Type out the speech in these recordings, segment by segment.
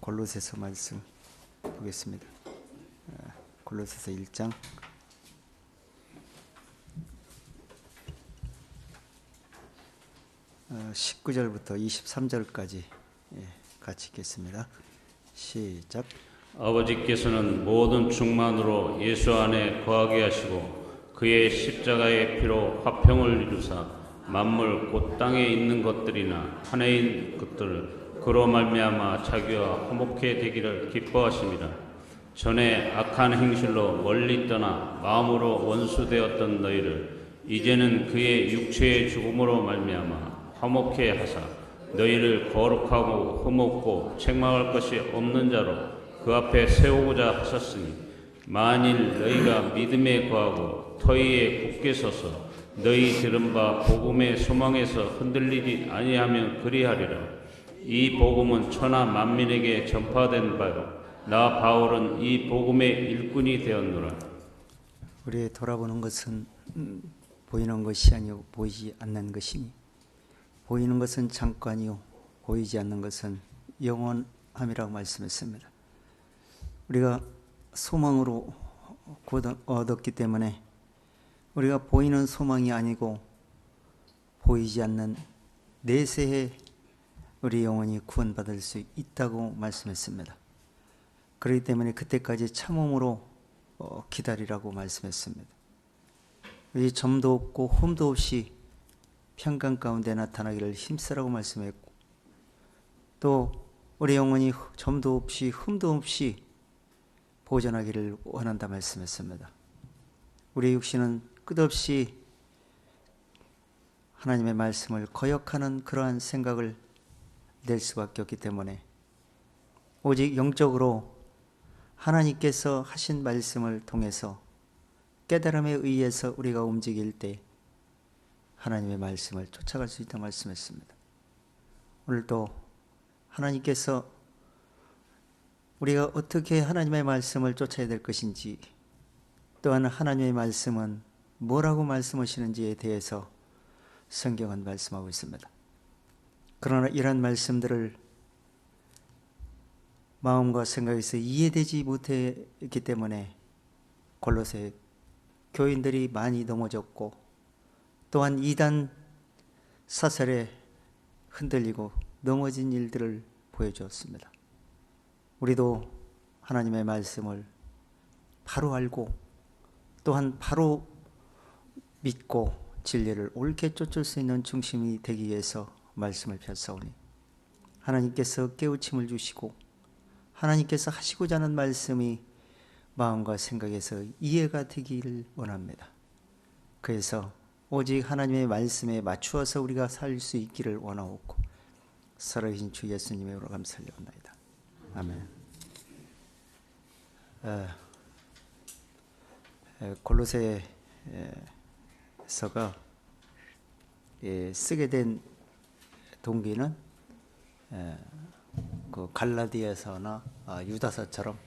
골로새서 말씀 보겠습니다. 골로새서 1장 19절부터 23절까지 같이 읽겠습니다. 시작. 아버지께서는 모든 충만으로 예수 안에 거하게 하시고 그의 십자가의 피로 화평을 이루사 만물 곧 땅에 있는 것들이나 하늘에 있는 것들 그로 말미암아 자기와 화목해 되기를 기뻐하심이라. 전에 악한 행실로 멀리 떠나 마음으로 원수되었던 너희를 이제는 그의 육체의 죽음으로 말미암아 화목해 하사 너희를 거룩하고 흠없고 책망할 것이 없는 자로 그 앞에 세우고자 하셨으니, 만일 너희가 믿음에 거하고 터위에 굳게 서서 너희 들은 바 복음의 소망에서 흔들리지 아니하면 그리하리라. 이 복음은 천하 만민에게 전파된 바요 나 바울은 이 복음의 일꾼이 되었노라. 우리 돌아보는 것은 보이는 것이 아니요 보이지 않는 것이니, 보이는 것은 잠깐이요 보이지 않는 것은 영원함이라고 말씀했습니다. 우리가 소망으로 얻었기 때문에 우리가 보이는 소망이 아니고 보이지 않는 내세에 우리 영혼이 구원받을 수 있다고 말씀했습니다. 그렇기 때문에 그때까지 참음으로 기다리라고 말씀했습니다. 우리 점도 없고 흠도 없이 평강 가운데 나타나기를 힘쓰라고 말씀했고, 또 우리 영혼이 점도 없이 흠도 없이 보존하기를 원한다 말씀했습니다. 우리 육신은 끝없이 하나님의 말씀을 거역하는 그러한 생각을 낼 수밖에 없기 때문에 오직 영적으로 하나님께서 하신 말씀을 통해서 깨달음에 의해서 우리가 움직일 때 하나님의 말씀을 쫓아갈 수 있다고 말씀했습니다. 오늘도 하나님께서 우리가 어떻게 하나님의 말씀을 쫓아야 될 것인지, 또한 하나님의 말씀은 뭐라고 말씀하시는지에 대해서 성경은 말씀하고 있습니다. 그러나 이런 말씀들을 마음과 생각에서 이해되지 못했기 때문에 골로새 교인들이 많이 넘어졌고, 또한 이단 사설에 흔들리고 넘어진 일들을 보여주었습니다. 우리도 하나님의 말씀을 바로 알고 또한 바로 믿고 진리를 옳게 쫓을 수 있는 중심이 되기 위해서 말씀을 펼쳐오니, 하나님께서 깨우침을 주시고 하나님께서 하시고자 하는 말씀이 마음과 생각에서 이해가 되기를 원합니다. 그래서 오직 하나님의 말씀에 맞추어서 우리가 살 수 있기를 원하옵고, 살아계신 주 예수님의 이름으로 감사드립니다. 아멘. 골로새서가 쓰게 된 동기는 그 갈라디아서나 유다서처럼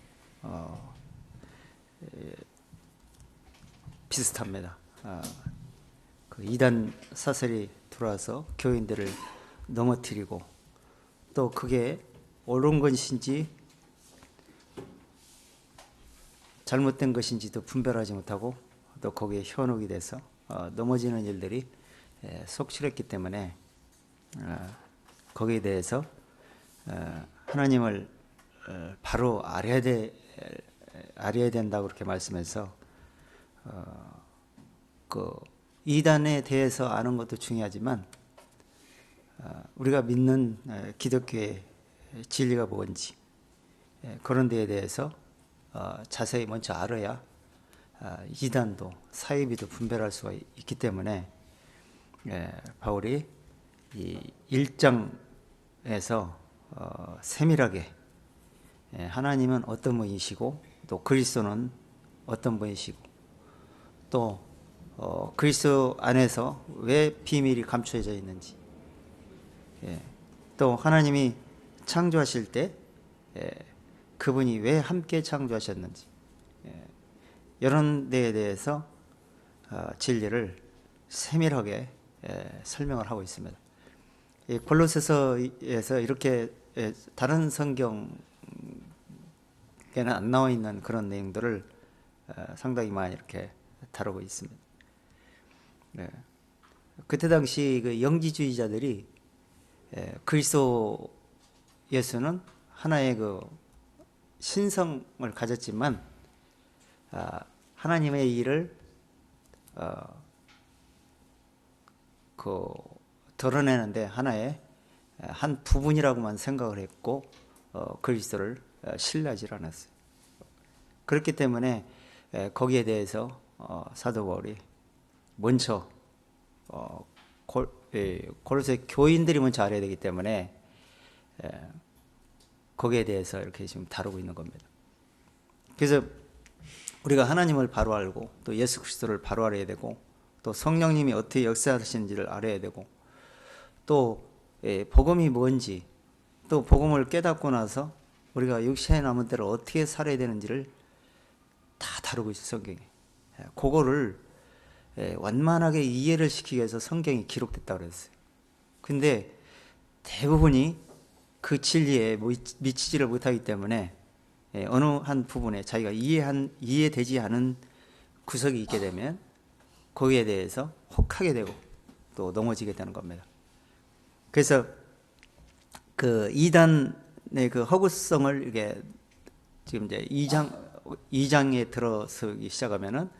비슷합니다. 그 이단 사설이 들어와서 교인들을 넘어뜨리고, 또 그게 옳은 것인지 잘못된 것인지도 분별하지 못하고 또 거기에 현혹이 돼서 넘어지는 일들이 속출했기 때문에 거기에 대해서 하나님을 바로 알아야 된다고 그렇게 말씀해서 그 이단에 대해서 아는 것도 중요하지만 우리가 믿는 기독교의 진리가 뭔지 그런 데에 대해서 자세히 먼저 알아야 이단도 사이비도 분별할 수가 있기 때문에 바울이 이 1장에서 세밀하게 하나님은 어떤 분이시고 또 그리스도는 어떤 분이시고 또 그리스도 안에서 왜 비밀이 감춰져 있는지, 또 하나님이 창조하실 때 그분이 왜 함께 창조하셨는지, 이런 데에 대해서 진리를 세밀하게 설명을 하고 있습니다. 이 골로새서에서 이렇게 다른 성경에는 안 나와 있는 그런 내용들을 상당히 많이 이렇게 다루고 있습니다. 네. 그때 당시 그 영지주의자들이 그리스도 예수는 하나의 그 신성을 가졌지만 하나님의 일을 그 드러내는데 하나의 한 부분이라고만 생각을 했고 그리스도를 신뢰하지 않았어요. 그렇기 때문에 거기에 대해서 사도 바울이 먼저 골로새 교인들이 먼저 알아야 되기 때문에 거기에 대해서 이렇게 지금 다루고 있는 겁니다. 그래서 우리가 하나님을 바로 알고 또 예수 그리스도를 바로 알아야 되고 또 성령님이 어떻게 역사하시는지를 알아야 되고 또 복음이 뭔지 또 복음을 깨닫고 나서 우리가 육신에 남은 대로 어떻게 살아야 되는지를 다 다루고 있어요. 성경에. 그거를 완만하게 이해를 시키기 위해서 성경이 기록됐다고 그랬어요. 근데 대부분이 그 진리에 미치지를 못하기 때문에 어느 한 부분에 자기가 이해되지 않은 구석이 있게 되면 거기에 대해서 혹하게 되고 또 넘어지게 되는 겁니다. 그래서 그 이단의 그 허구성을 이게 지금 이제 2장에 들어서기 시작하면은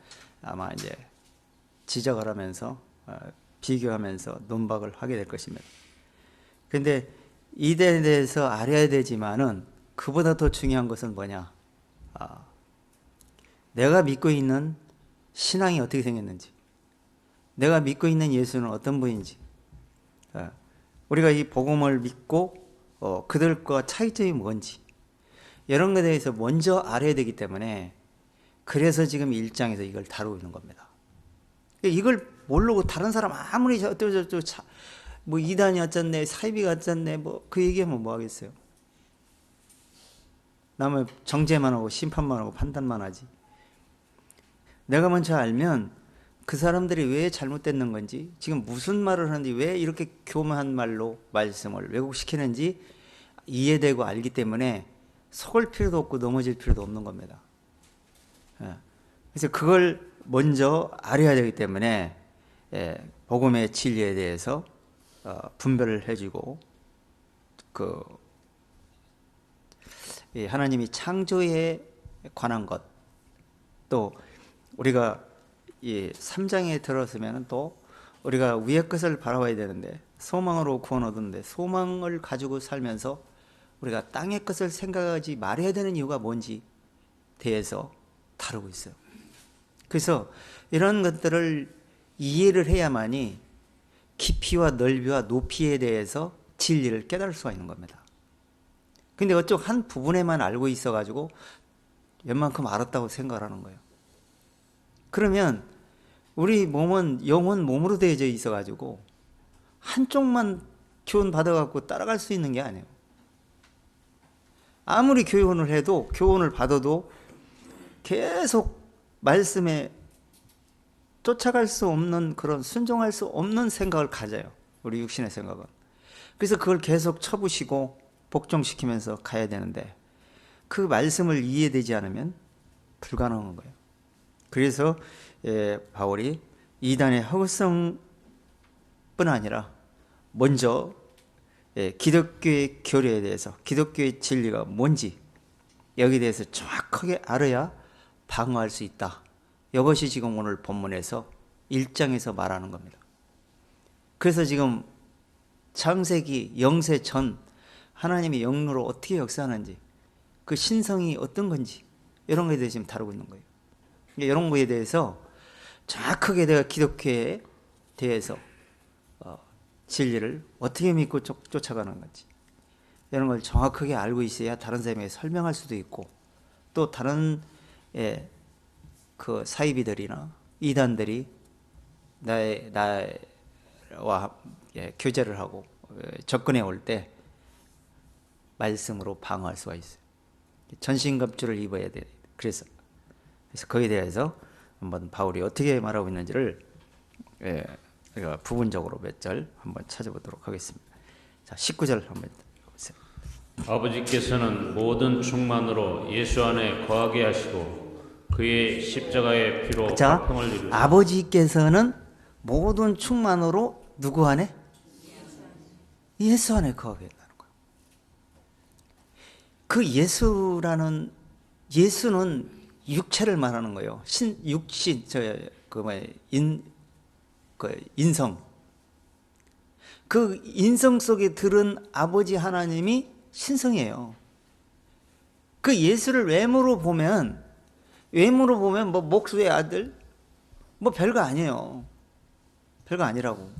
아마 이제 지적을 하면서 비교하면서 논박을 하게 될 것입니다. 그런데 이단에 대해서 알아야 되지만은 그보다 더 중요한 것은 뭐냐? 내가 믿고 있는 신앙이 어떻게 생겼는지, 내가 믿고 있는 예수는 어떤 분인지, 우리가 이 복음을 믿고 그들과 차이점이 뭔지 이런 것에 대해서 먼저 알아야 되기 때문에 그래서 지금 1장에서 이걸 다루고 있는 겁니다. 이걸 모르고 다른 사람 아무리 어쩌고저쩌고 뭐 이단이 어쩌네 사이비가 어쩌네 뭐 그 얘기하면 뭐 하겠어요. 남의 정죄만 하고 심판만 하고 판단만 하지. 내가 먼저 알면 그 사람들이 왜 잘못됐는 건지 지금 무슨 말을 하는지 왜 이렇게 교묘한 말로 말씀을 왜곡시키는지 이해되고 알기 때문에 속을 필요도 없고 넘어질 필요도 없는 겁니다. 그래서 그걸 먼저 알아야 되기 때문에 복음의 진리에 대해서 분별을 해주고 그 하나님이 창조에 관한 것 또 우리가 이 3장에 들어서면 또 우리가 위의 것을 바라봐야 되는데 소망으로 구원 얻었는데 소망을 가지고 살면서 우리가 땅의 것을 생각하지 말아야 되는 이유가 뭔지 대해서 다루고 있어요. 그래서 이런 것들을 이해를 해야만이 깊이와 넓이와 높이에 대해서 진리를 깨달을 수가 있는 겁니다. 근데 어쩌고 한 부분에만 알고 있어가지고 웬만큼 알았다고 생각을 하는 거예요. 그러면 우리 몸은 영혼 몸으로 되어져 있어가지고 한쪽만 교훈 받아갖고 따라갈 수 있는 게 아니에요. 아무리 교훈을 해도 교훈을 받아도 계속 말씀에 쫓아갈 수 없는 그런 순종할 수 없는 생각을 가져요. 우리 육신의 생각은. 그래서 그걸 계속 쳐부시고 복종시키면서 가야 되는데 그 말씀을 이해되지 않으면 불가능한 거예요. 그래서 바울이 이단의 허구성뿐 아니라 먼저 기독교의 교리에 대해서 기독교의 진리가 뭔지 여기에 대해서 정확하게 알아야 방어할 수 있다. 이것이 지금 오늘 본문에서 1장에서 말하는 겁니다. 그래서 지금 창세기 영세 전 하나님이 영으로 어떻게 역사하는지 그 신성이 어떤 건지 이런 거에 대해서 지금 다루고 있는 거예요. 이런 거에 대해서 정확하게 내가 기독교에 대해서 진리를 어떻게 믿고 쫓아가는 건지 이런 걸 정확하게 알고 있어야 다른 사람에게 설명할 수도 있고 또 다른 그 사이비들이나 이단들이 나와 교제를 하고 접근해 올 때 말씀으로 방어할 수가 있어요. 전신갑주를 입어야 돼. 그래서 거기에 대해서 한번 바울이 어떻게 말하고 있는지를 우리가 부분적으로 몇 절 한번 찾아보도록 하겠습니다. 자, 19절 한번 읽어보세요. 아버지께서는 모든 충만으로 예수 안에 거하게 하시고 그의 십자가의 피로 자, 화평을 이루사 아버지께서는 모든 충만으로 누구 안에? 예수 안에 거하게 한다는 거예요. 그 예수는 육체를 말하는 거예요. 육신, 인성. 그 인성 속에 들은 아버지 하나님이 신성이에요. 그 예수를 외모로 보면 뭐 목수의 아들, 뭐 별거 아니에요. 별거 아니라고.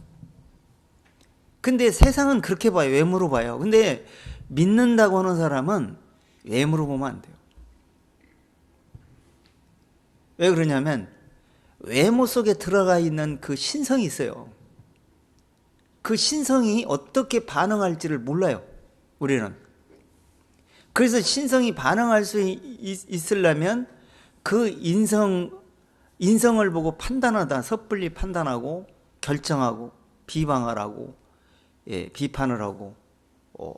근데 세상은 그렇게 봐요. 외모로 봐요. 근데 믿는다고 하는 사람은 외모로 보면 안 돼요. 왜 그러냐면 외모 속에 들어가 있는 그 신성이 있어요. 그 신성이 어떻게 반응할지를 몰라요. 우리는. 그래서 신성이 반응할 수 있으려면 그 인성을 보고 판단하다, 섣불리 판단하고 결정하고 비방을 하고 비판을 하고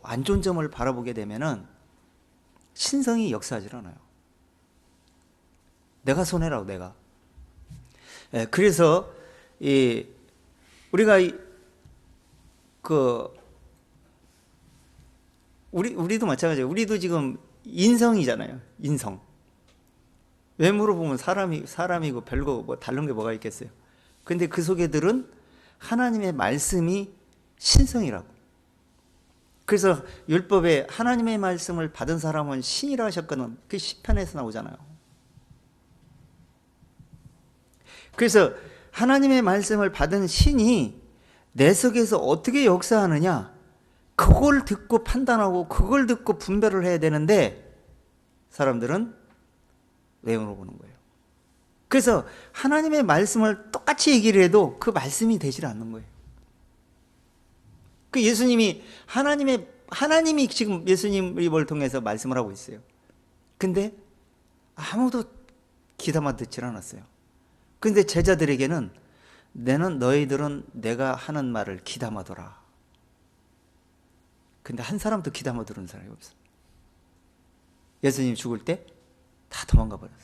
안 좋은 점을 바라보게 되면은 신성이 역사하지 않아요. 내가 손해라고, 내가. 그래서 우리가 우리도 마찬가지예요. 우리도 지금 인성이잖아요. 인성. 외모로 보면 사람이고 별거 뭐 다른 게 뭐가 있겠어요. 근데 그 속에 들은 하나님의 말씀이 신성이라고. 그래서 율법에 하나님의 말씀을 받은 사람은 신이라 하셨거든. 그 시편에서 나오잖아요. 그래서 하나님의 말씀을 받은 신이 내 속에서 어떻게 역사하느냐, 그걸 듣고 판단하고 그걸 듣고 분별을 해야 되는데 사람들은 외모로 보는 거예요. 그래서 하나님의 말씀을 똑같이 얘기를 해도 그 말씀이 되질 않는 거예요. 그 예수님이 하나님이 지금 예수님을 통해서 말씀을 하고 있어요. 근데 아무도 귀담아 듣질 않았어요. 근데 제자들에게는 너희들은 내가 하는 말을 귀담아둬라. 근데 한 사람도 귀담아 들은 사람이 없어. 예수님 죽을 때 다 도망가 버렸어.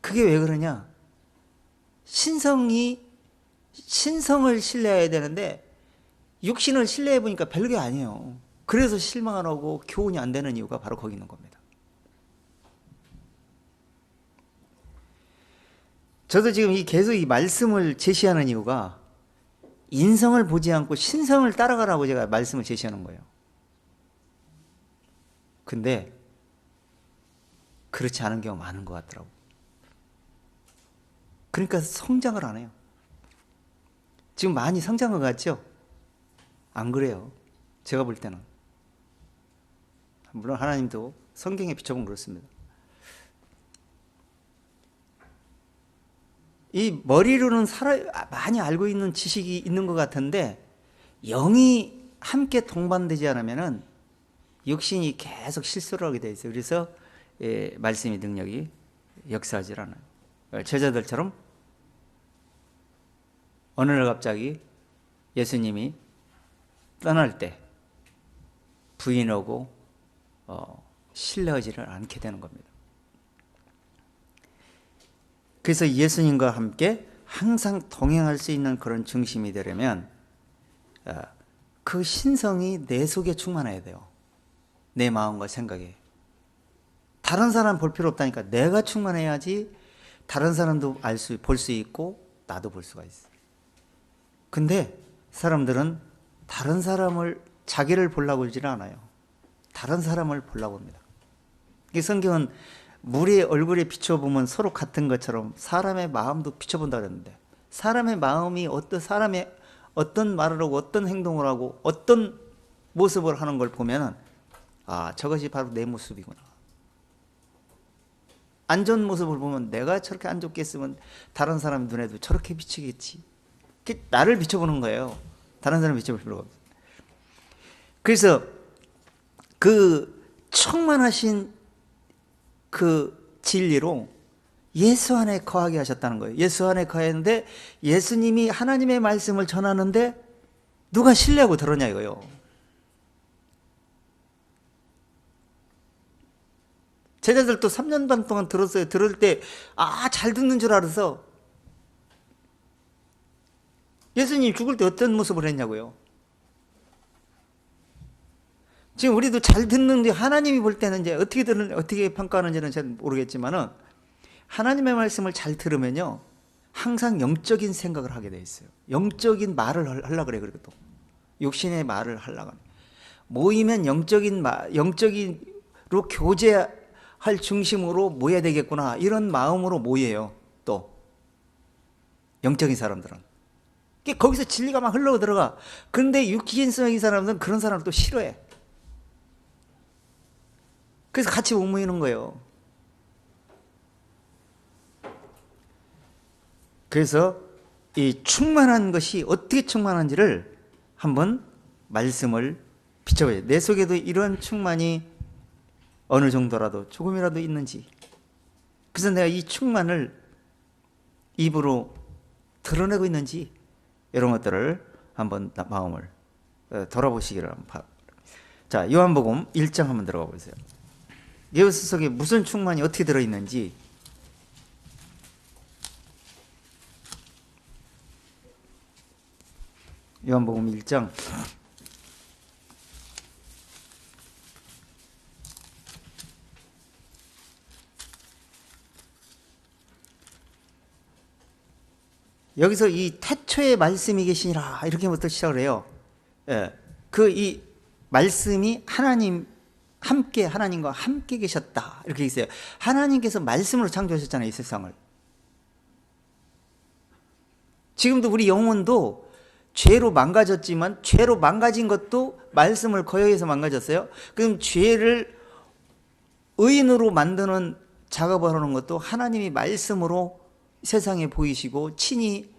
그게 왜 그러냐? 신성을 신뢰해야 되는데 육신을 신뢰해 보니까 별게 아니에요. 그래서 실망을 하고 교훈이 안 되는 이유가 바로 거기 있는 겁니다. 저도 지금 계속 이 말씀을 제시하는 이유가 인성을 보지 않고 신성을 따라가라고 제가 말씀을 제시하는 거예요. 근데 그렇지 않은 경우가 많은 것 같더라고요. 그러니까 성장을 안 해요. 지금 많이 성장한 것 같죠? 안 그래요. 제가 볼 때는. 물론 하나님도 성경에 비춰보면 그렇습니다. 이 머리로는 많이 알고 있는 지식이 있는 것 같은데 영이 함께 동반되지 않으면 육신이 계속 실수를 하게 돼 있어요. 그래서 말씀의 능력이 역사하지 않아요. 제자들처럼 어느 날 갑자기 예수님이 떠날 때 부인하고 신뢰하지를 않게 되는 겁니다. 그래서 예수님과 함께 항상 동행할 수 있는 그런 중심이 되려면 그 신성이 내 속에 충만해야 돼요. 내 마음과 생각에. 다른 사람 볼 필요 없다니까. 내가 충만해야지 다른 사람도 볼 수 있고 나도 볼 수가 있어요. 근데 사람들은 다른 사람을, 자기를 보려고 하지 않아요. 다른 사람을 보려고 합니다. 이 성경은 물의 얼굴에 비춰보면 서로 같은 것처럼 사람의 마음도 비춰본다 그랬는데, 사람의 마음이 사람의 어떤 말을 하고 어떤 행동을 하고 어떤 모습을 하는 걸 보면 저것이 바로 내 모습이구나. 안 좋은 모습을 보면 내가 저렇게 안 좋게 했으면 다른 사람 눈에도 저렇게 비치겠지. 나를 비춰보는 거예요. 다른 사람 비춰볼 필요가 없어요. 그래서 그 충만하신 그 진리로 예수 안에 거하게 하셨다는 거예요. 예수 안에 거했는데 예수님이 하나님의 말씀을 전하는데 누가 신뢰하고 들었냐 이거요. 제자들도 3년 반 동안 들었어요. 들을 때 잘 듣는 줄 알아서 예수님 죽을 때 어떤 모습을 했냐고요. 지금 우리도 잘 듣는데 하나님이 볼 때는 이제 어떻게 평가하는지는 잘 모르겠지만은 하나님의 말씀을 잘 들으면요 항상 영적인 생각을 하게 돼 있어요. 영적인 말을 하려고 그래. 그리고 또 육신의 말을 하려고 하네. 모이면 영적인로 교제할 중심으로 모여야 되겠구나 이런 마음으로 모여요. 또 영적인 사람들은 거기서 진리가 막 흘러 들어가. 그런데 육신성인 사람들은 그런 사람을 또 싫어해. 그래서 같이 못 모이는 거예요. 그래서 이 충만한 것이 어떻게 충만한지를 한번 말씀을 비춰봐요. 내 속에도 이런 충만이 어느 정도라도 조금이라도 있는지. 그래서 내가 이 충만을 입으로 드러내고 있는지 이런 것들을 한번 마음을 돌아보시기를 바랍니다. 자, 요한복음 1장 한번 들어가 보세요. 예수 속에 무슨 충만이 어떻게 들어있는지 요한복음 1장 여기서 이 태초에 말씀이 계시니라 이렇게부터 시작을 해요. 이 말씀이 하나님과 함께 계셨다 이렇게 있어요. 하나님께서 말씀으로 창조하셨잖아요, 이 세상을. 지금도 우리 영혼도 죄로 망가졌지만 죄로 망가진 것도 말씀을 거역해서 망가졌어요. 그럼 죄를 의인으로 만드는 작업을 하는 것도 하나님이 말씀으로 세상에 보이시고 친히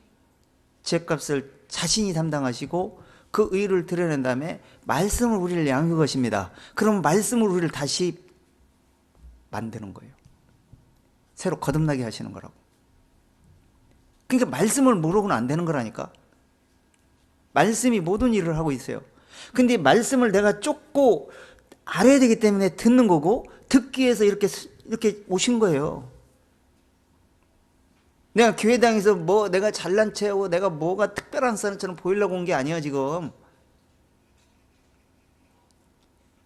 죄값을 자신이 담당하시고 그 의를 드러낸 다음에 말씀을 우리를 양육하십니다. 그럼 말씀을 우리를 다시 만드는 거예요. 새로 거듭나게 하시는 거라고. 그러니까 말씀을 모르고는 안 되는 거라니까. 말씀이 모든 일을 하고 있어요. 근데 말씀을 내가 쫓고 알아야 되기 때문에 듣는 거고, 듣기 위해서 이렇게 오신 거예요. 내가 교회당에서 내가 잘난 체하고 내가 뭐가 특별한 사람처럼 보이려고 온 게 아니야, 지금.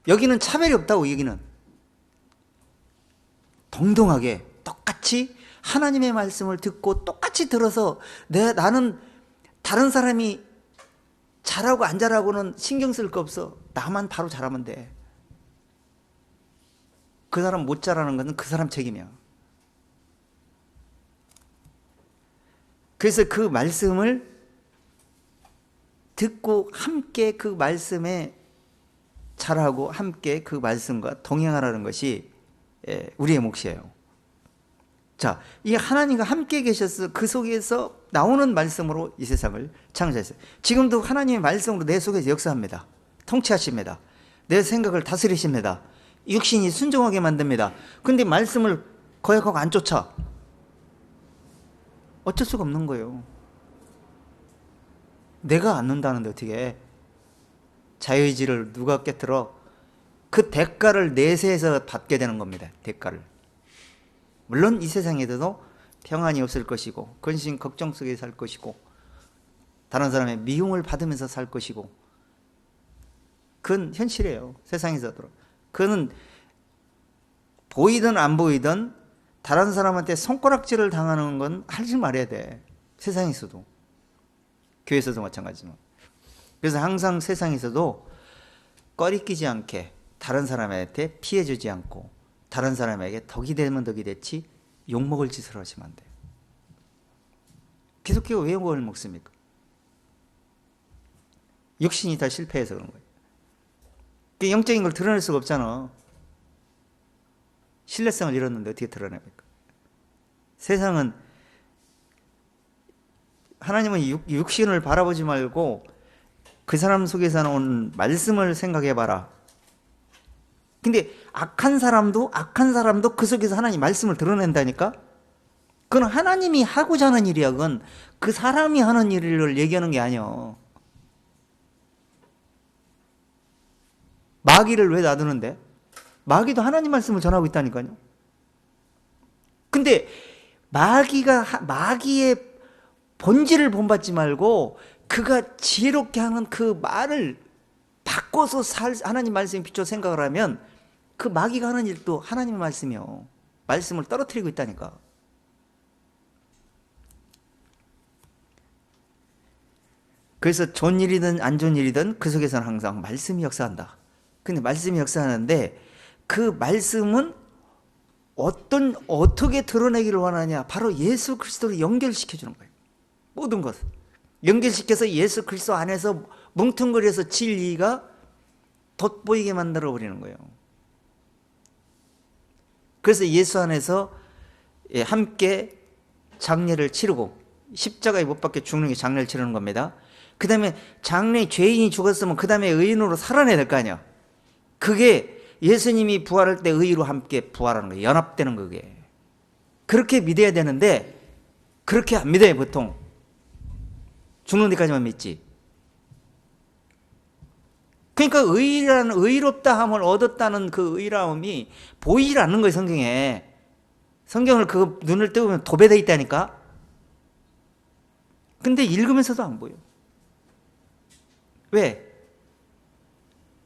여기는 차별이 없다고, 여기는. 동등하게, 똑같이 하나님의 말씀을 듣고 똑같이 들어서 나는 다른 사람이 잘하고 안 잘하고는 신경 쓸 거 없어. 나만 바로 잘하면 돼. 그 사람 못 잘하는 것은 그 사람 책임이야. 그래서 그 말씀을 듣고 함께 그 말씀에 잘하고 함께 그 말씀과 동행하라는 것이 우리의 몫이에요. 자, 이 하나님과 함께 계셔서 그 속에서 나오는 말씀으로 이 세상을 창조했어요. 지금도 하나님의 말씀으로 내 속에서 역사합니다. 통치하십니다. 내 생각을 다스리십니다. 육신이 순종하게 만듭니다. 근데 말씀을 거역하고 안 쫓아. 어쩔 수가 없는 거예요. 내가 않는다는데 어떻게 해? 자유의지를 누가 깨트려? 그 대가를 내세에서 받게 되는 겁니다. 대가를. 물론 이 세상에서도 평안이 없을 것이고 근심 걱정 속에 살 것이고 다른 사람의 미움을 받으면서 살 것이고 그건 현실이에요. 세상에서도. 그건 보이든 안 보이든 다른 사람한테 손가락질을 당하는 건 하지 말아야 돼. 세상에서도. 교회에서도 마찬가지지만. 그래서 항상 세상에서도 꺼리끼지 않게 다른 사람한테 피해주지 않고 다른 사람에게 덕이 되면 덕이 됐지 욕먹을 짓을 하시면 안 돼요. 기독교가 왜 욕을 먹습니까? 육신이 다 실패해서 그런 거예요. 영적인 걸 드러낼 수가 없잖아. 신뢰성을 잃었는데 어떻게 드러냅니까? 세상은 하나님은 육신을 바라보지 말고 그 사람 속에서 나온 말씀을 생각해봐라. 근데 악한 사람도 그 속에서 하나님 말씀을 드러낸다니까? 그건 하나님이 하고자 하는 일이야. 그건 그 사람이 하는 일을 얘기하는 게 아니야. 마귀를 왜 놔두는데? 마귀도 하나님 말씀을 전하고 있다니까요. 근데 마귀의 본질을 본받지 말고 그가 지혜롭게 하는 그 말을 바꿔서 하나님 말씀에 비춰 생각을 하면 그 마귀가 하는 일도 하나님의 말씀이요. 말씀을 떨어뜨리고 있다니까. 그래서 좋은 일이든 안 좋은 일이든 그 속에서는 항상 말씀이 역사한다. 근데 말씀이 역사하는데 그 말씀은 어떻게 드러내기를 원하냐? 바로 예수 그리스도를 연결시켜 주는 거예요. 모든 것을 연결시켜서 예수 그리스도 안에서 뭉퉁거려서 진리가 돋보이게 만들어 버리는 거예요. 그래서 예수 안에서 함께 장례를 치르고 십자가에 못 박혀 죽는 게 장례를 치르는 겁니다. 그 다음에 죄인이 죽었으면 그 다음에 의인으로 살아내야 될 거 아니야. 그게 예수님이 부활할 때 의로 함께 부활하는 거예요. 연합되는 그게. 그렇게 믿어야 되는데 그렇게 안 믿어요. 보통 죽는 데까지만 믿지. 그러니까 의롭다 함을 얻었다는 그 의로움이 보이질 않는 거예요. 성경에. 성경을 그 눈을 뜨면 도배되어 있다니까. 근데 읽으면서도 안 보여. 왜?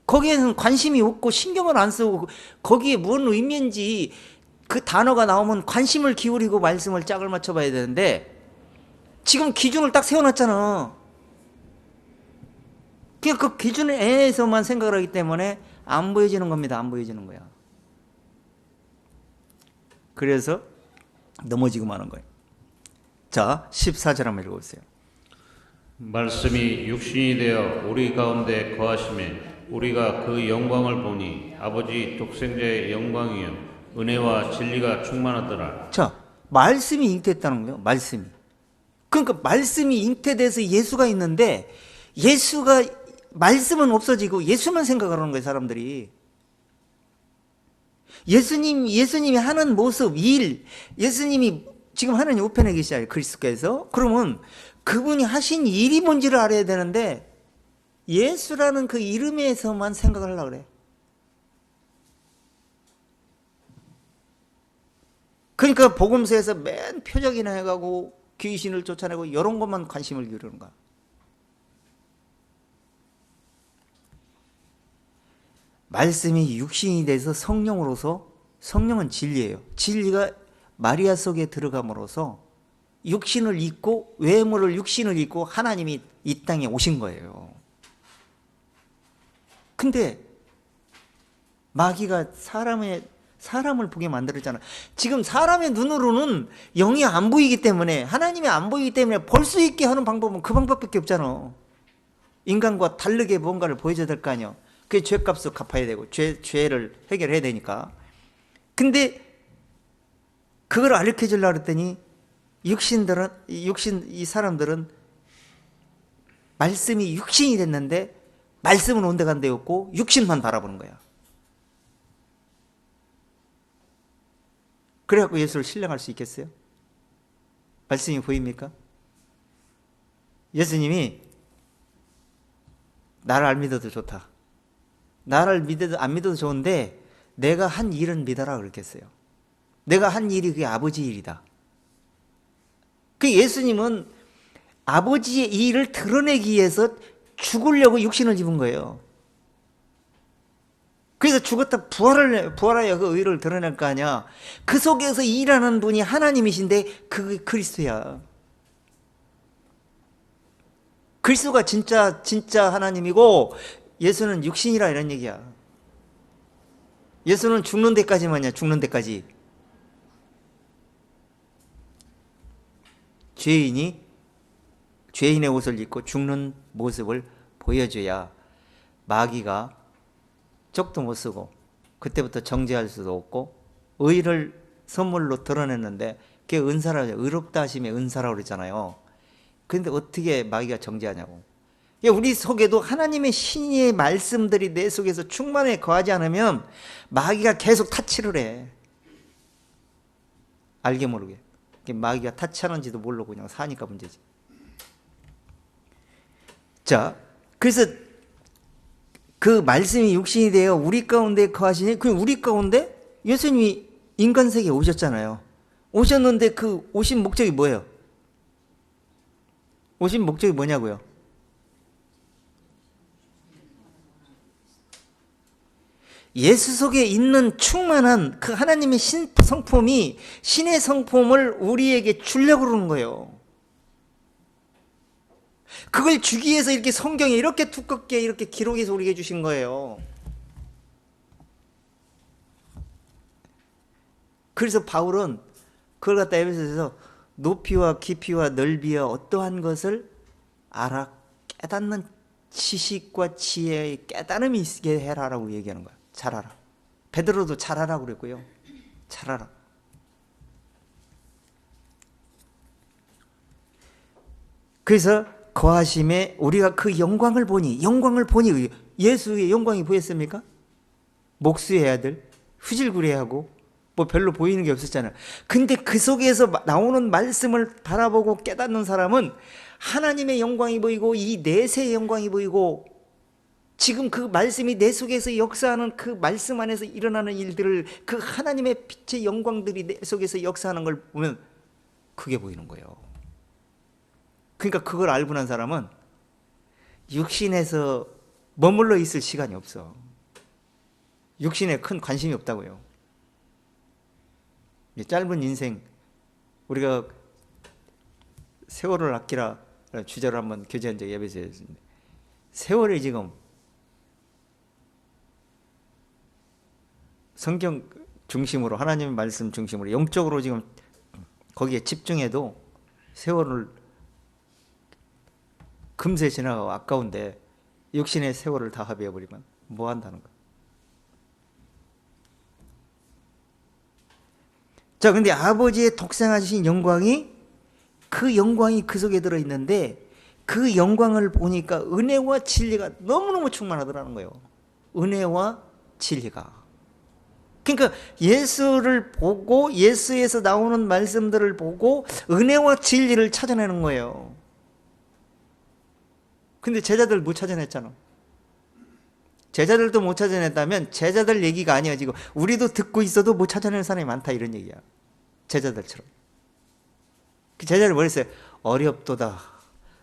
거기에는 관심이 없고 신경을 안 쓰고 거기에 무슨 의미인지 그 단어가 나오면 관심을 기울이고 말씀을 짝을 맞춰 봐야 되는데 지금 기준을 딱 세워놨잖아. 그냥 그 기준에서만 생각을 하기 때문에 안 보여지는 겁니다. 안 보여지는 거야. 그래서 넘어지고 마는 거예요. 자, 14절 한번 읽어보세요. 말씀이 육신이 되어 우리 가운데 거하심에 우리가 그 영광을 보니 아버지 독생자의 영광이요 은혜와 진리가 충만하더라. 자, 말씀이 잉태했다는 거예요. 말씀이. 그러니까 말씀이 잉태돼서 예수가 있는데 말씀은 없어지고 예수만 생각하는 거예요. 사람들이. 예수님이 하는 모습, 예수님이 지금 하나님 우편에 계시잖아요. 그리스도께서. 그러면 그분이 하신 일이 뭔지를 알아야 되는데 예수라는 그 이름에서만 생각을 하려고 그래. 그러니까 복음서에서 맨 표적이나 해가고 귀신을 쫓아내고 이런 것만 관심을 기울이는 거야. 말씀이 육신이 돼서 성령으로서, 성령은 진리예요. 진리가 마리아 속에 들어감으로써 육신을 입고 육신을 입고 하나님이 이 땅에 오신 거예요. 근데 마귀가 사람을 보게 만들었잖아. 지금 사람의 눈으로는 영이 안 보이기 때문에, 하나님이 안 보이기 때문에 볼 수 있게 하는 방법은 그 방법밖에 없잖아. 인간과 다르게 뭔가를 보여줘야 될 거 아니야. 그게 죄값을 갚아야 되고 죄를 해결해야 되니까. 근데 그걸 알려 주려고 그랬더니 이 사람들은 말씀이 육신이 됐는데 말씀은 온데간데 없고 육신만 바라보는 거야. 그래갖고 예수를 신뢰할 수 있겠어요? 말씀이 보입니까? 예수님이 나를 안 믿어도 좋다. 나를 안 믿어도 좋은데 내가 한 일은 믿어라 그랬겠어요. 내가 한 일이 그게 아버지 일이다. 그 예수님은 아버지의 일을 드러내기 위해서 죽으려고 육신을 입은 거예요. 그래서 죽었다 부활하여 그 의를 드러낼 거 아니야. 그 속에서 일하는 분이 하나님이신데 그게 그리스도야. 그리스도가 진짜 하나님이고 예수는 육신이라 이런 얘기야. 예수는 죽는 데까지만이야. 죽는 데까지. 죄인의 옷을 입고 죽는 모습을 보여줘야 마귀가 적도 못 쓰고 그때부터 정죄할 수도 없고 의를 선물로 드러냈는데 그게 은사라고, 의롭다 하심의 은사라고 그러잖아요. 그런데 어떻게 마귀가 정죄하냐고. 우리 속에도 하나님의 신의 말씀들이 내 속에서 충만에 거하지 않으면 마귀가 계속 타치를 해. 알게 모르게. 마귀가 타치하는지도 모르고 그냥 사니까 문제지. 자, 그래서 그 말씀이 육신이 되어 우리 가운데 거하시니, 그 우리 가운데 예수님이 인간 세계에 오셨잖아요. 오셨는데 그 오신 목적이 뭐예요? 오신 목적이 뭐냐고요? 예수 속에 있는 충만한 그 하나님의 성품이, 신의 성품을 우리에게 주려고 그러는 거예요. 그걸 주기 위해서 이렇게 성경에 이렇게 두껍게 이렇게 기록해서 우리에게 주신 거예요. 그래서 바울은 그걸 갖다 에베소서에서 높이와 깊이와 넓이와 어떠한 것을 알아 깨닫는 지식과 지혜의 깨달음이 있게 해라라고 얘기하는 거야. 잘 알아. 베드로도 잘 알아라고 그랬고요. 잘 알아. 그래서 거하심에 우리가 그 영광을 보니 예수의 영광이 보였습니까? 목수의 아들, 후질구레하고 뭐 별로 보이는 게 없었잖아요. 근데 그 속에서 나오는 말씀을 바라보고 깨닫는 사람은 하나님의 영광이 보이고 이 내세의 영광이 보이고 지금 그 말씀이 내 속에서 역사하는 그 말씀 안에서 일어나는 일들을, 그 하나님의 빛의 영광들이 내 속에서 역사하는 걸 보면 그게 보이는 거예요. 그러니까 그걸 알고 난 사람은 육신에서 머물러 있을 시간이 없어. 육신에 큰 관심이 없다고요. 짧은 인생, 우리가 세월을 아끼라 주제로 한번 교제한 적이 예배소에 있습니다. 세월이 지금 성경 중심으로, 하나님의 말씀 중심으로 영적으로 지금 거기에 집중해도 세월을 금세 지나가고 아까운데 육신의 세월을 다 합의해버리면 뭐 한다는 거야. 자, 근데 아버지의 독생하신 영광이, 그 영광이 그 속에 들어있는데 그 영광을 보니까 은혜와 진리가 너무너무 충만하더라는 거예요. 은혜와 진리가. 그러니까 예수를 보고 예수에서 나오는 말씀들을 보고 은혜와 진리를 찾아내는 거예요. 근데 제자들 못 찾아냈잖아. 제자들도 못 찾아냈다면 제자들 얘기가 아니야. 지금 우리도 듣고 있어도 못 찾아내는 사람이 많다, 이런 얘기야. 제자들처럼. 그 제자들 뭐랬어요? 어렵도다.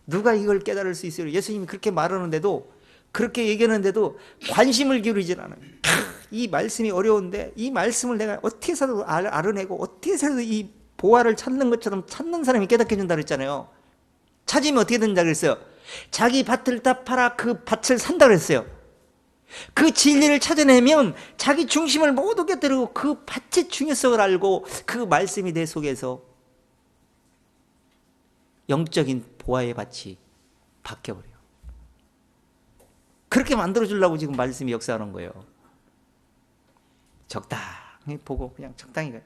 누가 이걸 깨달을 수 있어요? 예수님이 그렇게 말하는데도, 그렇게 얘기하는데도 관심을 기울이질 않아요. 이 말씀이 어려운데 이 말씀을 내가 어떻게 해서도 알아내고 어떻게 해서도 이 보화를 찾는 것처럼 찾는 사람이 깨닫게 해준다 그랬잖아요. 찾으면 어떻게 된다 그랬어요? 자기 밭을 다 팔아 그 밭을 산다 그랬어요. 그 진리를 찾아내면 자기 중심을 모두 깨뜨리고 그 밭의 중요성을 알고 그 말씀이 내 속에서 영적인 보화의 밭이 바뀌어버려요. 그렇게 만들어주려고 지금 말씀이 역사하는 거예요. 적당히 보고 그냥 적당히 가요.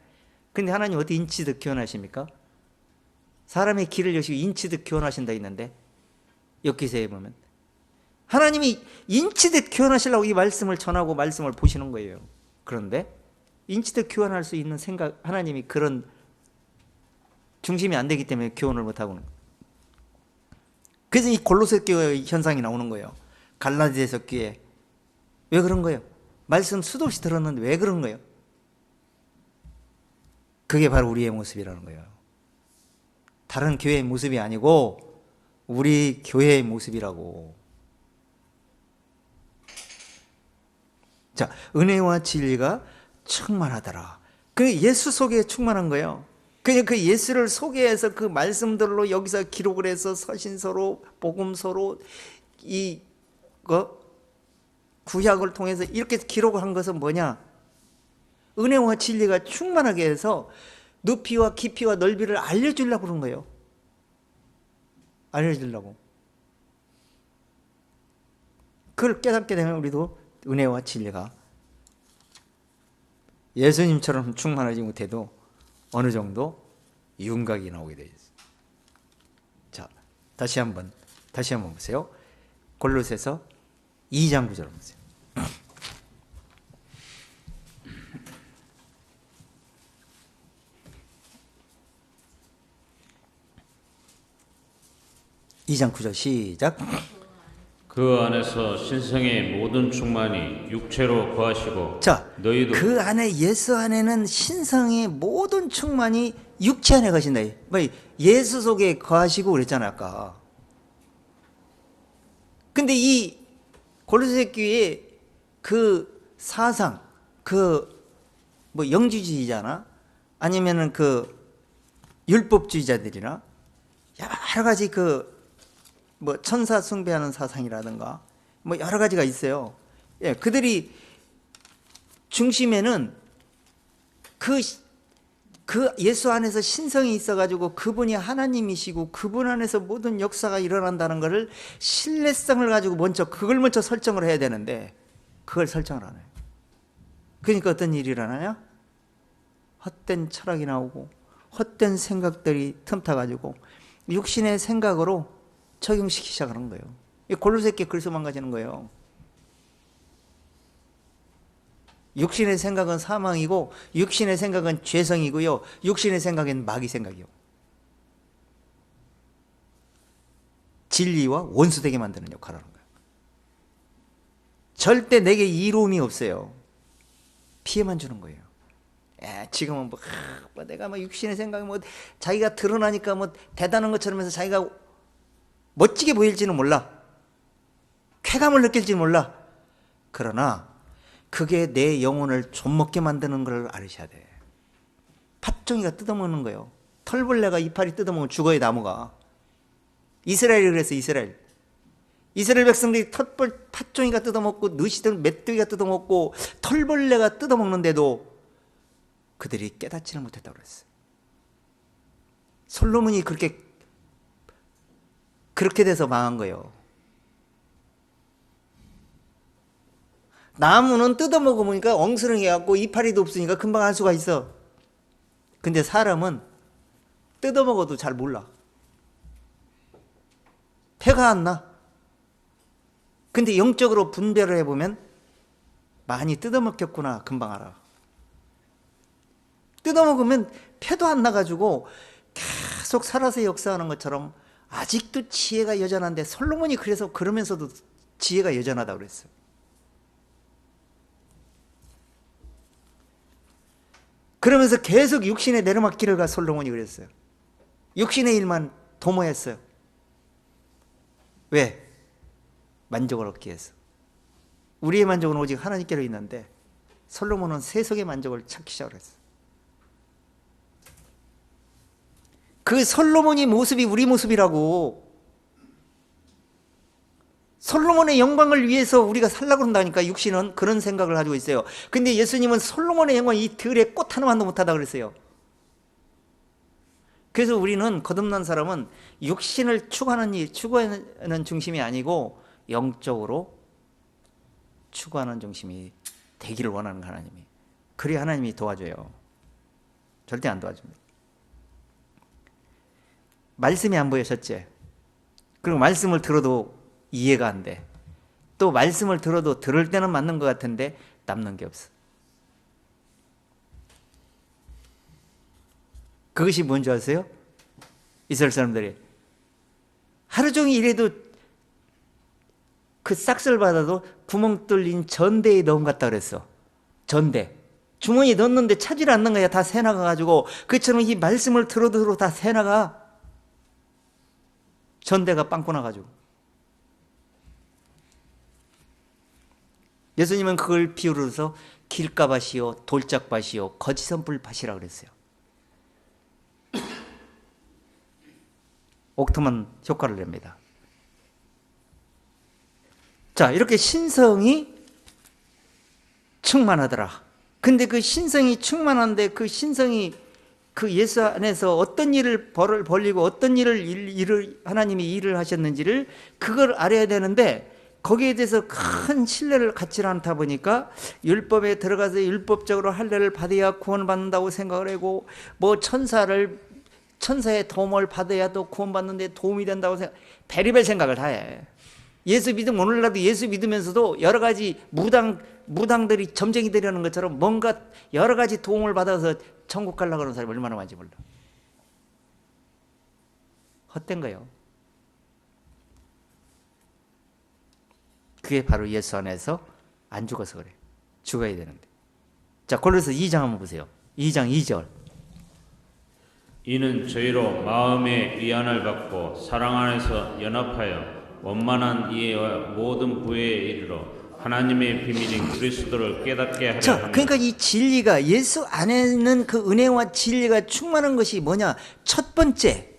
근데 하나님 어디 인치듯 교훈하십니까? 사람의 길을 여시고 인치듯 교훈하신다 있는데, 엽기서에 보면 하나님이 인치듯 교훈하시려고 이 말씀을 전하고 말씀을 보시는 거예요. 그런데 인치듯 교훈할 수 있는 생각, 하나님이 그런 중심이 안 되기 때문에 교훈을 못하고는. 그래서 이 골로새 교회의 현상이 나오는 거예요. 갈라디아서 교회. 왜 그런 거예요? 말씀 수도 없이 들었는데 왜 그런 거예요? 그게 바로 우리의 모습이라는 거예요. 다른 교회의 모습이 아니고 우리 교회의 모습이라고. 자, 은혜와 진리가 충만하더라. 그 예수 속에 충만한 거예요. 그냥 그 예수를 소개해서 그 말씀들로 여기서 기록을 해서 서신서로, 복음서로, 구약을 통해서 이렇게 기록을 한 것은 뭐냐? 은혜와 진리가 충만하게 해서 높이와 깊이와 넓이를 알려주려고 그런 거예요. 알려주려고. 그걸 깨닫게 되면 우리도 은혜와 진리가 예수님처럼 충만하지 못해도 어느 정도 윤곽이 나오게 되어 있어요. 자, 다시 한번 보세요. 골로새서 2장 9절 보세요. (2장 9절) 시작. 그 안에서 신성의 모든 충만이 육체로 거하시고 자, 너희도 그 안에 예수 안에는 신성의 모든 충만이 육체 안에 거신다. 뭐 예수 속에 거하시고 그랬잖아 아까. 근데 이 골로새 교회의 그 사상, 그 뭐 영주주의자나 아니면은 그 율법주의자들이나 여러 가지 그 뭐 천사 숭배하는 사상이라든가 뭐 여러 가지가 있어요. 예, 그들이 중심에는 그 예수 안에서 신성이 있어가지고 그분이 하나님이시고 그분 안에서 모든 역사가 일어난다는 것을 신뢰성을 가지고 그걸 먼저 설정을 해야 되는데 그걸 설정을 안 해요. 그러니까 어떤 일이 일어나냐? 헛된 철학이 나오고 헛된 생각들이 틈타가지고 육신의 생각으로 적용시키기 시작하는 거예요. 골로새 교회 그래서 망가지는 거예요. 육신의 생각은 사망이고 육신의 생각은 죄성이고요. 육신의 생각은 마귀 생각이요. 진리와 원수되게 만드는 역할을 하는 거예요. 절대 내게 이로움이 없어요. 피해만 주는 거예요. 지금은 뭐 내가 뭐 육신의 생각이 뭐 자기가 드러나니까 뭐 대단한 것처럼 해서 자기가 멋지게 보일지는 몰라. 쾌감을 느낄지는 몰라. 그러나 그게 내 영혼을 좀먹게 만드는 걸 알으셔야 돼. 팥종이가 뜯어먹는 거예요. 털벌레가 이파리 뜯어먹으면 죽어요, 나무가. 이스라엘이 그랬어, 이스라엘 백성들이 팥종이가 뜯어먹고 느시들 메뚜기가 뜯어먹고 털벌레가 뜯어먹는데도 그들이 깨닫지를 못했다고 그랬어요. 솔로몬이 그렇게 돼서 망한 거예요. 나무는 뜯어먹으니까 엉스렁해갖고 이파리도 없으니까 금방 알 수가 있어. 근데 사람은 뜯어먹어도 잘 몰라. 태가 안 나. 근데 영적으로 분별을 해보면 많이 뜯어먹겠구나 금방 알아. 뜯어먹으면 패도 안 나가지고 계속 살아서 역사하는 것처럼 아직도 지혜가 여전한데 솔로몬이 그래서 그러면서도 지혜가 여전하다고 그랬어요. 그러면서 계속 육신의 내리막길을 가 솔로몬이 그랬어요. 육신의 일만 도모했어요. 왜? 만족을 얻기 위해서. 우리의 만족은 오직 하나님께로 있는데 솔로몬은 세속의 만족을 찾기 시작했어요. 그 솔로몬의 모습이 우리 모습이라고. 솔로몬의 영광을 위해서 우리가 살라고 한다니까. 육신은 그런 생각을 가지고 있어요. 근데 예수님은 솔로몬의 영광 이 들에 꽃 하나만도 못하다 그랬어요. 그래서 우리는 거듭난 사람은 육신을 추구하는 중심이 아니고 영적으로 추구하는 중심이 되기를 원하는 하나님이. 그래야 하나님이 도와줘요. 절대 안 도와줍니다. 말씀이 안 보여졌지? 그리고 말씀을 들어도 이해가 안 돼. 또 말씀을 들어도 들을 때는 맞는 것 같은데 남는 게 없어. 그것이 뭔지 아세요? 이스라엘 사람들이 하루 종일 일해도 그 싹쓸 받아도 구멍 뚫린 전대에 넣은 것 같다 그랬어. 전대. 주머니에 넣었는데 차질 않는 거야. 다 새나가가지고. 그처럼 이 말씀을 들어도 다 새나가. 전대가 빵꾸 나가지고. 예수님은 그걸 비유로 해서 길가밭이요, 돌짝밭이요, 거지선불밭이라 그랬어요. 옥토만 효과를 냅니다. 자, 이렇게 신성이 충만하더라. 근데 그 신성이 충만한데 그 신성이 그 예수 안에서 어떤 일을 벌리고 어떤 일을 하나님이 일을 하셨는지를 그걸 알아야 되는데 거기에 대해서 큰 신뢰를 갖지 않다 보니까 율법에 들어가서 율법적으로 할례를 받아야 구원받는다고 생각을 하고 뭐 천사의 도움을 받아야 또 구원받는데 도움이 된다고 별의별 생각을 다 해. 예수 믿으면 오늘날도 예수 믿으면서도 여러 가지 무당들이 점쟁이 되려는 것처럼 뭔가 여러 가지 도움을 받아서 천국 가려고 하는 사람이 얼마나 많은지 몰라. 헛된 거예요. 그게 바로 예수 안에서 안 죽어서 그래. 죽어야 되는데. 자, 골로새 2장 한번 보세요. 2장 2절. 이는 저희로 마음의 위안을 받고 사랑 안에서 연합하여 원만한 이해와 모든 부에 이르러 하나님의 비밀인 그리스도를 깨닫게 하려 자, 합니다. 그러니까 이 진리가 예수 안에는 그 은혜와 진리가 충만한 것이 뭐냐? 첫 번째,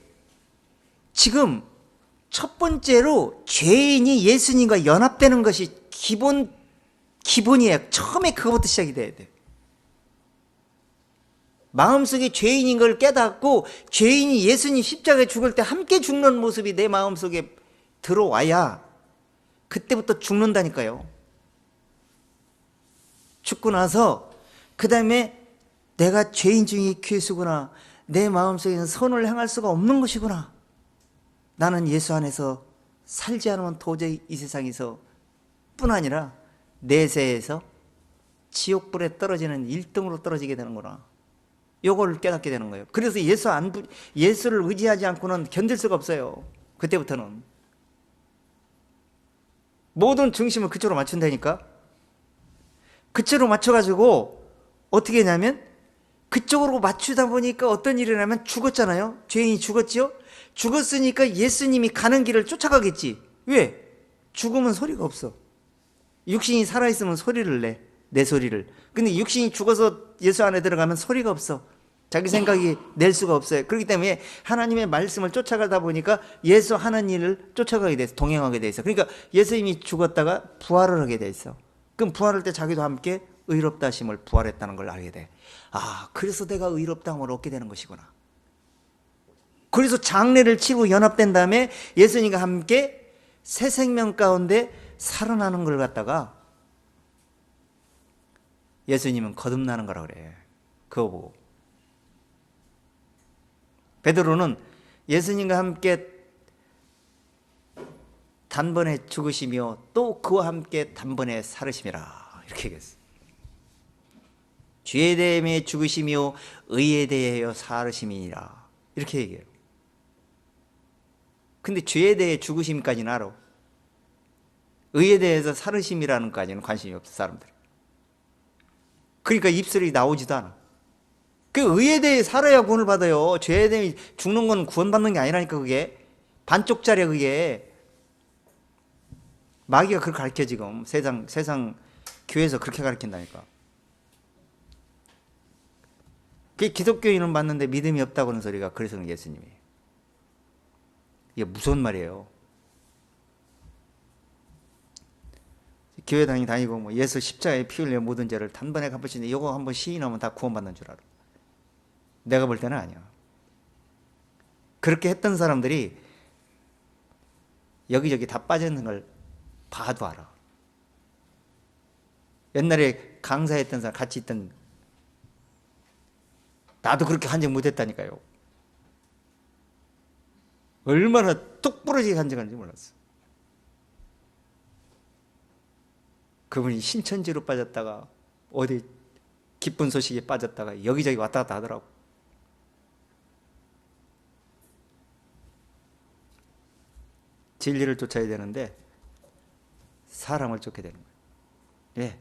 지금 첫 번째로 죄인이 예수님과 연합되는 것이 기본이에요. 처음에 그것부터 시작이 돼야 돼. 마음속에 죄인인 걸 깨닫고 죄인이 예수님 십자가에 죽을 때 함께 죽는 모습이 내 마음속에 들어와야 그때부터 죽는다니까요. 죽고 나서 그 다음에 내가 죄인 중에 괴수구나. 내 마음속에는 선을 행할 수가 없는 것이구나. 나는 예수 안에서 살지 않으면 도저히 이 세상에서 뿐 아니라 내세에서 지옥불에 떨어지는 1등으로 떨어지게 되는구나. 요걸 깨닫게 되는 거예요. 그래서 예수를 의지하지 않고는 견딜 수가 없어요. 그때부터는 모든 중심을 그쪽으로 맞춘다니까. 그쪽으로 맞춰가지고 어떻게 했냐면 그쪽으로 맞추다 보니까 어떤 일이 일어나면 죽었잖아요. 죄인이 죽었죠. 죽었으니까 예수님이 가는 길을 쫓아가겠지. 왜? 죽으면 소리가 없어. 육신이 살아있으면 소리를 내 소리를. 근데 육신이 죽어서 예수 안에 들어가면 소리가 없어. 자기 생각이 낼 수가 없어요. 그렇기 때문에 하나님의 말씀을 쫓아가다 보니까 예수 하는 일을 쫓아가게 돼 있어. 동행하게 돼 있어. 그러니까 예수님이 죽었다가 부활을 하게 돼 있어. 그럼 부활할 때 자기도 함께 의롭다 하심을 부활했다는 걸 알게 돼. 아, 그래서 내가 의롭다 함을 얻게 되는 것이구나. 그래서 장례를 치고 연합된 다음에 예수님과 함께 새 생명 가운데 살아나는 걸 갖다가 예수님은 거듭나는 거라 그래. 그거 보고. 베드로는 예수님과 함께 단번에 죽으시며 또 그와 함께 단번에 살으심이라 이렇게 얘기했어. 죄에 대해 죽으시며 의에 대하여 살으심이니라 이렇게 얘기해요. 근데 죄에 대해 죽으심까지는 알아. 의에 대해서 살으심이라는 것까지는 관심이 없어 사람들. 그러니까 입술이 나오지도 않아. 그 의에 대해 살아야 구원을 받아요. 죄에 대해 죽는 건 구원받는 게 아니라니까. 그게 반쪽짜리야. 그게 마귀가 그렇게 가르쳐. 지금 세상 교회에서 그렇게 가르친다니까. 그 기독교인은 맞는데 믿음이 없다고 하는 소리가 그래서 예수님이. 이게 무서운 말이에요. 교회 다니고 뭐 예수 십자가에 피 흘려 모든 죄를 단번에 갚으시는데 이거 한번 시인하면 다 구원받는 줄 알아. 내가 볼 때는 아니야. 그렇게 했던 사람들이 여기저기 다 빠져있는 걸 봐도 알아. 옛날에 강사했던 사람 같이 있던 나도 그렇게 간증 못했다니까요. 얼마나 뚝 부러지게 간증하는지 몰랐어. 그분이 신천지로 빠졌다가 어디 기쁜 소식에 빠졌다가 여기저기 왔다 갔다 하더라고. 진리를 쫓아야 되는데 사람을 쫓게 되는 거예요. 예.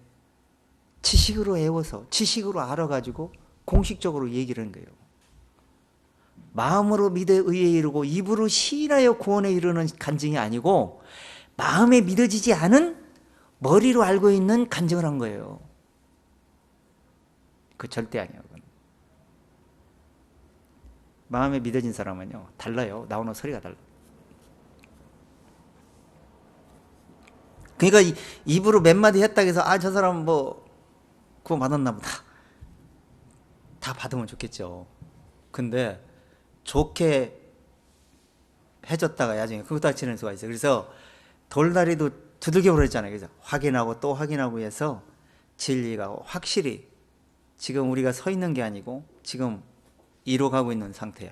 지식으로 애워서 지식으로 알아가지고 공식적으로 얘기를 하는 거예요. 마음으로 믿어 의에 이르고 입으로 시인하여 구원에 이르는 간증이 아니고 마음에 믿어지지 않은 머리로 알고 있는 간증을 한 거예요. 그 절대 아니에요. 그건. 마음에 믿어진 사람은요 달라요. 나오는 소리가 달라. 그러니까 입으로 몇 마디 했다 해서 아, 저 사람 뭐 구원 받았나 보다. 다 받으면 좋겠죠. 근데 좋게 해줬다가 나중에 그것도 치는 수가 있어요. 그래서 돌다리도 두들겨 버렸잖아요. 그래서 확인하고 또 확인하고 해서 진리가 확실히 지금 우리가 서 있는 게 아니고 지금 이뤄가고 있는 상태야.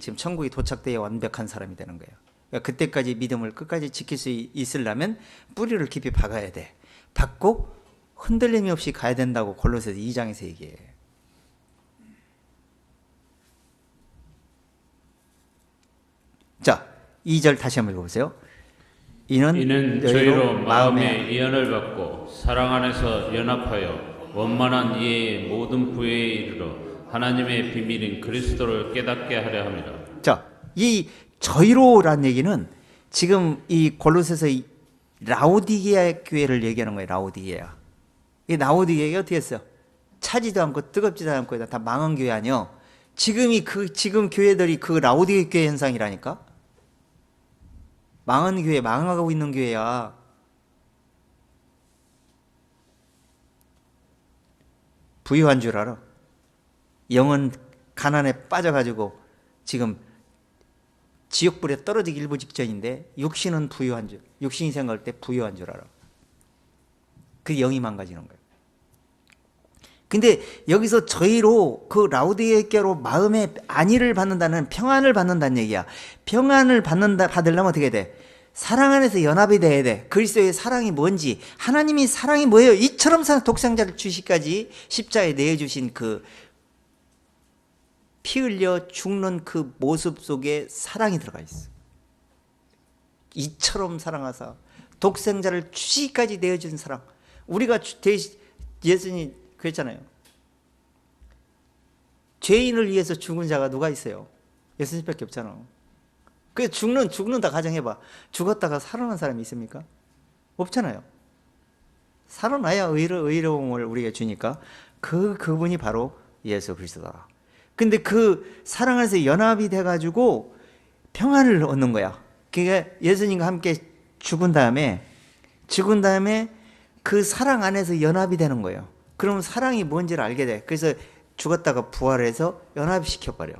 지금 천국이 도착돼야 완벽한 사람이 되는 거예요. 그러니까 그때까지 믿음을 끝까지 지킬 수 있으려면 뿌리를 깊이 박아야 돼. 박고 흔들림이 없이 가야 된다고 골로새서 2장에서 얘기해. 자, 2절 다시 한번 읽어보세요. 이는 저희로 마음의 이언을 받고 사랑 안에서 연합하여 원만한 이해의 모든 부여에 이르러 하나님의 비밀인 그리스도를 깨닫게 하려 합니다. 자, 이 저희로라는 얘기는 지금 이 골로새서 이 라오디게아 교회를 얘기하는 거예요. 라오디게아. 이 라오디게아가 어떻게 했어요? 차지도 않고 뜨겁지도 않고 다 망한 교회 아니요. 지금 교회들이 그 라오디게아 교회 현상이라니까. 망한 교회, 망하고 있는 교회야. 부유한 줄 알아. 영은 가난에 빠져가지고 지금 지옥불에 떨어지기 일부 직전인데 육신은 부유한 줄, 육신이 생각할 때 부유한 줄 알아. 그 영이 망가지는 거예요. 근데 여기서 저희로 그 라오디게아로 마음의 안위를 받는다는 평안을 받는다는 얘기야. 평안을 받으려면 어떻게 돼? 사랑 안에서 연합이 돼야 돼. 그리스도의 사랑이 뭔지, 하나님이 사랑이 뭐예요? 이처럼 독생자를 주시까지 십자가에 내어주신 그 피 흘려 죽는 그 모습 속에 사랑이 들어가 있어. 이처럼 사랑하사 독생자를 주시까지 내어준 사랑. 우리가 예수님 그랬잖아요. 죄인을 위해서 죽은 자가 누가 있어요? 예수님밖에 없잖아. 그 죽는다 가정해봐. 죽었다가 살아난 사람이 있습니까? 없잖아요. 살아나야 의로움을 우리가 주니까 그분이 바로 예수 그리스도다. 근데 그 사랑 안에서 연합이 돼가지고 평안을 얻는 거야. 그러니까 예수님과 함께 죽은 다음에 그 사랑 안에서 연합이 되는 거예요. 그러면 사랑이 뭔지를 알게 돼. 그래서 죽었다가 부활해서 연합시켜버려.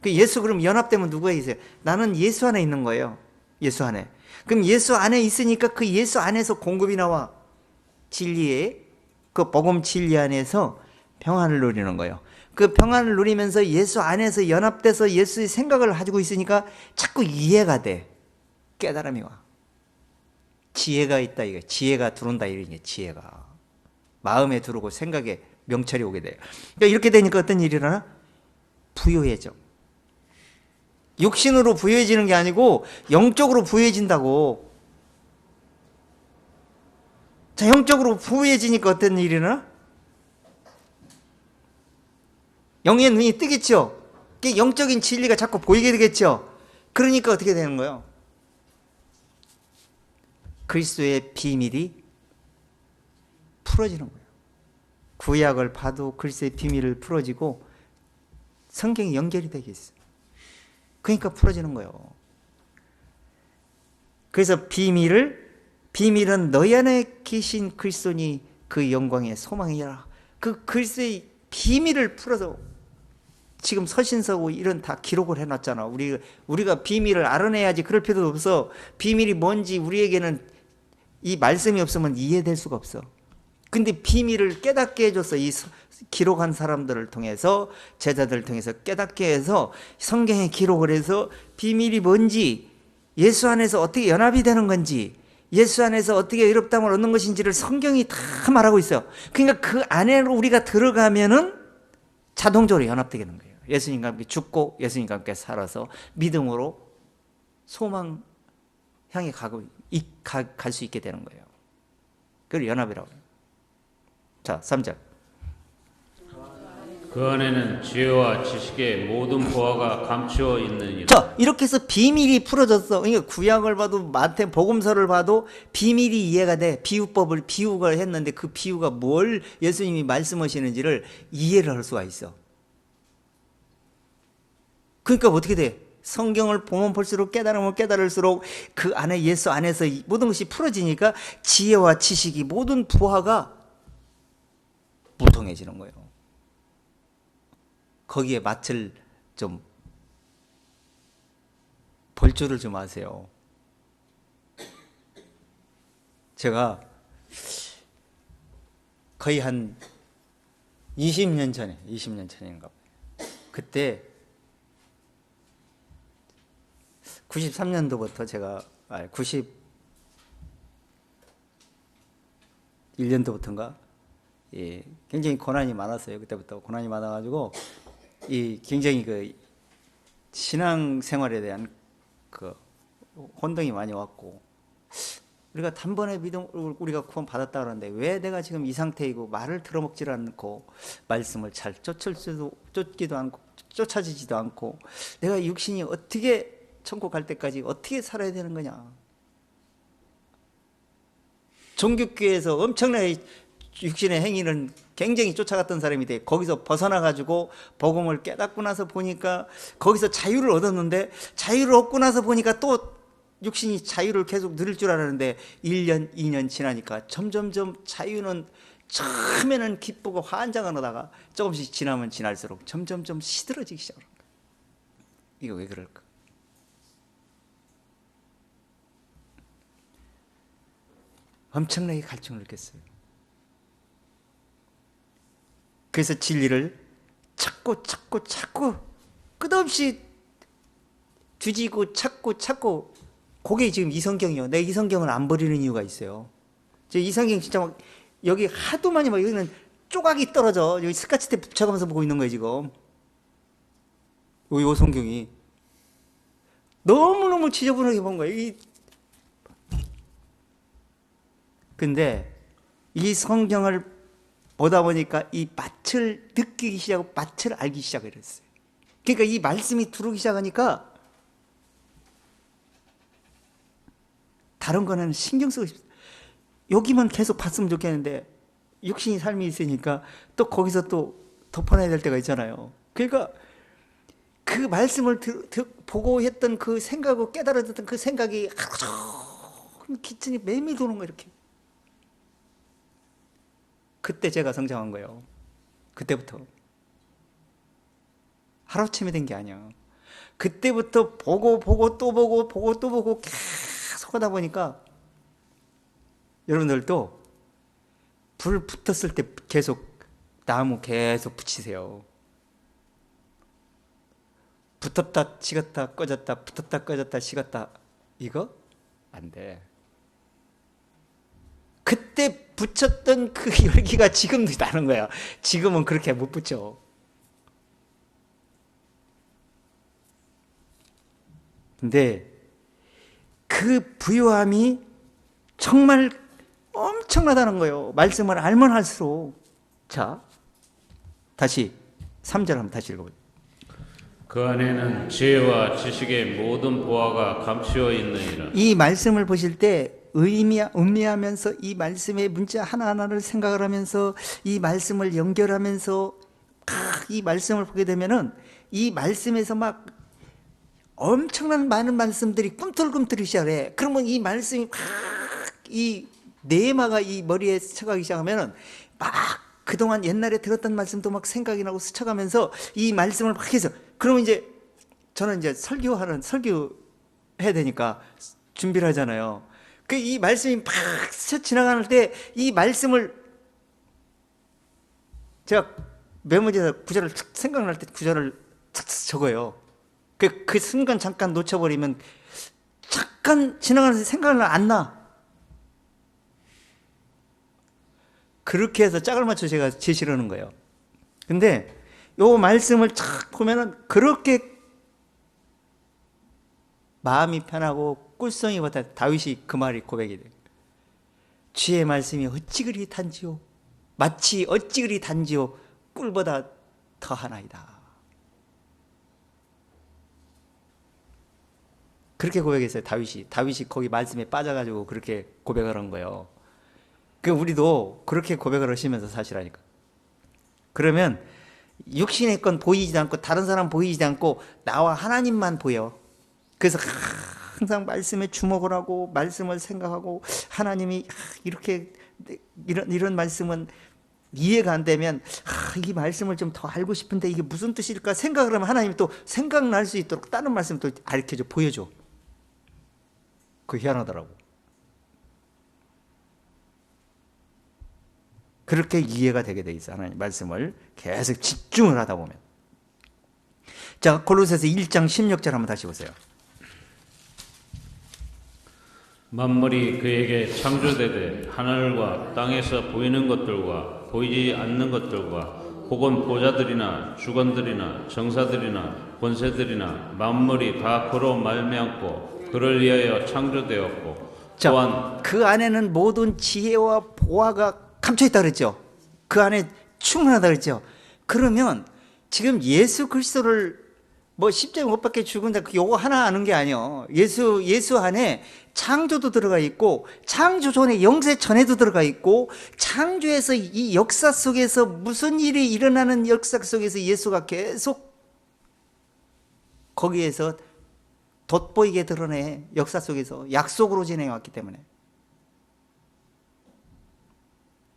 그 예수 그럼 연합되면 누구에 있어요? 나는 예수 안에 있는 거예요. 예수 안에. 그럼 예수 안에 있으니까 그 예수 안에서 공급이 나와. 진리의 그 복음 진리 안에서 평안을 누리는 거예요. 그 평안을 누리면서 예수 안에서 연합돼서 예수의 생각을 가지고 있으니까 자꾸 이해가 돼. 깨달음이 와. 지혜가 있다 이거. 지혜가 들어온다 이러니 지혜가. 마음에 들어오고 생각에 명철이 오게 돼요. 그러니까 이렇게 되니까 어떤 일이 일어나? 부유해져. 육신으로 부유해지는 게 아니고 영적으로 부유해진다고. 자, 영적으로 부유해지니까 어떤 일이 일어나? 영의 눈이 뜨겠죠. 영적인 진리가 자꾸 보이게 되겠죠. 그러니까 어떻게 되는 거예요? 그리스도의 비밀이 풀어지는 거예요. 구약을 봐도 그리스도의 비밀을 풀어지고 성경이 연결이 되게 있어요. 그러니까 풀어지는 거예요. 그래서 비밀은 너희 안에 계신 그리스도니 그 영광의 소망이라. 그 그리스도의 비밀을 풀어서 지금 서신서고 이런 다 기록을 해놨잖아. 우리가 비밀을 알아내야지. 그럴 필요도 없어. 비밀이 뭔지 우리에게는 이 말씀이 없으면 이해될 수가 없어. 근데 비밀을 깨닫게 해줘서 이 기록한 사람들을 통해서 제자들을 통해서 깨닫게 해서 성경에 기록을 해서 비밀이 뭔지, 예수 안에서 어떻게 연합이 되는 건지, 예수 안에서 어떻게 의롭다함을 얻는 것인지를 성경이 다 말하고 있어요. 그러니까 그 안으로 우리가 들어가면은 자동적으로 연합되게 되는 거예요. 예수님과 함께 죽고 예수님과 함께 살아서 믿음으로 소망 향해 갈 수 있게 되는 거예요. 그걸 연합이라고 해요. 자, 3절. 그 안에는 지혜와 지식의 모든 보화가 감추어 있느니라. 자, 이렇게 해서 비밀이 풀어졌어. 그러니까 구약을 봐도 마태 복음서를 봐도 비밀이 이해가 돼. 비유가 했는데 그 비유가 뭘 예수님이 말씀하시는지를 이해를 할 수가 있어. 그러니까 어떻게 돼? 성경을 보면 볼수록 깨달으면 깨달을수록 그 안에 예수 안에서 모든 것이 풀어지니까 지혜와 지식이 모든 부하가 무통해지는 거예요. 거기에 맛을 좀 볼 줄을 좀 아세요. 제가 거의 한 20년 전인가 봐요. 그때 93년도부터 제가 91년도부터인가 굉장히 고난이 많았어요. 그때부터 고난이 많아가지고 굉장히 그 신앙 생활에 대한 그 혼동이 많이 왔고 우리가 단번에 믿음으로 우리가 구원 받았다 그러는데 왜 내가 지금 이 상태이고 말을 들어먹질 않고 말씀을 잘 쫓기도 않고 쫓아지지도 않고 내가 육신이 어떻게 천국 갈 때까지 어떻게 살아야 되는 거냐. 종교교회에서 엄청나게 육신의 행위는 굉장히 쫓아갔던 사람인데 거기서 벗어나가지고 복음을 깨닫고 나서 보니까 거기서 자유를 얻었는데 자유를 얻고 나서 보니까 또 육신이 자유를 계속 누릴 줄 알았는데 1년, 2년 지나니까 점점점 자유는 처음에는 기쁘고 환장하다가 조금씩 지나면 지날수록 점점점 시들어지기 시작합니다. 이거 왜 그럴까? 엄청나게 갈증을 느꼈어요. 그래서 진리를 찾고 끝없이 뒤지고 찾고 그게 지금 이 성경이요. 내가 이 성경을 안 버리는 이유가 있어요. 이 성경 진짜 막 여기 하도 많이 막 여기는 조각이 떨어져. 여기 스카치테 붙여가면서 보고 있는 거예요 지금. 요 성경이 너무너무 지저분하게 본 거예요. 근데 이 성경을 보다 보니까 이 맛을 느끼기 시작하고 맛을 알기 시작했어요. 그러니까 이 말씀이 들어오기 시작하니까 다른 거는 신경 쓰고 싶어요. 여기만 계속 봤으면 좋겠는데 육신이 삶이 있으니까 또 거기서 또 덮어놔야 될 때가 있잖아요. 그러니까 그 말씀을 보고 했던 그 생각하고 깨달았던 그 생각이 기천이 매일 도는 거예요. 이렇게. 그때 제가 성장한 거예요. 그때부터. 하루아침에 된 게 아니야. 그때부터 보고 또 보고 계속 하다 보니까 여러분들도 불 붙었을 때 계속 나무 계속 붙이세요. 붙었다 식었다 꺼졌다 붙었다 꺼졌다 식었다 이거 안 돼. 그때 붙였던 그 열기가 지금도 나는 거야. 지금은 그렇게 못 붙여. 근데 그 부요함이 정말 엄청나다는 거예요. 말씀을 알면 할수록. 자, 다시 3절 한번 다시 읽어보죠. 그 안에는 지혜와 지식의 모든 보화가 감추어 있느니라. 이 말씀을 보실 때 음미하면서 이 말씀의 문자 하나하나를 생각을 하면서 이 말씀을 연결하면서 이 말씀을 보게 되면은 이 말씀에서 막 엄청난 많은 말씀들이 꿈틀꿈틀이 시작해. 그러면 이 말씀이 이 내마가 이 머리에 스쳐가기 시작하면은 막 그동안 옛날에 들었던 말씀도 막 생각이 나고 스쳐가면서 이 말씀을 막 해서 그러면 이제 저는 이제 설교 해야 되니까 준비를 하잖아요. 그 이 말씀이 막 스쳐 지나갈 때 이 말씀을 제가 메모지에서 구절을 생각날 때 구절을 적어요. 그 순간 잠깐 놓쳐버리면 잠깐 지나가면서 생각을 안 나. 그렇게 해서 짝을 맞춰 제가 제시를 하는 거예요. 근데 요 말씀을 쫙 보면은 그렇게 마음이 편하고 꿀성이보다 다윗이 그 말이 고백이 돼요. 주의 말씀이 어찌 그리 단지요 마치 어찌 그리 단지요 꿀보다 더하나이다. 그렇게 고백했어요. 다윗이 거기 말씀에 빠져가지고 그렇게 고백을 한 거예요. 그 우리도 그렇게 고백을 하시면서 사시라니까. 그러면 육신의 건 보이지 않고 다른 사람 보이지 않고 나와 하나님만 보여. 그래서 항상 말씀에 주목을 하고 말씀을 생각하고 하나님이 이렇게 이런 말씀은 이해가 안 되면 이 말씀을 좀 더 알고 싶은데 이게 무슨 뜻일까 생각을 하면 하나님이 또 생각날 수 있도록 다른 말씀을 또 가르쳐줘 보여줘. 그거 희한하더라고. 그렇게 이해가 되게 돼 있어. 하나님 말씀을 계속 집중을 하다 보면. 자, 골로새서 1장 16절 한번 다시 보세요. 만물이 그에게 창조되되 하늘과 땅에서 보이는 것들과 보이지 않는 것들과 혹은 보좌들이나 주권들이나 정사들이나 권세들이나 만물이 다 그로 말미암고 그를 위하여 창조되었고 또한 그 안에는 모든 지혜와 보화가 감춰 있다 그랬죠. 그 안에 충분하다 그랬죠. 그러면 지금 예수 그리스도를 뭐 십자가에 못 박혀 죽은다 그 요거 하나 아는 게 아니에요. 예수 안에 창조도 들어가 있고 창조 전에 영세 전에도 들어가 있고 창조에서 이 역사 속에서 무슨 일이 일어나는 역사 속에서 예수가 계속 거기에서 돋보이게 드러내 역사 속에서 약속으로 진행해 왔기 때문에.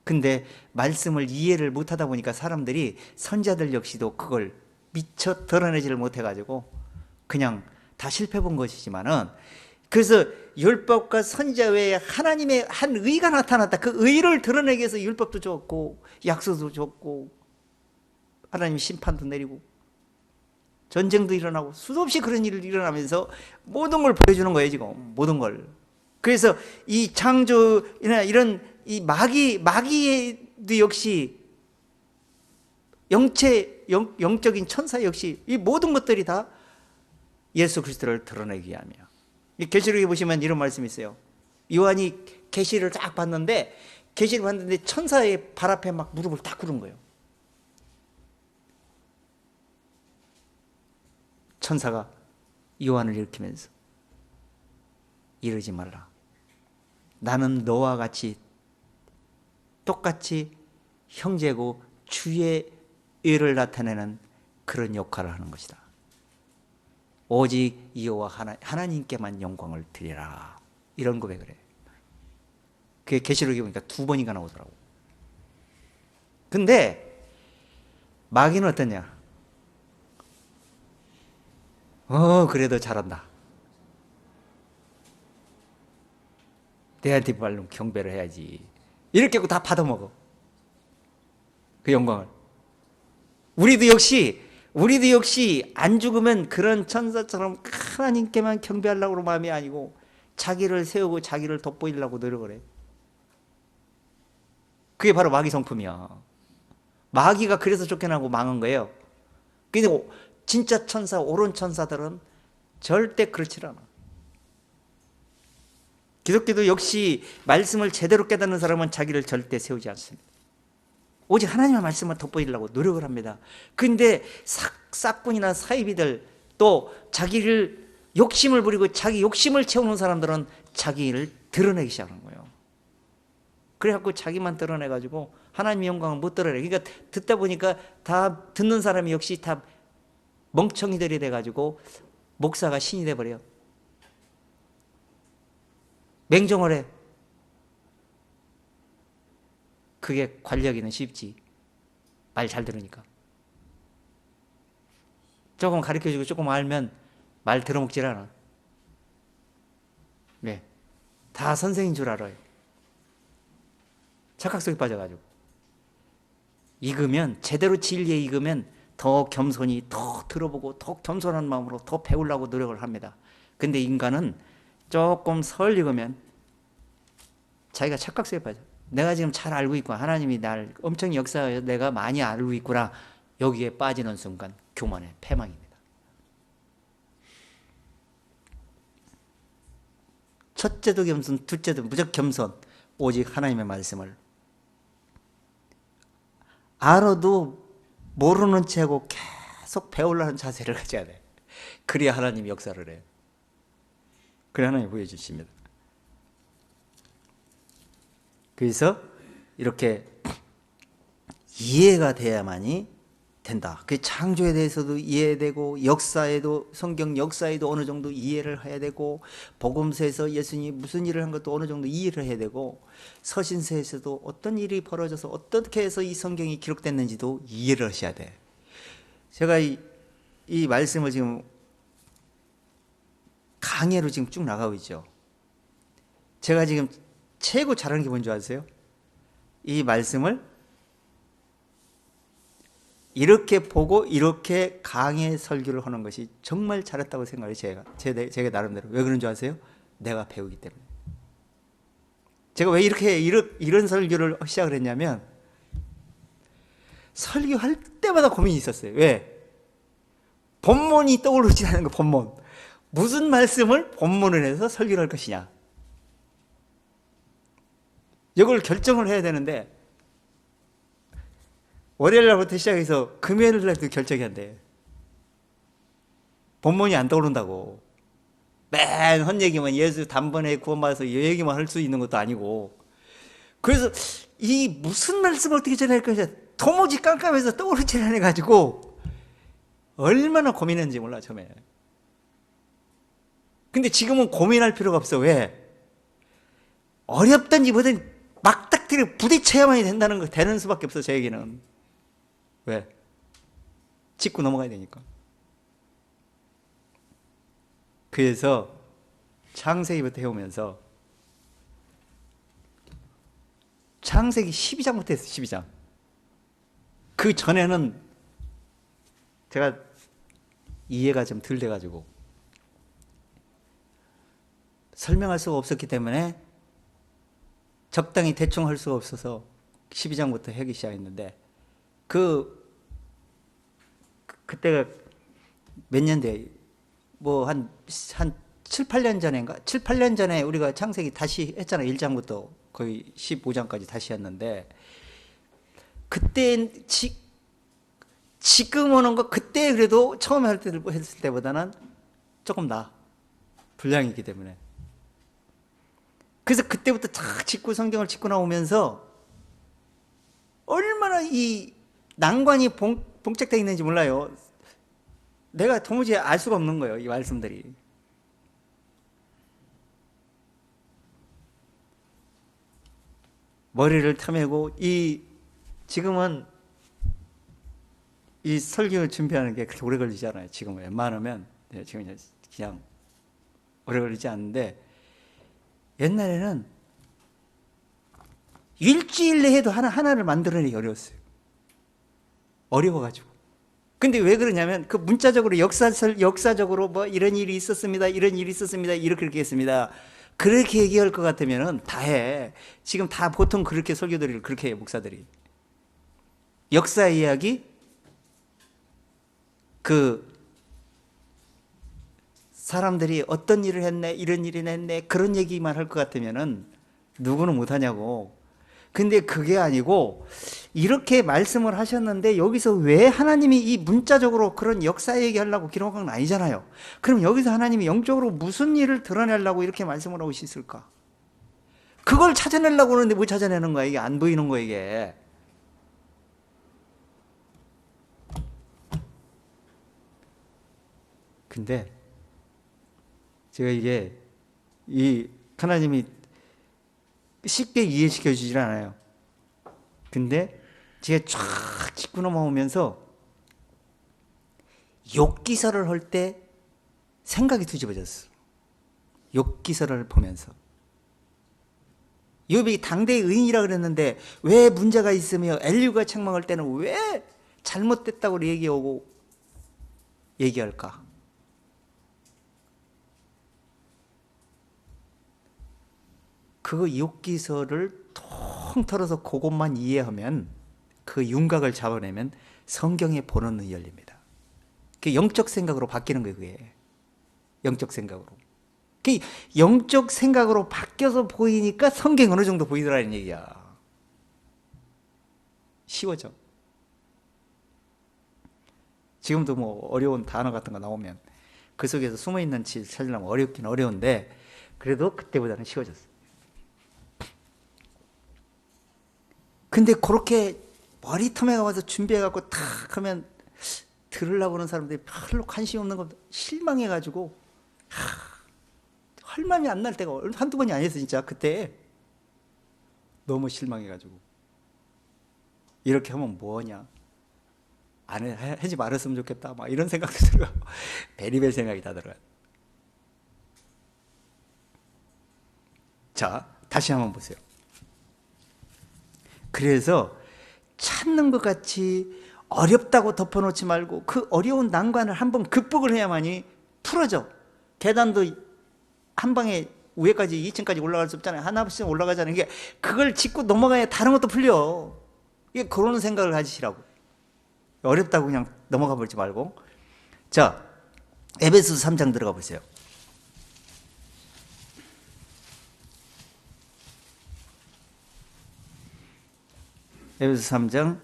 근데 말씀을 이해를 못하다 보니까 사람들이 선자들 역시도 그걸 미처 드러내지를 못해가지고 그냥 다 실패 본 것이지만은, 그래서 율법과 선자 외에 하나님의 한 의가 나타났다. 그 의를 드러내기 위해서 율법도 줬고 약속도 줬고 하나님 심판도 내리고 전쟁도 일어나고 수도 없이 그런 일이 일어나면서 모든 걸 보여주는 거예요 지금. 모든 걸. 그래서 이 창조나 이런 이 마귀도 역시 영적인 천사 역시 이 모든 것들이 다 예수 그리스도를 드러내기 위함이야. 이 계시록에 보시면 이런 말씀이 있어요. 요한이 계시를 딱 봤는데 천사의 발 앞에 막 무릎을 딱 꿇은 거예요. 천사가 요한을 일으키면서 이러지 말라. 나는 너와 같이 똑같이 형제고 주의 의를 나타내는 그런 역할을 하는 것이다. 오직 여호와 하나님께만 영광을 드리라. 이런 고백을 해. 그게 계시록에 보니까 2번인가 나오더라고. 근데 마귀는 어떠냐? 그래도 잘한다. 내한테 말로 경배를 해야지. 이렇게 하고 다 받아먹어. 그 영광을. 우리도 역시 안 죽으면 그런 천사처럼 하나님께만 경배하려고 마음이 아니고 자기를 세우고 자기를 돋보이려고 노력을 해. 그게 바로 마귀 성품이야. 마귀가 그래서 쫓겨나고 망한 거예요. 근데 진짜 천사, 옳은 천사들은 절대 그렇지 않아. 기독교도 역시 말씀을 제대로 깨닫는 사람은 자기를 절대 세우지 않습니다. 오직 하나님의 말씀을 돋보이려고 노력을 합니다. 근데 싹군이나 사이비들 또 자기를 욕심을 부리고 자기 욕심을 채우는 사람들은 자기를 드러내기 시작하는 거예요. 그래갖고 자기만 드러내가지고 하나님의 영광을 못 드러내. 그러니까 듣다 보니까 다 듣는 사람이 역시 다 멍청이들이 돼가지고 목사가 신이 돼버려요. 맹종을 해. 그게 관리하기는 쉽지. 말 잘 들으니까. 조금 가르쳐주고 조금 알면 말 들어먹질 않아. 네. 다 선생인 줄 알아요. 착각 속에 빠져가지고. 제대로 진리에 익으면 더 겸손히 더 들어보고 더 겸손한 마음으로 더 배우려고 노력을 합니다. 근데 인간은 조금 설 익으면 자기가 착각 속에 빠져. 내가 지금 잘 알고 있고 하나님이 날 엄청 역사해서 내가 많이 알고 있구나. 여기에 빠지는 순간 교만의 패망입니다. 첫째도 겸손, 둘째도 무조건 겸손. 오직 하나님의 말씀을 알아도 모르는 채하고 계속 배우려는 자세를 가져야 돼. 그래야 하나님이 역사를 해요. 그래 하나님이 보여주십니다. 그래서 이렇게 이해가 돼야만이 된다. 그 창조에 대해서도 이해되고 역사에도 성경 역사에도 어느 정도 이해를 해야 되고 복음서에서 예수님이 무슨 일을 한 것도 어느 정도 이해를 해야 되고 서신서에서도 어떤 일이 벌어져서 어떻게 해서 이 성경이 기록됐는지도 이해를 하셔야 돼. 제가 이 말씀을 지금 강해로 지금 쭉 나가고 있죠. 제가 지금 최고 잘하는 게 뭔지 아세요? 이 말씀을 이렇게 보고 이렇게 강의 설교를 하는 것이 정말 잘했다고 생각해요. 제가 나름대로. 왜 그런 줄 아세요? 내가 배우기 때문에. 제가 왜 이런 설교를 시작을 했냐면 설교할 때마다 고민이 있었어요. 왜? 본문이 떠오르지 않는 거. 본문. 무슨 말씀을 본문을 해서 설교를 할 것이냐. 이걸 결정을 해야 되는데 월요일 날부터 시작해서 금요일 날도 결정이 안 돼. 본문이 안 떠오른다고. 맨 헛얘기만 예수 단번에 구원받아서 이 얘기만 할 수 있는 것도 아니고. 그래서 이 무슨 말씀을 어떻게 전할 것이냐 도무지 깜깜해서 떠오르지 않아가지고 얼마나 고민했는지 몰라 처음에. 근데 지금은 고민할 필요가 없어. 왜? 어렵든지 뭐든 막딱지를 부딪혀야만 된다는 거 되는 수밖에 없어 저에게는. 왜? 짚고 넘어가야 되니까. 그래서 창세기부터 해오면서 창세기 12장부터 했어. 12장. 그 전에는 제가 이해가 좀 덜 돼가지고 설명할 수가 없었기 때문에 적당히 대충 할 수가 없어서 12장부터 하기 시작했는데 그때가 몇 년대 뭐 한 7, 8년 전인가? 7, 8년 전에 우리가 창세기 다시 했잖아요. 1장부터 거의 15장까지 다시 했는데 그때 지금 오는 거 그때 그래도 처음에 했을 때보다는 조금 분량이기 때문에 그래서 그때부터 탁 짚고 성경을 짚고 나오면서 얼마나 이 난관이 봉착되어 있는지 몰라요. 내가 도무지 알 수가 없는 거예요. 이 말씀들이. 머리를 탐내고 지금은 이 설교 준비하는 게 그렇게 오래 걸리지 않아요. 지금 웬만하면 지금 그냥 오래 걸리지 않는데 옛날에는 일주일 내에 해도 하나를 만들어내기 어려웠어요. 어려워가지고. 근데 왜 그러냐면 그 문자적으로 역사적으로 뭐 이런 일이 있었습니다. 이런 일이 있었습니다. 이렇게 했습니다. 그렇게 얘기할 것 같으면은 다 해. 지금 다 보통 그렇게 설교들을 그렇게 해요. 목사들이. 역사 이야기 사람들이 어떤 일을 했네, 이런 일을 했네, 그런 얘기만 할 것 같으면은 누구는 못하냐고. 근데 그게 아니고 이렇게 말씀을 하셨는데 여기서 왜 하나님이 이 문자적으로 그런 역사 얘기하려고 기록한 건 아니잖아요. 그럼 여기서 하나님이 영적으로 무슨 일을 드러내려고 이렇게 말씀을 하고 있을까? 그걸 찾아내려고 하는데 못 찾아내는 거야. 이게 안 보이는 거야 이게. 근데 제가 이 하나님이 쉽게 이해시켜 주질 않아요. 근데 제가 쫙 짚고 넘어오면서 욥기서를 할 때 생각이 뒤집어졌어. 욥기서를 보면서 욥이 당대의 의인이라 그랬는데 왜 문제가 있으며 엘리후가 책망할 때는 왜 잘못됐다고 얘기할까? 그 욥기서를 통틀어서 그것만 이해하면 그 윤곽을 잡아내면 성경의 본원이 열립니다. 그 영적 생각으로 바뀌는 거예요. 그게 영적 생각으로. 그 영적 생각으로 바뀌어서 보이니까 성경 어느 정도 보이더라는 얘기야. 쉬워져. 지금도 뭐 어려운 단어 같은 거 나오면 그 속에서 숨어있는 질 찾으려면 어렵긴 어려운데 그래도 그때보다는 쉬워졌어. 근데 그렇게 머리텀에 가서 준비해갖고 탁 하면 들으려고 하는 사람들이 별로 관심이 없는 거 실망해가지고 할 마음이 안 날 때가 한두 번이 아니었어 진짜. 그때 너무 실망해가지고 이렇게 하면 뭐하냐, 하지 말았으면 좋겠다 막 이런 생각도 들어요. 베리벨 생각이 다 들어요. 자, 다시 한번 보세요. 그래서 찾는 것 같이 어렵다고 덮어놓지 말고 그 어려운 난관을 한번 극복을 해야만이 풀어져. 계단도 한 방에 위에까지 2층까지 올라갈 수 없잖아요. 하나씩 올라가잖아요. 이게 그걸 짚고 넘어가야 다른 것도 풀려. 이게 그런 생각을 가지시라고. 어렵다고 그냥 넘어가 버리지 말고. 자, 에베소서 3장 들어가 보세요. 에베소 3장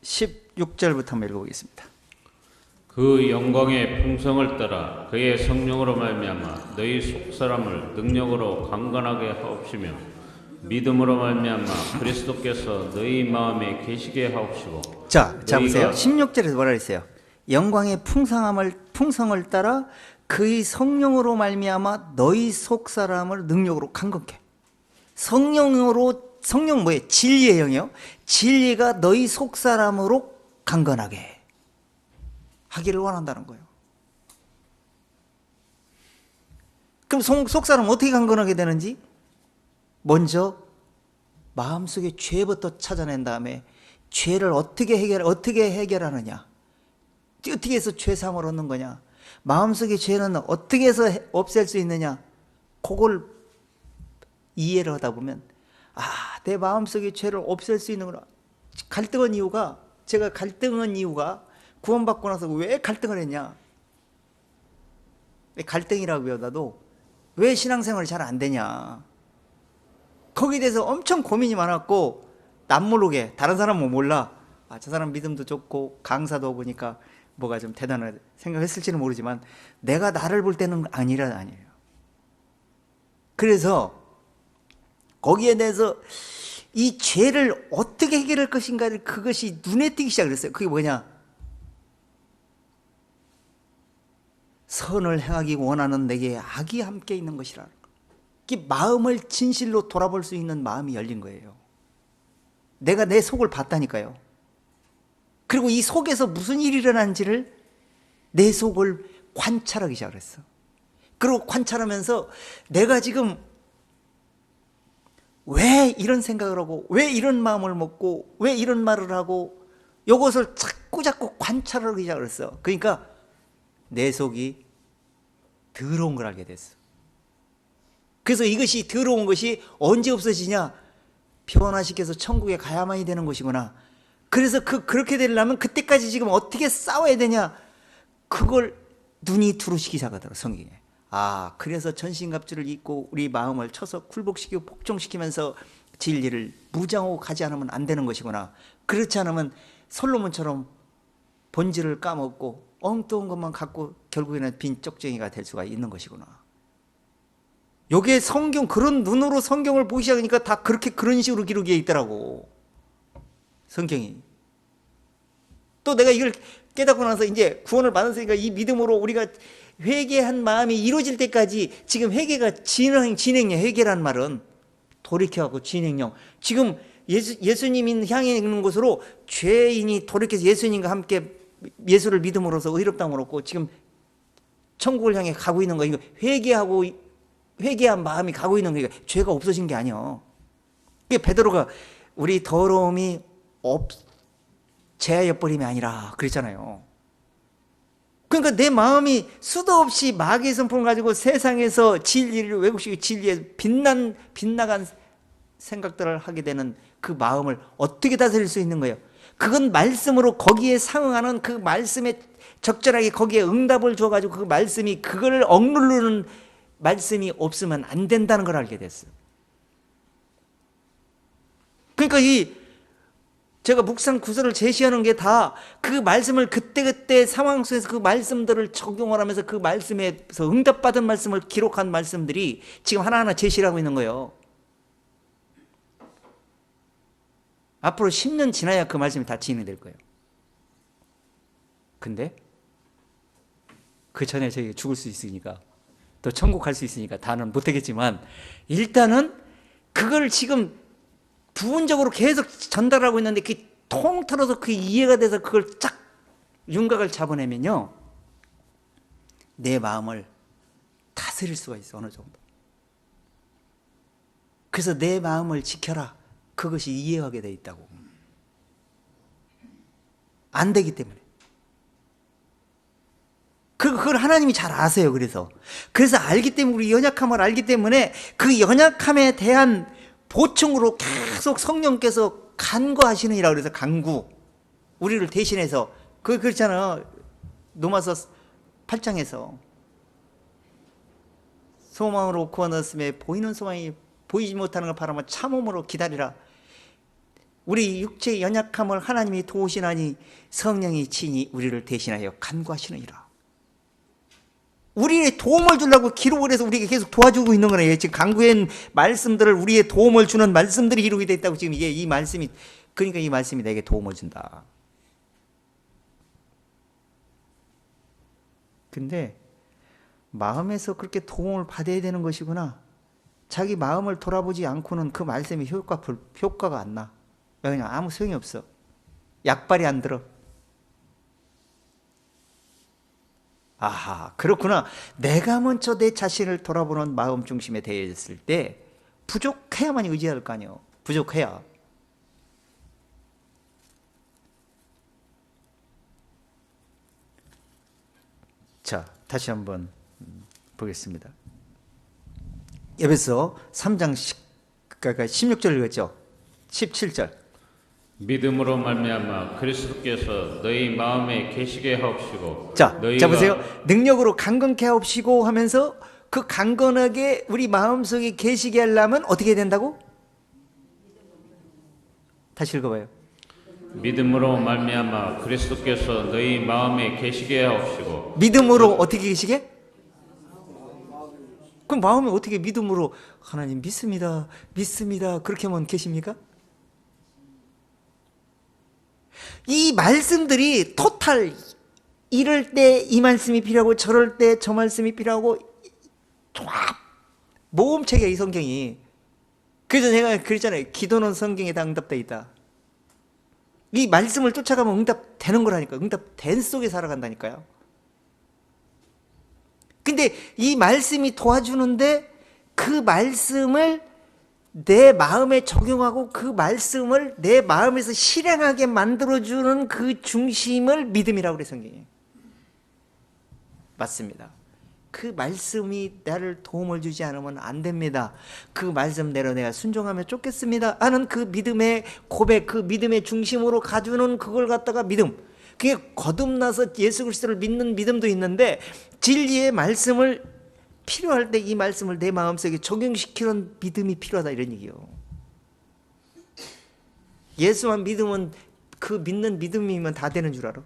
16절부터 한번 읽어보겠습니다. 그 영광의 풍성을 따라 그의 성령으로 말미암아 너희 속사람을 능력으로 강건하게 하옵시며 믿음으로 말미암아 그리스도께서 너희 마음에 계시게 하옵시고. 자 보세요. 너희가 16절에서 뭐라 했어요? 영광의 풍성을 따라 그의 성령으로 말미암아 너희 속사람을 능력으로 강건케. 성령 뭐예요? 진리의 영이요. 진리가 너희 속사람으로 강건하게 하기를 원한다는 거예요. 그럼 속사람 어떻게 강건하게 되는지 먼저 마음속에 죄부터 찾아낸 다음에 죄를 어떻게 해결하느냐, 어떻게 해서 죄사함을 얻는 거냐, 마음속의 죄는 어떻게 해서 없앨 수 있느냐, 그걸 이해를 하다 보면 내 마음속의 죄를 없앨 수 있는구나. 제가 갈등한 이유가 구원받고 나서 왜 갈등을 했냐, 갈등이라고 하다도 왜 신앙생활이 잘 안 되냐, 거기에 대해서 엄청 고민이 많았고, 남 모르게 다른 사람은 몰라, 저 사람 믿음도 좋고 강사도 보니까 뭐가 좀 대단하게 생각했을지는 모르지만 내가 나를 볼 때는 아니에요. 그래서 거기에 대해서 이 죄를 어떻게 해결할 것인가를, 그것이 눈에 띄기 시작했어요. 그게 뭐냐, 선을 행하기 원하는 내게 악이 함께 있는 것이라. 이 마음을 진실로 돌아볼 수 있는 마음이 열린 거예요. 내가 내 속을 봤다니까요. 그리고 이 속에서 무슨 일이 일어나는지를 내 속을 관찰하기 시작했어. 그리고 관찰하면서 내가 지금 왜 이런 생각을 하고, 왜 이런 마음을 먹고, 왜 이런 말을 하고, 이것을 자꾸 관찰하기 시작했어. 그러니까 내 속이 더러운 걸 알게 됐어. 그래서 이것이 더러운 것이 언제 없어지냐, 변화시켜서 천국에 가야만이 되는 것이구나. 그래서 그렇게 되려면 그때까지 지금 어떻게 싸워야 되냐, 그걸 눈이 두루시기 시작하더라고요, 성경에. 그래서 전신갑주를 입고 우리 마음을 쳐서 굴복시키고 복종시키면서 진리를 무장하고 가지 않으면 안 되는 것이구나. 그렇지 않으면 솔로몬처럼 본질을 까먹고 엉뚱한 것만 갖고 결국에는 빈 쪽쟁이가 될 수가 있는 것이구나. 요게 성경, 그런 눈으로 성경을 보기 시작하니까 다 그런 식으로 기록되어 있더라고, 성경이. 또 내가 이걸 깨닫고 나서 이제 구원을 받았으니까 이 믿음으로 우리가 회개한 마음이 이루어질 때까지, 지금 회개가 진행이야. 회개란 말은 돌이켜하고 진행형. 지금 예수님이 향해 있는 곳으로 죄인이 돌이켜서 예수님과 함께 예수를 믿음으로써 의롭다함을 얻고 지금 천국을 향해 가고 있는 거. 이거 회개한 마음이 가고 있는 거니까 죄가 없어진 게 아니야. 그게 베드로가 우리 더러움이 제하여버림이 아니라 그랬잖아요. 그러니까 내 마음이 수도 없이 마귀의 성품을 가지고 세상에서 진리를 왜곡시키고 진리에 빗나간 생각들을 하게 되는 그 마음을 어떻게 다스릴 수 있는 거예요? 그건 말씀으로 거기에 상응하는 그 말씀에 적절하게 거기에 응답을 줘가지고 그 말씀이, 그걸 억누르는 말씀이 없으면 안 된다는 걸 알게 됐어요. 그러니까 제가 묵상 구절을 제시하는 게 다 그 말씀을 그때그때 상황 속에서 그 말씀들을 적용을 하면서 그 말씀에서 응답받은 말씀을 기록한 말씀들이 지금 하나하나 제시를 하고 있는 거예요. 앞으로 10년 지나야 그 말씀이 다 진행될 거예요. 근데 그 전에 저희가 죽을 수 있으니까, 또 천국 갈 수 있으니까 다는 못하겠지만, 일단은 그걸 지금 부분적으로 계속 전달하고 있는데 그 통틀어서 그 이해가 돼서 그걸 쫙 윤곽을 잡아내면요, 내 마음을 다스릴 수가 있어, 어느 정도. 그래서 내 마음을 지켜라, 그것이 이해하게 돼 있다고. 안 되기 때문에. 그걸 하나님이 잘 아세요. 그래서 알기 때문에, 우리 연약함을 알기 때문에 그 연약함에 대한 보충으로 계속 성령께서 간구하시느니라. 그래서 간구, 우리를 대신해서, 그렇잖아요. 로마서 8장에서 소망으로 구원 얻었음에 보이는 소망이 보이지 못하는 걸 바라며 참음으로 기다리라. 우리 육체의 연약함을 하나님이 도우시나니 성령이 친히 우리를 대신하여 간구하시느니라. 우리의 도움을 주려고 기록을 해서 우리에게 계속 도와주고 있는 거예요. 지금 강구한 말씀들을 우리의 도움을 주는 말씀들이 기록이 되어 있다고 지금 이 말씀이, 그러니까 이 말씀이 내게 도움을 준다. 근데 마음에서 그렇게 도움을 받아야 되는 것이구나. 자기 마음을 돌아보지 않고는 그 말씀이 효과가 안 나. 왜? 그냥 아무 소용이 없어. 약발이 안 들어. 아하, 그렇구나. 내가 먼저 내 자신을 돌아보는 마음 중심에 대해졌을 때 부족해야만 의지할 거 아니에요. 부족해야. 자, 다시 한번 보겠습니다. 에베소 3장 16절 읽었죠? 17절. 믿음으로 말미암아 그리스도께서 너희 마음에 계시게 하옵시고. 자 보세요. 능력으로 강건케 하옵시고 하면서 그 강건하게 우리 마음속에 계시게 하려면 어떻게 된다고? 다시 읽어봐요. 믿음으로 말미암아 그리스도께서 너희 마음에 계시게 하옵시고. 믿음으로 어떻게 계시게? 그럼 마음에 어떻게 믿음으로 하나님 믿습니다 그렇게 하면 계십니까? 이 말씀들이 토탈, 이럴 때 이 말씀이 필요하고 저럴 때 저 말씀이 필요하고 종합 모음책이야 이 성경이. 그래서 내가 그랬잖아요. 기도는 성경에 다 응답되어 있다. 이 말씀을 쫓아가면 응답되는 거라니까. 응답된 속에 살아간다니까요. 근데 이 말씀이 도와주는데 그 말씀을 내 마음에 적용하고 그 말씀을 내 마음에서 실행하게 만들어주는 그 중심을 믿음이라고 그래 성경이. 맞습니다. 그 말씀이 나를 도움을 주지 않으면 안 됩니다. 그 말씀대로 내가 순종하며 쫓겠습니다 하는 그 믿음의 고백, 그 믿음의 중심으로 가주는 그걸 갖다가 믿음. 그게 거듭나서 예수 그리스도를 믿는 믿음도 있는데 진리의 말씀을 필요할 때 이 말씀을 내 마음속에 적용시키는 믿음이 필요하다 이런 얘기예요. 예수만 믿으면 그 믿는 믿음이면 다 되는 줄 알아.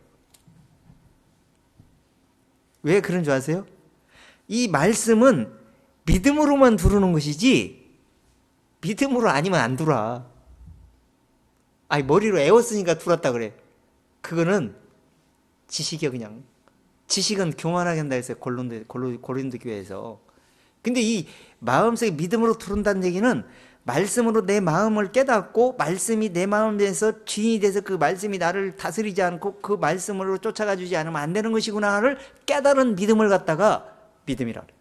왜 그런 줄 아세요? 이 말씀은 믿음으로만 들어오는 것이지 믿음으로 아니면 안 들어와. 아니 머리로 애웠으니까 들어왔다 그래. 그거는 지식이야 그냥. 지식은 교만하게 한다 했어요. 고린도 교회에서. 근데 이 마음속에 믿음으로 들어온다는 얘기는 말씀으로 내 마음을 깨닫고 말씀이 내 마음에서 주인이 돼서 그 말씀이 나를 다스리지 않고 그 말씀으로 쫓아가 주지 않으면 안 되는 것이구나를 깨달은 믿음을 갖다가 믿음이라 그래.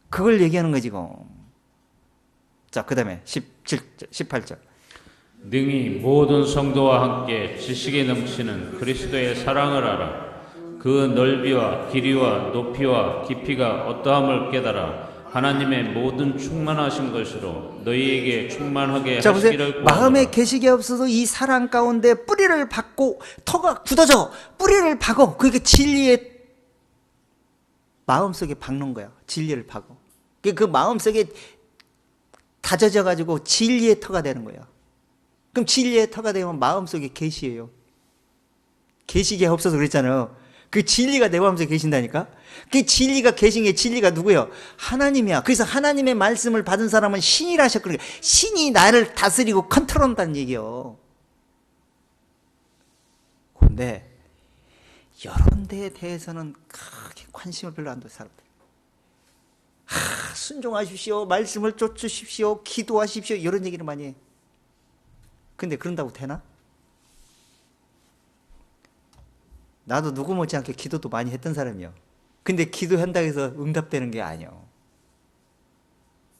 그걸 얘기하는 거지. 자, 그 다음에 18절. 능히 모든 성도와 함께 지식에 넘치는 그리스도의 사랑을 알아. 그 넓이와 길이와 높이와 깊이가 어떠함을 깨달아 하나님의 모든 충만하신 것으로 너희에게 충만하게 하시기를 구하노라. 마음에 계시게 없어서 이 사랑 가운데 뿌리를 박고 터가 굳어져 뿌리를 박어. 그러니까 진리의 마음속에 박는 거야. 진리를 박어. 그 마음속에 다져져 가지고 진리의 터가 되는 거야. 그럼 진리의 터가 되면 마음속에 계시예요. 계시게 없어서 그랬잖아요. 그 진리가 내 마음속에 계신다니까. 그 진리가 계신 게 진리가 누구예요? 하나님이야. 그래서 하나님의 말씀을 받은 사람은 신이라 하셨거든요. 신이 나를 다스리고 컨트롤한다는 얘기예요. 그런데 이런 데에 대해서는 크게 관심을 별로 안 둬 사람들. 순종하십시오. 말씀을 쫓으십시오. 기도하십시오. 이런 얘기를 많이 해. 근데 그런다고 되나? 나도 누구 못지않게 기도도 많이 했던 사람이요. 근데 기도한다고 해서 응답되는 게 아니요.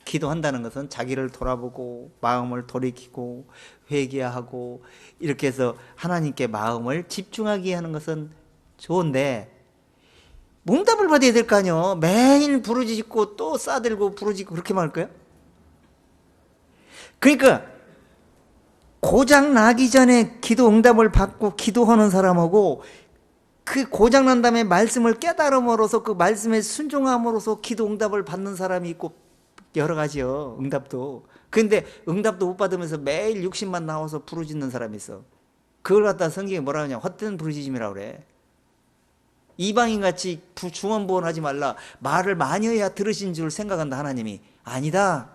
기도한다는 것은 자기를 돌아보고 마음을 돌이키고 회개하고 이렇게 해서 하나님께 마음을 집중하게 하는 것은 좋은데 응답을 받아야 될 거 아니요. 매일 부르짖고 또 싸들고 부르짖고 그렇게만 할 거야? 그러니까 고장 나기 전에 기도 응답을 받고 기도하는 사람하고 그 고장 난 다음에 말씀을 깨달음으로써 그 말씀에 순종함으로써 기도 응답을 받는 사람이 있고 여러 가지요. 응답도 근데 응답도 못 받으면서 매일 60만 나와서 부르짖는 사람이 있어. 그걸 갖다 성경에 뭐라 하냐, 헛된 부르짖음이라고 그래. 이방인같이 중언부언하지 말라. 말을 많이 해야 들으신 줄 생각한다 하나님이. 아니다.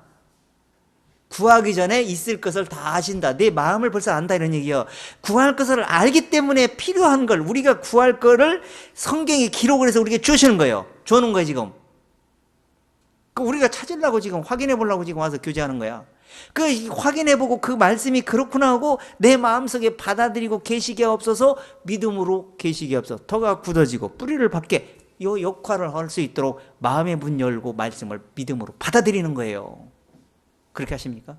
구하기 전에 있을 것을 다 아신다. 내 마음을 벌써 안다 이런 얘기요. 구할 것을 알기 때문에 필요한 걸, 우리가 구할 거를 성경에 기록을 해서 우리에게 주시는 거예요. 주는 거예요 지금. 우리가 찾으려고 지금 확인해 보려고 지금 와서 교제하는 거야. 그 확인해 보고 그 말씀이 그렇구나 하고 내 마음속에 받아들이고 계시게 없어서 믿음으로 계시게 없어. 터가 굳어지고 뿌리를 받게 이 역할을 할 수 있도록 마음의 문 열고 말씀을 믿음으로 받아들이는 거예요. 그렇게 하십니까?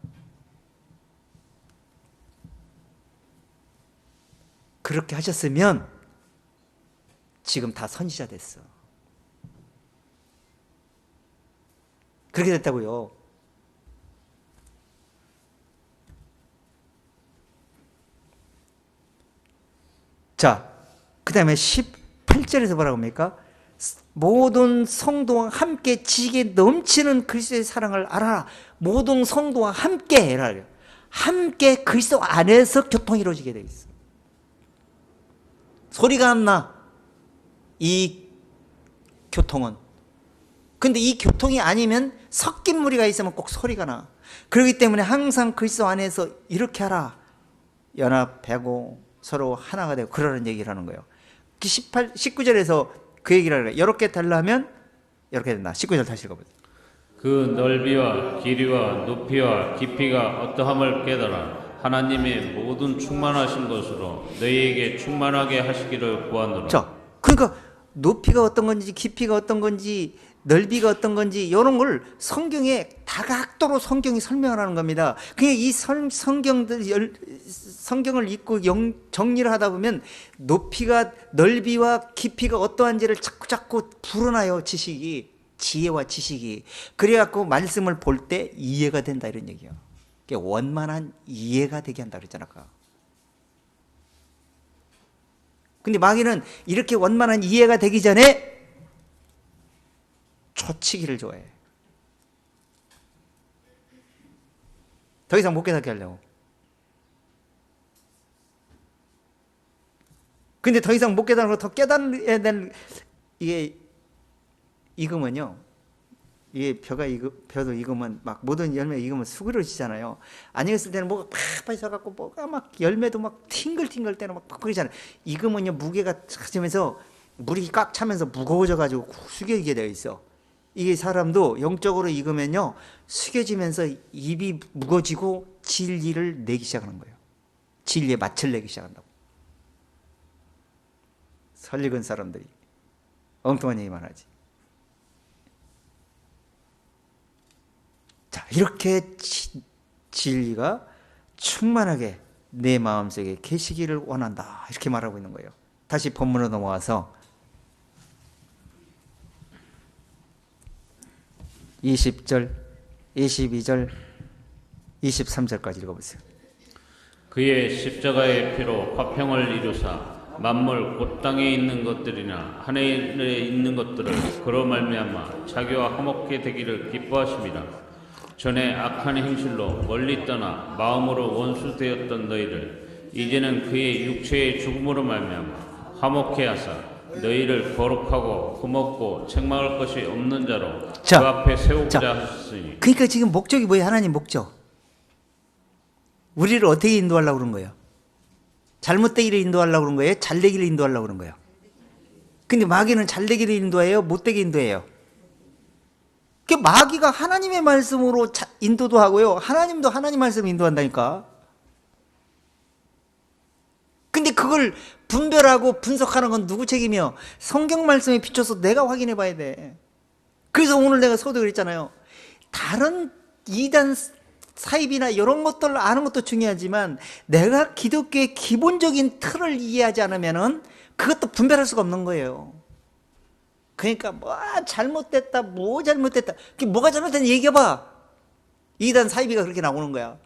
그렇게 하셨으면 지금 다 선지자 됐어. 그렇게 됐다고요. 자, 그 다음에 18절에서 뭐라고 합니까? 모든 성도와 함께 지게 넘치는 그리스도의 사랑을 알아라. 모든 성도와 함께 해라. 함께 그리스도 안에서 교통이 이루어지게 되어 있어. 소리가 안 나. 이 교통은. 근데 이 교통이 아니면 섞인 무리가 있으면 꼭 소리가 나. 그렇기 때문에 항상 그리스도 안에서 이렇게 하라. 연합하고 서로 하나가 되고 그러는 얘기를 하는 거예요. 19절에서 그 얘기를 하는 거예요. 이렇게 달라면 이렇게 된다. 19절 다시 읽어보세요. 그 넓이와 길이와 높이와 깊이가 어떠함을 깨달아 하나님의 모든 충만하신 것으로 너희에게 충만하게 하시기를 구하노라. 자, 그러니까 높이가 어떤 건지 깊이가 어떤 건지 넓이가 어떤 건지 이런 걸 성경에 다각도로 성경이 설명을 하는 겁니다. 그냥 이 성경을 읽고 정리를 하다 보면 높이가 넓이와 깊이가 어떠한지를 자꾸 불어나요. 지식이, 지혜와 지식이. 그래갖고 말씀을 볼 때 이해가 된다 이런 얘기예요. 원만한 이해가 되게 한다 그랬잖아. 근데 마귀는 이렇게 원만한 이해가 되기 전에 초치기를 좋아해. 더 이상 못 깨닫게 하려고. 근데 더 이상 못 깨닫고 더 깨달아야 될 이게 익으면요. 이게 벼도 익으면 막 모든 열매 익으면 수그러지잖아요. 안 익었을 때는 뭐가 팍팍 있어갖고 뭐가 막 열매도 막 팅글팅글 때는 막 팍팍 이잖아요. 익으면요 무게가 차지면서 물이 꽉 차면서 무거워져가지고 숙여지게 되어 있어. 이게 사람도 영적으로 익으면요 숙여지면서 입이 무거워지고 진리를 내기 시작하는 거예요. 진리에 맛을 내기 시작한다고. 설익은 사람들이 엉뚱한 얘기만 하지. 자, 이렇게 진리가 충만하게 내 마음속에 계시기를 원한다. 이렇게 말하고 있는 거예요. 다시 본문으로 넘어와서 20절, 22절, 23절까지 읽어보세요. 그의 십자가의 피로 화평을 이루사 만물 곧 땅에 있는 것들이나 하늘에 있는 것들을 그로 말미암아 자기와 화목게 되기를 기뻐하심이라. 전에 악한 행실로 멀리 떠나 마음으로 원수되었던 너희를 이제는 그의 육체의 죽음으로 말미암아 화목케 하사 너희를 거룩하고 흠없고 책망할 것이 없는 자로 그 앞에 세우고자 하셨으니. 그러니까 지금 목적이 뭐예요? 하나님 목적. 우리를 어떻게 인도하려고 그런 거예요? 잘못되기를 인도하려고 그런 거예요? 잘되기를 인도하려고 그런 거예요? 근데 마귀는 잘되기를 인도해요? 못되게 인도해요? 그 마귀가 하나님의 말씀으로 인도도 하고요. 하나님도 하나님 말씀으로 인도한다니까. 근데 그걸 분별하고 분석하는 건 누구 책임이요? 성경 말씀에 비춰서 내가 확인해 봐야 돼. 그래서 오늘 내가 서두 그랬잖아요. 다른 이단 사입이나 이런 것들 아는 것도 중요하지만 내가 기독교의 기본적인 틀을 이해하지 않으면은 그것도 분별할 수가 없는 거예요. 그러니까 뭐 잘못됐다, 뭐 잘못됐다. 뭐가 잘못됐는지 얘기해봐. 이단 사이비가 그렇게 나오는 거야.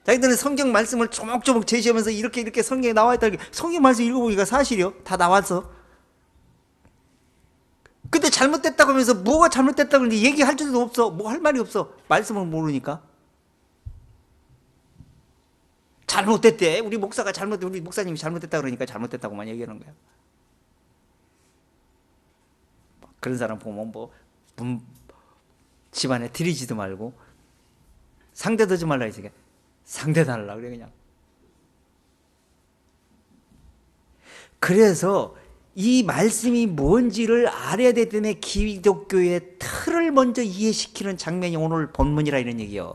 자기들은 성경 말씀을 조목조목 제시하면서 이렇게 성경에 나와 있다. 성경 말씀 읽어보니까 사실이요. 다 나왔어. 근데 잘못됐다고 하면서 뭐가 잘못됐다고 하는데 얘기할 줄도 없어. 뭐 할 말이 없어. 말씀을 모르니까. 잘못됐대. 우리 목사가 잘못됐대. 우리 목사님이 잘못됐다 그러니까 잘못됐다고만 얘기하는 거야. 그런 사람 보면 집안에 들이지도 말고 상대 두지 말라 했으니까 상대 달라 그래 그냥. 그래서 이 말씀이 뭔지를 알아야 되기 때문에 기독교의 틀을 먼저 이해시키는 장면이 오늘 본문이라 이런 얘기요.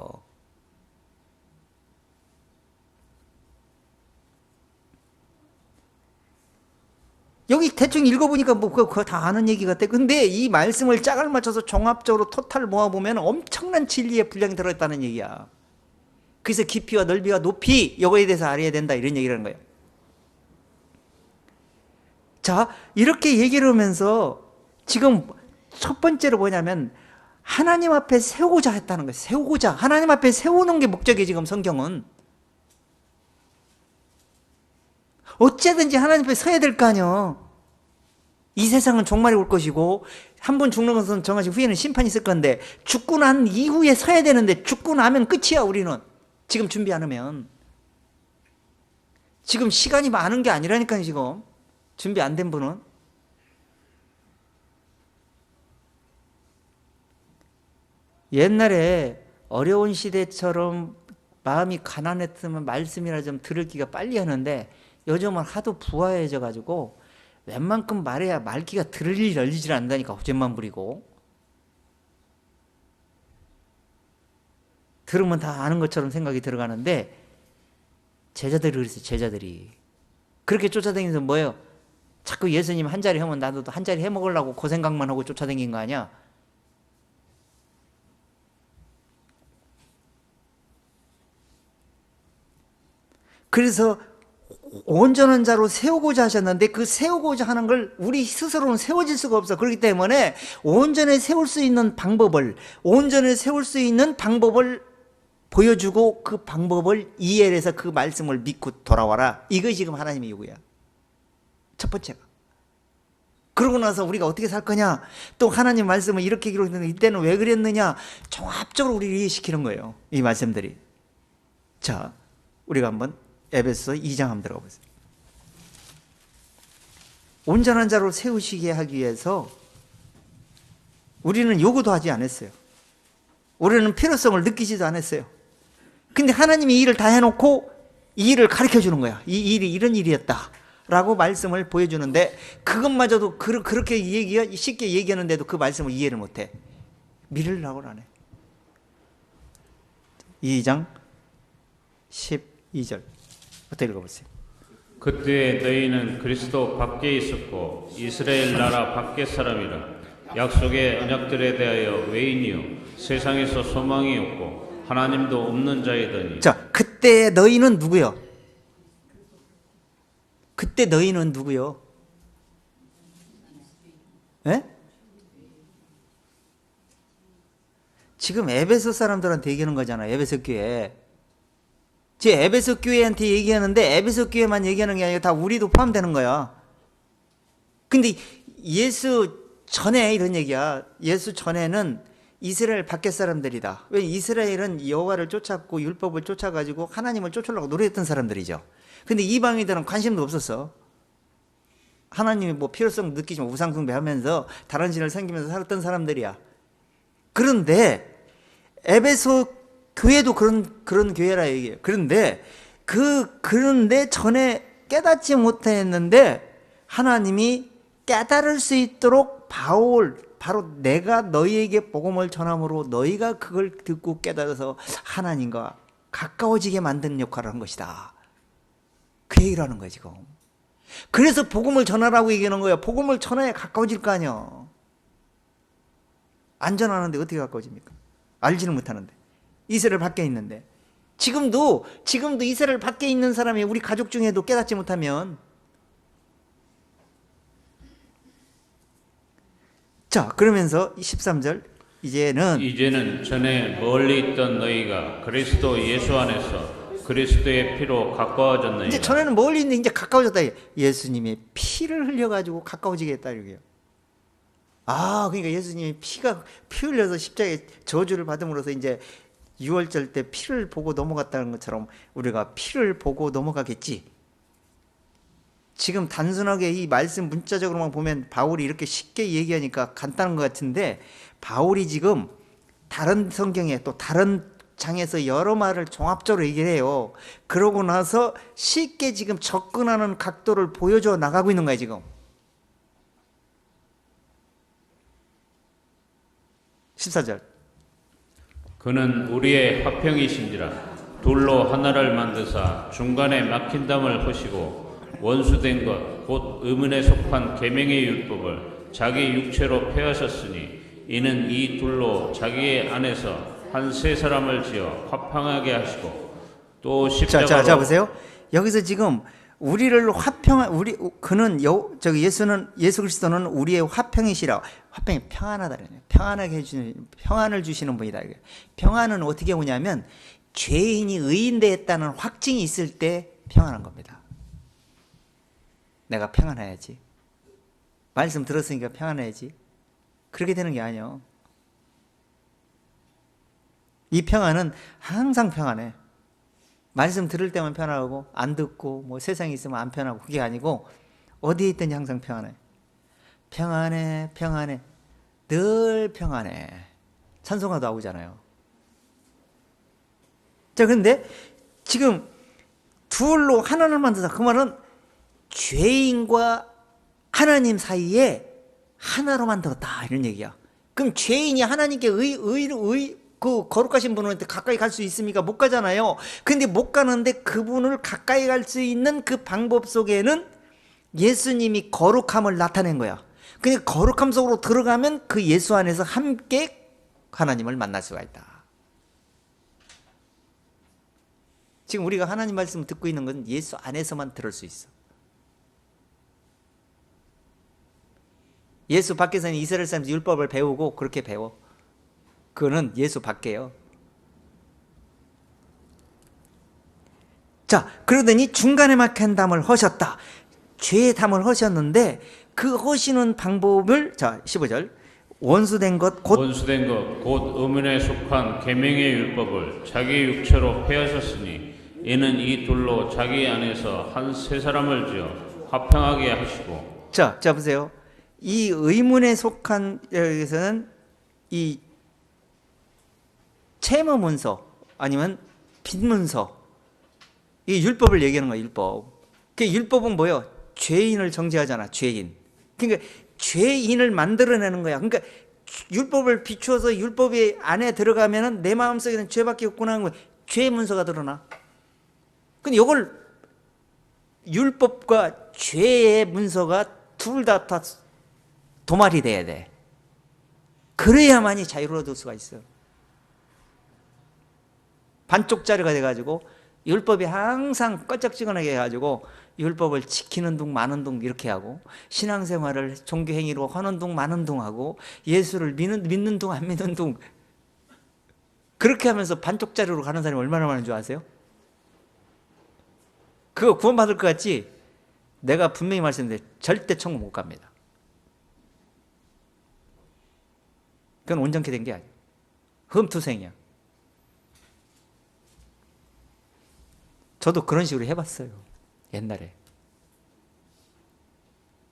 여기 대충 읽어보니까 뭐 그거 다 아는 얘기 같아. 근데 이 말씀을 짝을 맞춰서 종합적으로 토탈 모아보면 엄청난 진리의 분량이 들어있다는 얘기야. 그래서 깊이와 넓이와 높이 이거에 대해서 알아야 된다 이런 얘기를 하는 거예요. 자, 이렇게 얘기를 하면서 지금 첫 번째로 뭐냐면 하나님 앞에 세우고자 했다는 거예요. 세우고자. 하나님 앞에 세우는 게 목적이에요. 지금 성경은. 어쨌든지 하나님 앞에 서야 될 거 아니에요. 이 세상은 종말이 올 것이고 한 번 죽는 것은 정하신 후에는 심판이 있을 건데 죽고 난 이후에 서야 되는데 죽고 나면 끝이야 우리는. 지금 준비 안 하면. 지금 시간이 많은 게 아니라니까요. 지금 준비 안 된 분은. 옛날에 어려운 시대처럼 마음이 가난했으면 말씀이나 좀 들을기가 빨리 하는데 요즘은 하도 부화해져 가지고 웬만큼 말해야 말기가 들을 일이 열리질 않는다니까. 호재만 부리고 들으면 다 아는 것처럼 생각이 들어가는데 제자들이 그랬어요. 제자들이 그렇게 쫓아다니면서 뭐예요? 자꾸 예수님 한 자리 하면 나도 한 자리 해먹으려고 그 생각만 하고 쫓아다닌 거 아니야? 그래서 온전한 자로 세우고자 하셨는데 그 세우고자 하는 걸 우리 스스로는 세워질 수가 없어. 그렇기 때문에 온전히 세울 수 있는 방법을 보여주고 그 방법을 이해해서 그 말씀을 믿고 돌아와라. 이거 지금 하나님의 요구야. 첫 번째가. 그러고 나서 우리가 어떻게 살 거냐? 또 하나님 말씀을 이렇게 기록했는데 이때는 왜 그랬느냐? 종합적으로 우리를 이해시키는 거예요. 이 말씀들이. 자, 우리가 한번 에베소 2장 한번 들어가 보세요. 온전한 자로 세우시게 하기 위해서 우리는 요구도 하지 않았어요. 우리는 필요성을 느끼지도 않았어요. 근데 하나님이 이 일을 다 해놓고 이 일을 가르쳐 주는 거야. 이 일이 이런 일이었다 라고 말씀을 보여주는데 그것마저도 그렇게 쉽게 얘기하는데도 그 말씀을 이해를 못해. 믿으려고 안 해. 2장 12절 부터 읽어보세요. 그때 너희는 그리스도 밖에 있었고 이스라엘 나라 밖의 사람이라 약속의 언약들에 대하여 외인이요 세상에서 소망이 없고 하나님도 없는 자이더니. 자, 그때 너희는 누구요? 그때 너희는 누구요? 예? 지금 에베소 사람들한테 얘기하는 거잖아요. 에베소 교회. 제 에베소 교회한테 얘기하는데 에베소 교회만 얘기하는 게 아니라 다 우리도 포함되는 거야. 근데 예수 전에 이런 얘기야. 예수 전에는 이스라엘 밖의 사람들이다. 왜? 이스라엘은 여호와를 쫓았고 율법을 쫓아가지고 하나님을 쫓으려고 노력했던 사람들이죠. 근데 이방인들은 관심도 없었어. 하나님이 뭐 필요성 느끼지 우상숭배하면서 다른 신을 섬기면서 살았던 사람들이야. 그런데 에베소 교회도 그런 교회라 얘기해요. 그런데 전에 깨닫지 못했는데 하나님이 깨달을 수 있도록 바로 내가 너희에게 복음을 전함으로 너희가 그걸 듣고 깨달아서 하나님과 가까워지게 만드는 역할을 한 것이다. 그 얘기를 하는 거야 지금. 그래서 복음을 전하라고 얘기하는 거야. 복음을 전해야 가까워질 거 아니야. 안 전하는데 어떻게 가까워집니까? 알지는 못하는데. 이스라엘 밖에 있는데. 지금도 이스라엘 밖에 있는 사람이 우리 가족 중에도 깨닫지 못하면. 자, 그러면서 13절 이제는 전에 멀리 있던 너희가 그리스도 예수 안에서 그리스도의 피로 가까워졌느니라. 이제 전에는 멀리 있는데 이제 가까워졌다. 예수님의 피를 흘려가지고 가까워지게 했다 이게요. 그러니까 예수님이 피 흘려서 십자가에 저주를 받음으로써 이제 유월절 때 피를 보고 넘어갔다는 것처럼 우리가 피를 보고 넘어가겠지. 지금 단순하게 이 말씀 문자적으로만 보면 바울이 이렇게 쉽게 얘기하니까 간단한 것 같은데, 바울이 지금 다른 성경에 또 다른 장에서 여러 말을 종합적으로 얘기를 해요. 그러고 나서 쉽게 지금 접근하는 각도를 보여줘 나가고 있는 거예요 지금. 14절. 그는 우리의 화평이신지라 둘로 하나를 만드사 중간에 막힌 담을 허시고 원수된 것 곧 의문에 속한 계명의 율법을 자기 육체로 폐하셨으니 이는 이 둘로 자기의 안에서 한 세 사람을 지어 화평하게 하시고 또 십자가로 자 보세요. 여기서 지금 우리를 예수는 예수 그리스도는 우리의 화평이시라. 화평이 평안하다. 평안하게 해주는, 평안을 주시는 분이다. 평안은 어떻게 오냐면 죄인이 의인되었다는 확증이 있을 때 평안한 겁니다. 내가 평안해야지. 말씀 들었으니까 평안해야지. 그렇게 되는 게 아니에요. 이 평안은 항상 평안해. 말씀 들을 때만 편하고 안 듣고 뭐 세상에 있으면 안 편하고 그게 아니고 어디에 있든지 항상 평안해. 평안해, 평안해. 늘 평안해. 찬송가 나오잖아요. 자, 그런데 지금 둘로 하나를 만드자. 그 말은 죄인과 하나님 사이에 하나로 만들었다 이런 얘기야. 그럼 죄인이 하나님께 그 거룩하신 분한테 가까이 갈 수 있습니까? 못 가잖아요. 근데 못 가는데 그분을 가까이 갈 수 있는 그 방법 속에는 예수님이 거룩함을 나타낸 거야. 근데 거룩함 속으로 들어가면 그 예수 안에서 함께 하나님을 만날 수가 있다. 지금 우리가 하나님 말씀을 듣고 있는 건 예수 안에서만 들을 수 있어. 예수 밖에서는 이스라엘 사람들이 율법을 배우고 그렇게 배워. 그거는 예수 밖에요. 자, 그러더니 중간에 막힌 담을 허셨다. 죄의 담을 허셨는데 그 허시는 방법을, 자 15절, 원수된 것 곧 의문에 속한 계명의 율법을 자기 육체로 폐하셨으니 이는 이 둘로 자기 안에서 한 세 사람을 지어 화평하게 하시고. 자 보세요. 이 의문에 속한, 여기서는 이 채무 문서 아니면 빚 문서, 이 율법을 얘기하는 거예요. 율법. 그 율법은 뭐예요? 죄인을 정죄하잖아. 죄인. 그러니까 죄인을 만들어내는 거야. 그러니까 율법을 비추어서 율법이 안에 들어가면은 내 마음속에는 죄밖에 없구나 하는 거야. 죄의 문서가 드러나. 근데 이걸 율법과 죄의 문서가 둘 다 도말이 돼야 돼. 그래야만이 자유를 얻을 수가 있어요. 반쪽짜리가 돼가지고 율법이 항상 껄쩍지근하게 해가지고 율법을 지키는 둥 마는 둥 이렇게 하고, 신앙생활을 종교행위로 하는 둥 마는 둥 하고, 예수를 믿는 둥 안 믿는 둥 그렇게 하면서 반쪽짜리로 가는 사람이 얼마나 많은 줄 아세요? 그거 구원받을 것 같지? 내가 분명히 말씀드려요. 절대 천국 못 갑니다. 그건 온전케 된 게 아니에요. 흠투생이야. 저도 그런 식으로 해봤어요. 옛날에.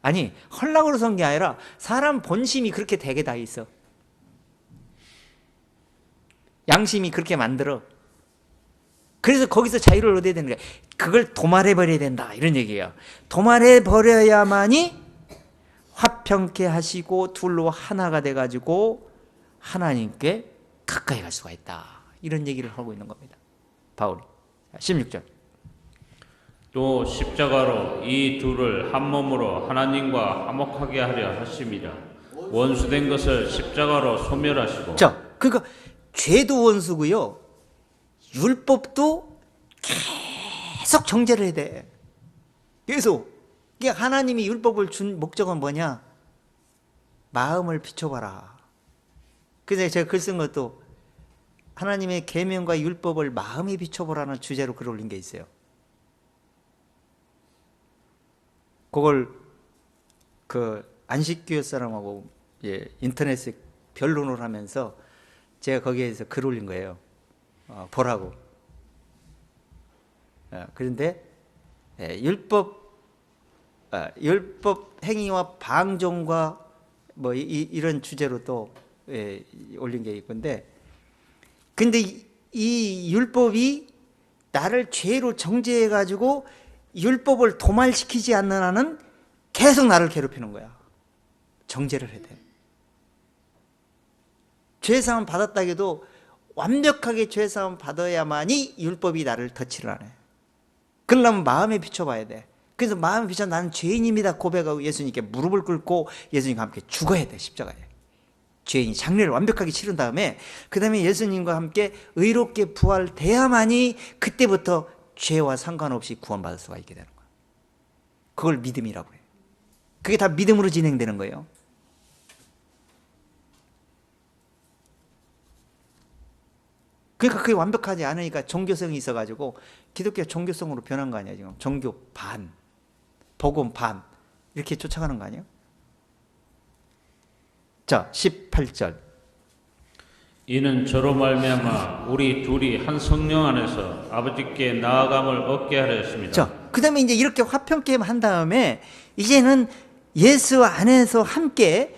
아니, 헐락으로 선 게 아니라 사람 본심이 그렇게 되게 다 있어. 양심이 그렇게 만들어. 그래서 거기서 자유를 얻어야 되는 거야. 그걸 도말해버려야 된다 이런 얘기예요. 도말해버려야만이 화평케 하시고 둘로 하나가 돼가지고 하나님께 가까이 갈 수가 있다. 이런 얘기를 하고 있는 겁니다. 바울이. 16절. 또 십자가로 이 둘을 한 몸으로 하나님과 화목하게 하려 하심이라. 원수된 것을 십자가로 소멸하시고. 자, 그러니까 죄도 원수고요, 율법도 계속 정죄를 해야 돼. 계속. 그러니까 하나님이 율법을 준 목적은 뭐냐? 마음을 비춰봐라. 그래서 제가 글 쓴 것도 하나님의 계명과 율법을 마음에 비춰보라는 주제로 글 올린 게 있어요. 그걸 그 안식교회 사람하고 인터넷에 변론을 하면서 제가 거기에서 글 올린 거예요. 보라고. 그런데 율법 행위와 방종과 뭐 이런 주제로 또 올린 게 있건데, 근데 이 율법이 나를 죄로 정죄해 가지고 율법을 도말시키지 않는 한은 계속 나를 괴롭히는 거야. 정죄를 해야 돼. 죄사함 받았다 해도 완벽하게 죄사함 받아야만이 율법이 나를 덧칠을 안 해. 그러려면 마음에 비춰봐야 돼. 그래서 마음에 비춰 나는 죄인입니다 고백하고 예수님께 무릎을 꿇고 예수님과 함께 죽어야 돼. 십자가에. 죄인이 장례를 완벽하게 치른 다음에 그 다음에 예수님과 함께 의롭게 부활돼야만이 그때부터 죄와 상관없이 구원받을 수가 있게 되는 거야. 그걸 믿음이라고 해요. 그게 다 믿음으로 진행되는 거예요. 그러니까 그게 완벽하지 않으니까 종교성이 있어가지고 기독교 종교성으로 변한 거 아니야 지금. 종교 반, 복음 반 이렇게 쫓아가는 거 아니에요? 자, 18절. 이는 저로 말미암아 우리 둘이 한 성령 안에서 아버지께 나아감을 얻게 하려 했습니다. 자, 그 다음에 이제 이렇게 화평케 한 다음에 이제는 예수 안에서 함께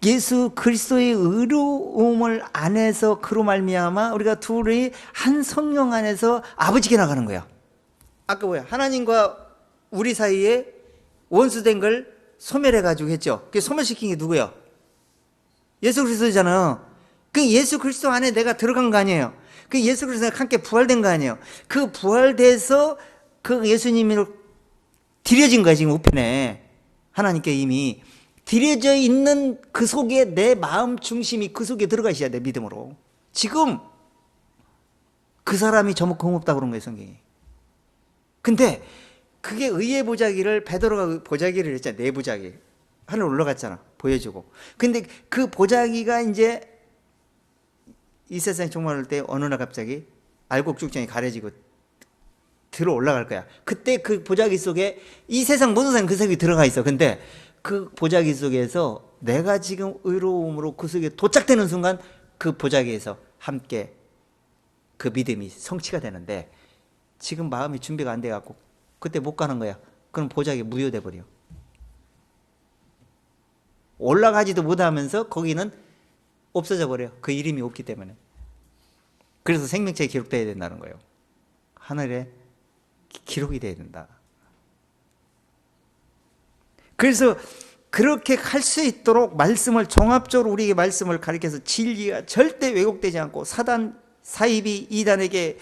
예수 그리스도의 의로움을 안에서 그로 말미암아 우리가 둘이 한 성령 안에서 아버지께 나가는 거야. 아까 뭐야? 하나님과 우리 사이에 원수된 걸 소멸해 가지고 했죠. 그 소멸시킨 게 누구야? 예수 그리스도잖아. 그 예수 그리스도 안에 내가 들어간 거 아니에요. 그 예수 그리스도가 함께 부활된 거 아니에요. 그 부활돼서 그 예수님으로 들여진 거야 지금 우편에. 하나님께 이미 들여져 있는 그 속에 내 마음 중심이 그 속에 들어가 있어야 돼. 믿음으로. 지금 그 사람이 저먹고 고맙다고 그런 거예요 성경이. 근데 그게 의의 보자기를 베드로가 보자기를 했잖아. 내 보자기 하늘 올라갔잖아. 보여주고. 근데 그 보자기가 이제 이 세상에 종말할 때 어느 날 갑자기 알곡죽정이 가려지고 들어 올라갈 거야. 그때 그 보자기 속에 이 세상 모든 사람이 그 속에 들어가 있어. 근데 그 보자기 속에서 내가 지금 의로움으로 그 속에 도착되는 순간 그 보자기에서 함께 그 믿음이 성취가 되는데 지금 마음이 준비가 안 돼갖고 그때 못 가는 거야. 그럼 보자기 무효돼 버려. 올라가지도 못하면서 거기는 없어져 버려요. 그 이름이 없기 때문에. 그래서 생명체에 기록돼야 된다는 거예요. 하늘에 기록이 돼야 된다. 그래서 그렇게 할 수 있도록 말씀을 종합적으로 우리에게 말씀을 가르쳐서 진리가 절대 왜곡되지 않고 사단 사입이 이단에게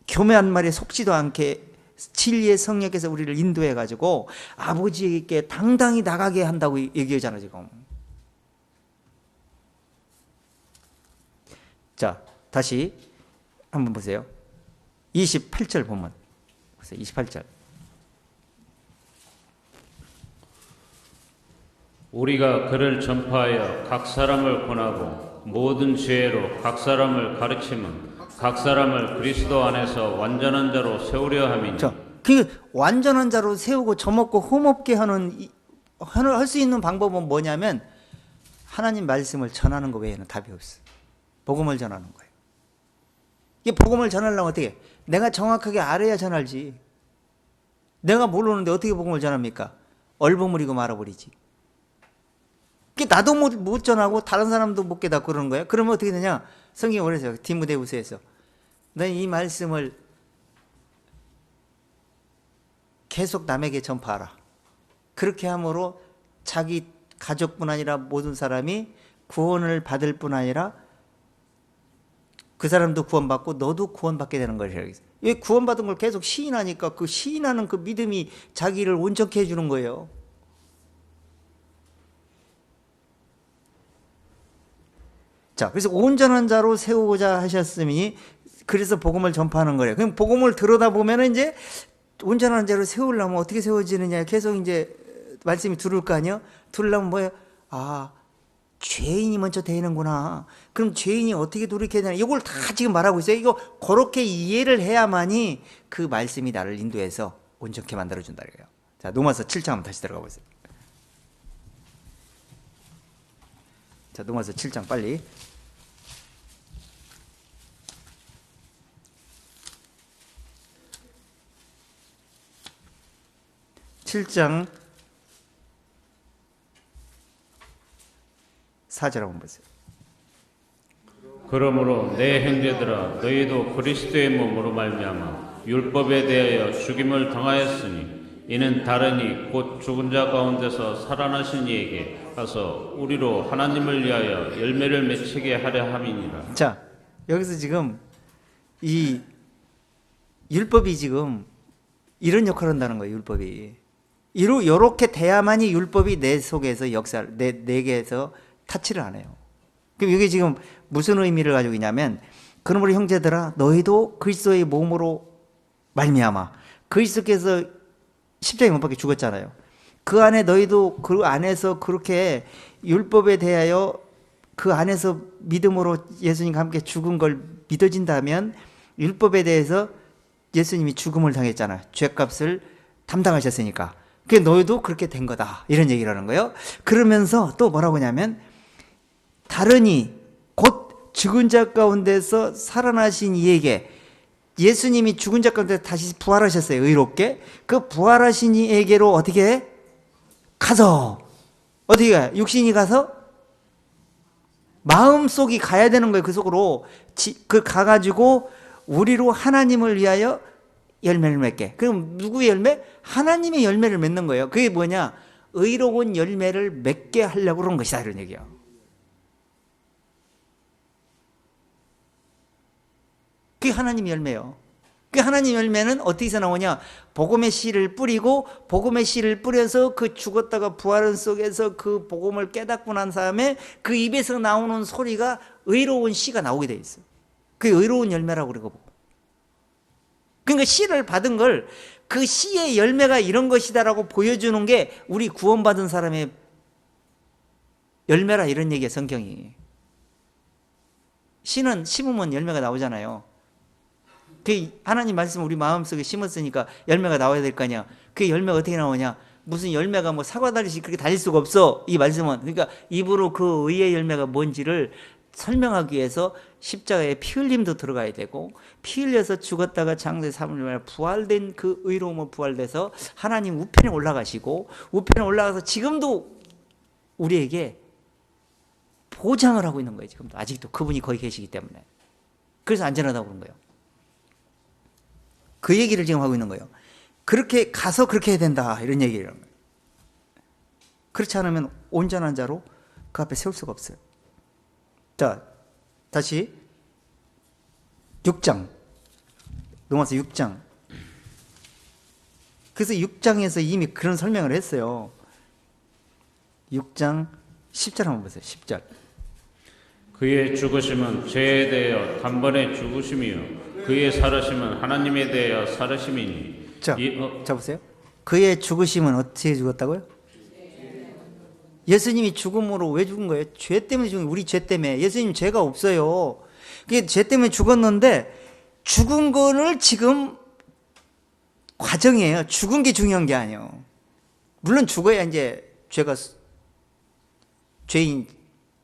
교묘한 말에 속지도 않게 진리의 성령께서 우리를 인도해 가지고 아버지에게 당당히 나가게 한다고 얘기하잖아 지금. 자, 다시 한번 보세요. 28절 보면 보세요. 28절. 우리가 그를 전파하여 각 사람을 권하고 모든 지혜로 각 사람을 가르치면 각 사람을 그리스도 안에서 완전한 자로 세우려 함이니. 자, 그 완전한 자로 세우고 저먹고 흠없게 하는 할 수 있는 방법은 뭐냐면 하나님 말씀을 전하는 것 외에는 답이 없어. 복음을 전하는 거예요. 이 복음을 전하려면 어떻게 해? 내가 정확하게 알아야 전할지. 내가 모르는데 어떻게 복음을 전합니까? 얼버무리고 말아버리지. 나도 못 전하고 다른 사람도 못 깨닫고 그러는 거예요. 그러면 어떻게 되냐? 성경이 그래서 디모데후서에서 너는 이 말씀을 계속 남에게 전파하라. 그렇게 함으로 자기 가족뿐 아니라 모든 사람이 구원을 받을 뿐 아니라 그 사람도 구원받고 너도 구원받게 되는 것이라고 했어요. 이 구원받은 걸 계속 시인하니까 그 시인하는 그 믿음이 자기를 온전케 해주는 거예요. 자, 그래서 온전한 자로 세우고자 하셨으니 그래서 복음을 전파하는 거예요. 그럼 복음을 들여다보면 이제 온전한 자로 세우려면 어떻게 세워지느냐 계속 이제 말씀이 들을 거 아니에요? 들으려면 뭐예요? 아, 죄인이 먼저 되는구나. 그럼 죄인이 어떻게 돌이켜야 되나? 이걸 다 지금 말하고 있어요. 이거 그렇게 이해를 해야만이 그 말씀이 나를 인도해서 온전케 만들어준다. 이거예요. 자, 로마서 7장 한번 다시 들어가 보세요. 자, 로마서 7장 빨리. 7장 4절 한번 보세요. 그러므로 내 형제들아 너희도 그리스도의 몸으로 말미암아 율법에 대하여 죽임을 당하였으니 이는 다르니 곧 죽은 자 가운데서 살아나신 이에게 가서 우리로 하나님을 위하여 열매를 맺히게 하려 함이니라. 자, 여기서 지금 이 율법이 지금 이런 역할을 한다는 거예요. 율법이 요렇게 돼야만이 율법이 내 속에서 역사를 내게에서 타치를 안 해요. 그럼 이게 지금 무슨 의미를 가지고 있냐면, 그러므로 형제들아 너희도 그리스도의 몸으로 말미암아, 그리스도께서 십자가에 못 박혀 죽었잖아요. 그 안에 너희도 그 안에서 그렇게 율법에 대하여 그 안에서 믿음으로 예수님과 함께 죽은 걸 믿어진다면, 율법에 대해서 예수님이 죽음을 당했잖아요. 죄값을 담당하셨으니까. 그 너희도 그렇게 된 거다, 이런 얘기를 하는 거예요. 그러면서 또 뭐라고 하냐면, 다르니 곧 죽은 자 가운데서 살아나신 이에게, 예수님이 죽은 자 가운데 다시 부활하셨어요. 의롭게. 그 부활하신 이에게로 어떻게 해? 가서 어떻게 가요? 육신이 가서 마음속이 가야 되는 거예요. 그 속으로 그 가가지고 우리로 하나님을 위하여 열매를 맺게. 그럼 누구의 열매? 하나님의 열매를 맺는 거예요. 그게 뭐냐? 의로운 열매를 맺게 하려고 그런 것이다, 이런 얘기야. 그게 하나님 열매예요. 그 하나님 열매는 어디서 나오냐? 복음의 씨를 뿌리고, 복음의 씨를 뿌려서 그 죽었다가 부활한 속에서 그 복음을 깨닫고 난 다음에 그 입에서 나오는 소리가 의로운 씨가 나오게 돼 있어요. 그게 의로운 열매라고 그러고. 그러니까 씨를 받은 걸, 그 씨의 열매가 이런 것이다라고 보여주는 게 우리 구원받은 사람의 열매라, 이런 얘기예요, 성경이. 씨는 심으면 열매가 나오잖아요. 그 하나님 말씀을 우리 마음속에 심었으니까 열매가 나와야 될 거 아니야. 그 열매가 어떻게 나오냐? 무슨 열매가 뭐 사과 달리시 그렇게 달릴 수가 없어, 이 말씀은. 그러니까 입으로 그 의의 열매가 뭔지를 설명하기 위해서 십자가에 피 흘림도 들어가야 되고, 피 흘려서 죽었다가 장세 3일 만에 부활된 그 의로움을 부활돼서 하나님 우편에 올라가시고, 우편에 올라가서 지금도 우리에게 보장을 하고 있는 거예요. 지금도 아직도 그분이 거기 계시기 때문에. 그래서 안전하다고 그런 거예요. 그 얘기를 지금 하고 있는 거예요. 그렇게 가서 그렇게 해야 된다, 이런 얘기를 하는 거예요. 그렇지 않으면 온전한 자로 그 앞에 세울 수가 없어요. 자, 다시 6장 로마서 6장. 그래서 6장에서 이미 그런 설명을 했어요. 6장 10절 한번 보세요. 10절. 그의 죽으심은 죄에 대하여 단번에 죽으심이요 그의 살으심은 하나님에 대하여 살으심이니. 자 보세요. 그의 죽으심은 어떻게 죽었다고요? 예수님이 죽음으로 왜 죽은 거예요? 죄 때문에 죽은 거예요. 우리 죄 때문에. 예수님 죄가 없어요. 그게 죄 때문에 죽었는데, 죽은 거를 지금 과정이에요. 죽은 게 중요한 게 아니에요. 물론 죽어야 이제 죄인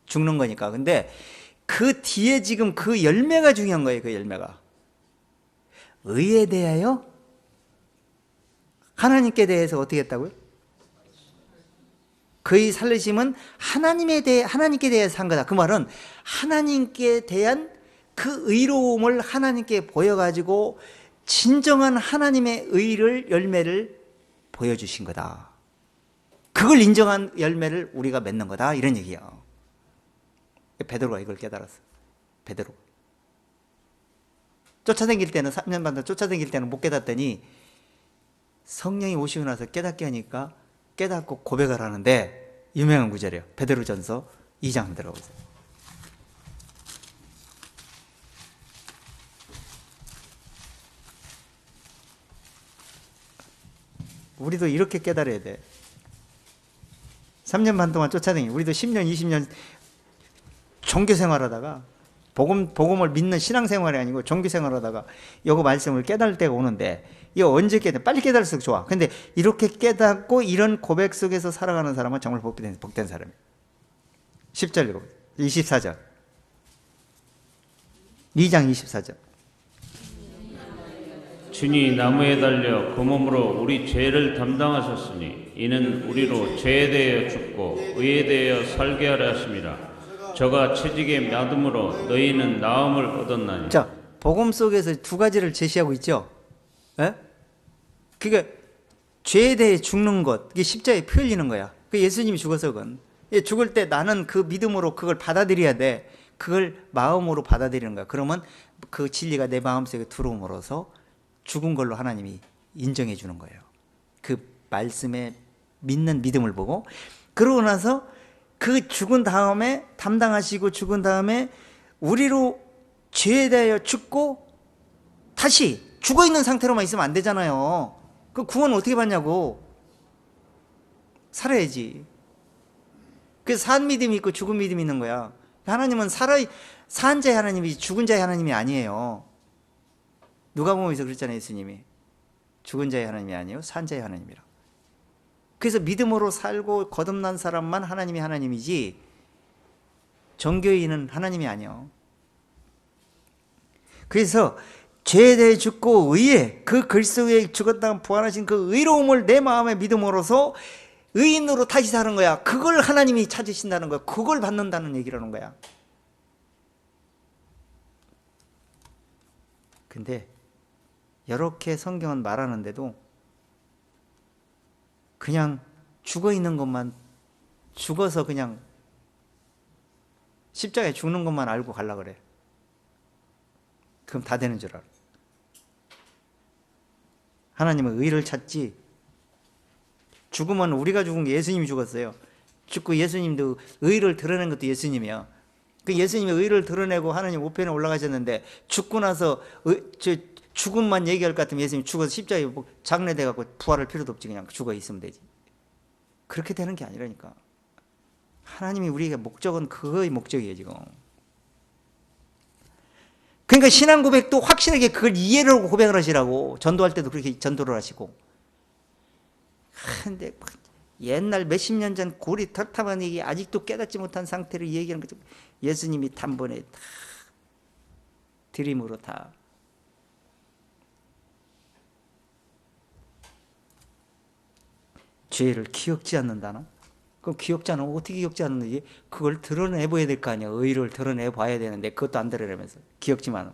죽는 거니까. 근데 그 뒤에 지금 그 열매가 중요한 거예요. 그 열매가. 의에 대하여, 하나님께 대해서 어떻게 했다고요? 그의 살리심은 하나님께 대해서 한 거다. 그 말은 하나님께 대한 그 의로움을 하나님께 보여가지고 진정한 하나님의 의를, 열매를 보여주신 거다. 그걸 인정한 열매를 우리가 맺는 거다, 이런 얘기예요. 베드로가 이걸 깨달았어. 베드로. 쫓아다닐 때는, 3년 반 동안 쫓아다닐 때는 못 깨닫더니 성령이 오시고 나서 깨닫게 하니까 깨닫고 고백을 하는데, 유명한 구절이에요. 베드로전서 2장 들어보세요. 우리도 이렇게 깨달아야 돼. 3년 반 동안 쫓아다니, 우리도 10년, 20년 종교 생활하다가, 복음을 믿는 신앙생활이 아니고 종교 생활하다가 이거 말씀을 깨달을 때가 오는데, 이거 언제 깨달아? 빨리 깨달을수록 좋아. 근데 이렇게 깨닫고 이런 고백 속에서 살아가는 사람은 정말 복된 사람이에요. 10절 읽어보세요. 24절. 2장 24절. 친히 나무에 달려 그 몸으로 우리 죄를 담당하셨으니 이는 우리로 죄에 대하여 죽고 의에 대하여 살게 하려 하심이라. 저가 채찍에 맞음으로 너희는 나음을 얻었나니. 자, 복음 속에서 두 가지를 제시하고 있죠. 예? 그러니까 죄에 대해 죽는 것, 이게 십자가에 피 흘리는 거야. 그 예수님이 죽어서 그건. 죽을 때 나는 그 믿음으로 그걸 받아들여야 돼. 그걸 마음으로 받아들이는 거야. 그러면 그 진리가 내 마음속에 들어옴으로써 죽은 걸로 하나님이 인정해 주는 거예요. 그 말씀에 믿는 믿음을 보고. 그러고 나서 그 죽은 다음에 담당하시고 죽은 다음에 우리로 죄에 대하여 죽고 다시 죽어 있는 상태로만 있으면 안 되잖아요. 그 구원 어떻게 받냐고. 살아야지. 그래서 산 믿음이 있고 죽은 믿음이 있는 거야. 하나님은 산 자의 하나님이지 죽은 자의 하나님이 아니에요. 누가복음에서 그랬잖아요, 예수님이. 죽은 자의 하나님이 아니에요, 산 자의 하나님이라. 그래서 믿음으로 살고 거듭난 사람만 하나님이 하나님이지 정교인은 하나님이 아니에요. 그래서 죄에 대해 죽고 의에, 그 그리스도에 죽었다가 부활하신 그 의로움을 내 마음에 믿음으로써 의인으로 다시 사는 거야. 그걸 하나님이 찾으신다는 거야. 그걸 받는다는 얘기라는 거야. 근데 이렇게 성경은 말하는데도 그냥 죽어 있는 것만, 죽어서 그냥 십자가에 죽는 것만 알고 갈라 그래. 그럼 다 되는 줄 알아. 하나님은 의를 찾지. 죽으면 우리가 죽은 게 예수님이 죽었어요. 죽고 예수님도 의를 드러낸 것도 예수님이야. 그 예수님이 의를 드러내고 하나님 우편에 올라가셨는데 죽고 나서 죽음만 얘기할 것 같으면 예수님 죽어서 십자가에 장례돼 갖고 부활할 필요도 없지. 그냥 죽어 있으면 되지. 그렇게 되는 게 아니라니까. 하나님이 우리에게 목적은 그거의 목적이에요, 지금. 그러니까 신앙 고백도 확실하게 그걸 이해를 하고 고백을 하시라고. 전도할 때도 그렇게 전도를 하시고. 근데 옛날 몇십 년 전 고리 털탑한 얘기 아직도 깨닫지 못한 상태를 얘기하는 거죠. 예수님이 단번에 다 드림으로 다. 죄를 기억지 않는다나? 그럼 기억지 않으면 어떻게 기억지 않는지? 그걸 드러내봐야 될 거 아니야. 의를 드러내봐야 되는데 그것도 안 드러내면서 기억지만.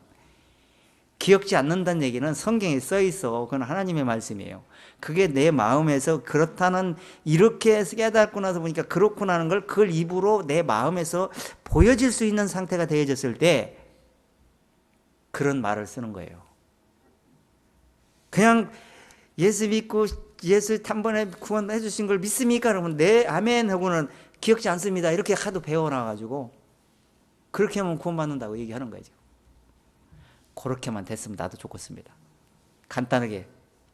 기억지 않는다는 얘기는 성경에 써 있어. 그건 하나님의 말씀이에요. 그게 내 마음에서 그렇다는, 이렇게 깨닫고 나서 보니까 그렇구나 하는 걸 그걸 입으로 내 마음에서 보여질 수 있는 상태가 되어졌을 때 그런 말을 쓰는 거예요. 그냥 예수 믿고 예수 한 번에 구원해 주신 걸 믿습니까? 그러면 네, 아멘 하고는 기억지 않습니다. 이렇게 하도 배워놔가지고 그렇게 하면 구원받는다고 얘기하는 거예요. 그렇게만 됐으면 나도 좋겠습니다. 간단하게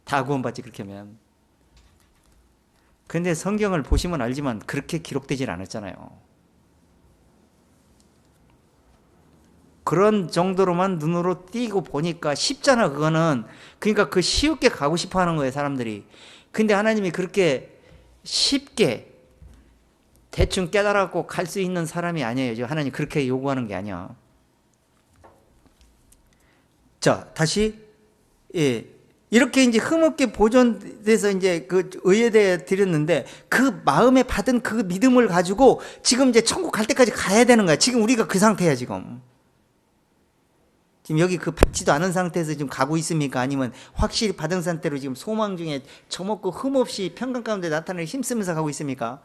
다 구원받지 그렇게 하면. 그런데 성경을 보시면 알지만 그렇게 기록되질 않았잖아요. 그런 정도로만 눈으로 띄고 보니까 쉽잖아, 그거는. 그러니까 그 쉽게 가고 싶어 하는 거예요, 사람들이. 근데 하나님이 그렇게 쉽게 대충 깨달았고 갈 수 있는 사람이 아니에요. 하나님 그렇게 요구하는 게 아니야. 자, 다시, 이렇게 이제 흠없게 보존돼서 이제 그 의에 대해 드렸는데 그 마음에 받은 그 믿음을 가지고 지금 이제 천국 갈 때까지 가야 되는 거야. 지금 우리가 그 상태야, 지금. 지금 여기 그 받지도 않은 상태에서 지금 가고 있습니까? 아니면 확실히 받은 상태로 지금 소망 중에 처먹고 흠없이 평강 가운데 나타나는 힘쓰면서 가고 있습니까?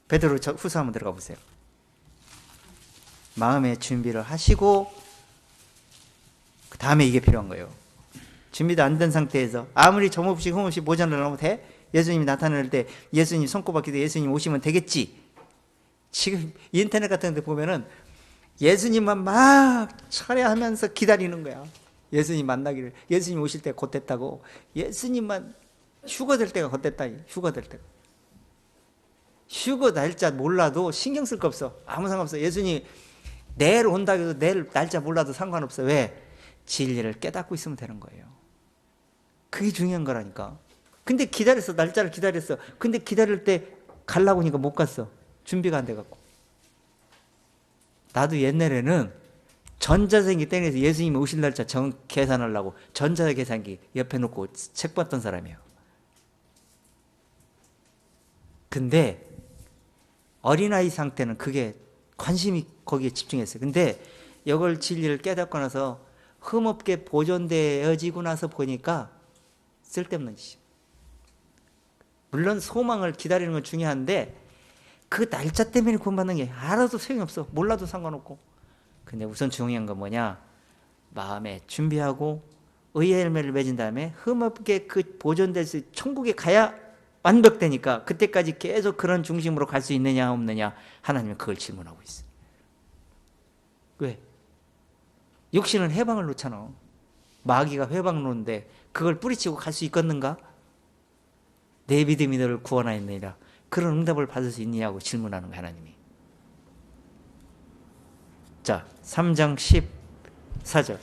베드로 후서 한번 들어가 보세요. 마음의 준비를 하시고 그 다음에 이게 필요한 거예요. 준비도 안 된 상태에서 아무리 점없이 흠없이 모전을 하면 돼? 예수님이 나타날 때 예수님 손꼽았기도 예수님 오시면 되겠지. 지금 인터넷 같은 데 보면은 예수님만 막 철회하면서 기다리는 거야. 예수님 만나기를. 예수님 오실 때 곧 됐다고. 예수님만 휴거 될 때가 곧 됐다. 휴거 될 때가. 휴거 날짜 몰라도 신경 쓸 거 없어. 아무 상관없어. 예수님 내일 온다고 해도 내일 날짜 몰라도 상관없어. 왜? 진리를 깨닫고 있으면 되는 거예요. 그게 중요한 거라니까. 근데 기다렸어. 날짜를 기다렸어. 근데 기다릴 때 가려고 하니까 못 갔어. 준비가 안 돼갖고. 나도 옛날에는 전자계산기 땡겨서 예수님이 오실 날짜 계산하려고 전자계산기 옆에 놓고 책 봤던 사람이에요. 근데 어린아이 상태는 그게 관심이 거기에 집중했어요. 근데 이걸 진리를 깨닫고 나서 흠없게 보존되어지고 나서 보니까 쓸데없는 짓이에요. 물론 소망을 기다리는 건 중요한데 그 날짜 때문에 구원받는 게 알아도 소용이 없어. 몰라도 상관없고. 근데 우선 중요한 건 뭐냐? 마음에 준비하고 의의 열매를 맺은 다음에 흠없게 그 보존될 수 천국에 가야 완벽되니까 그때까지 계속 그런 중심으로 갈 수 있느냐 없느냐 하나님은 그걸 질문하고 있어요. 왜? 육신은 해방을 놓잖아. 마귀가 해방을 놓는데 그걸 뿌리치고 갈 수 있겠는가? 내 믿음이 너를 구원하였느니라. 그런 응답을 받을 수 있느냐고 질문하는 거야, 하나님이. 자, 3장 14절.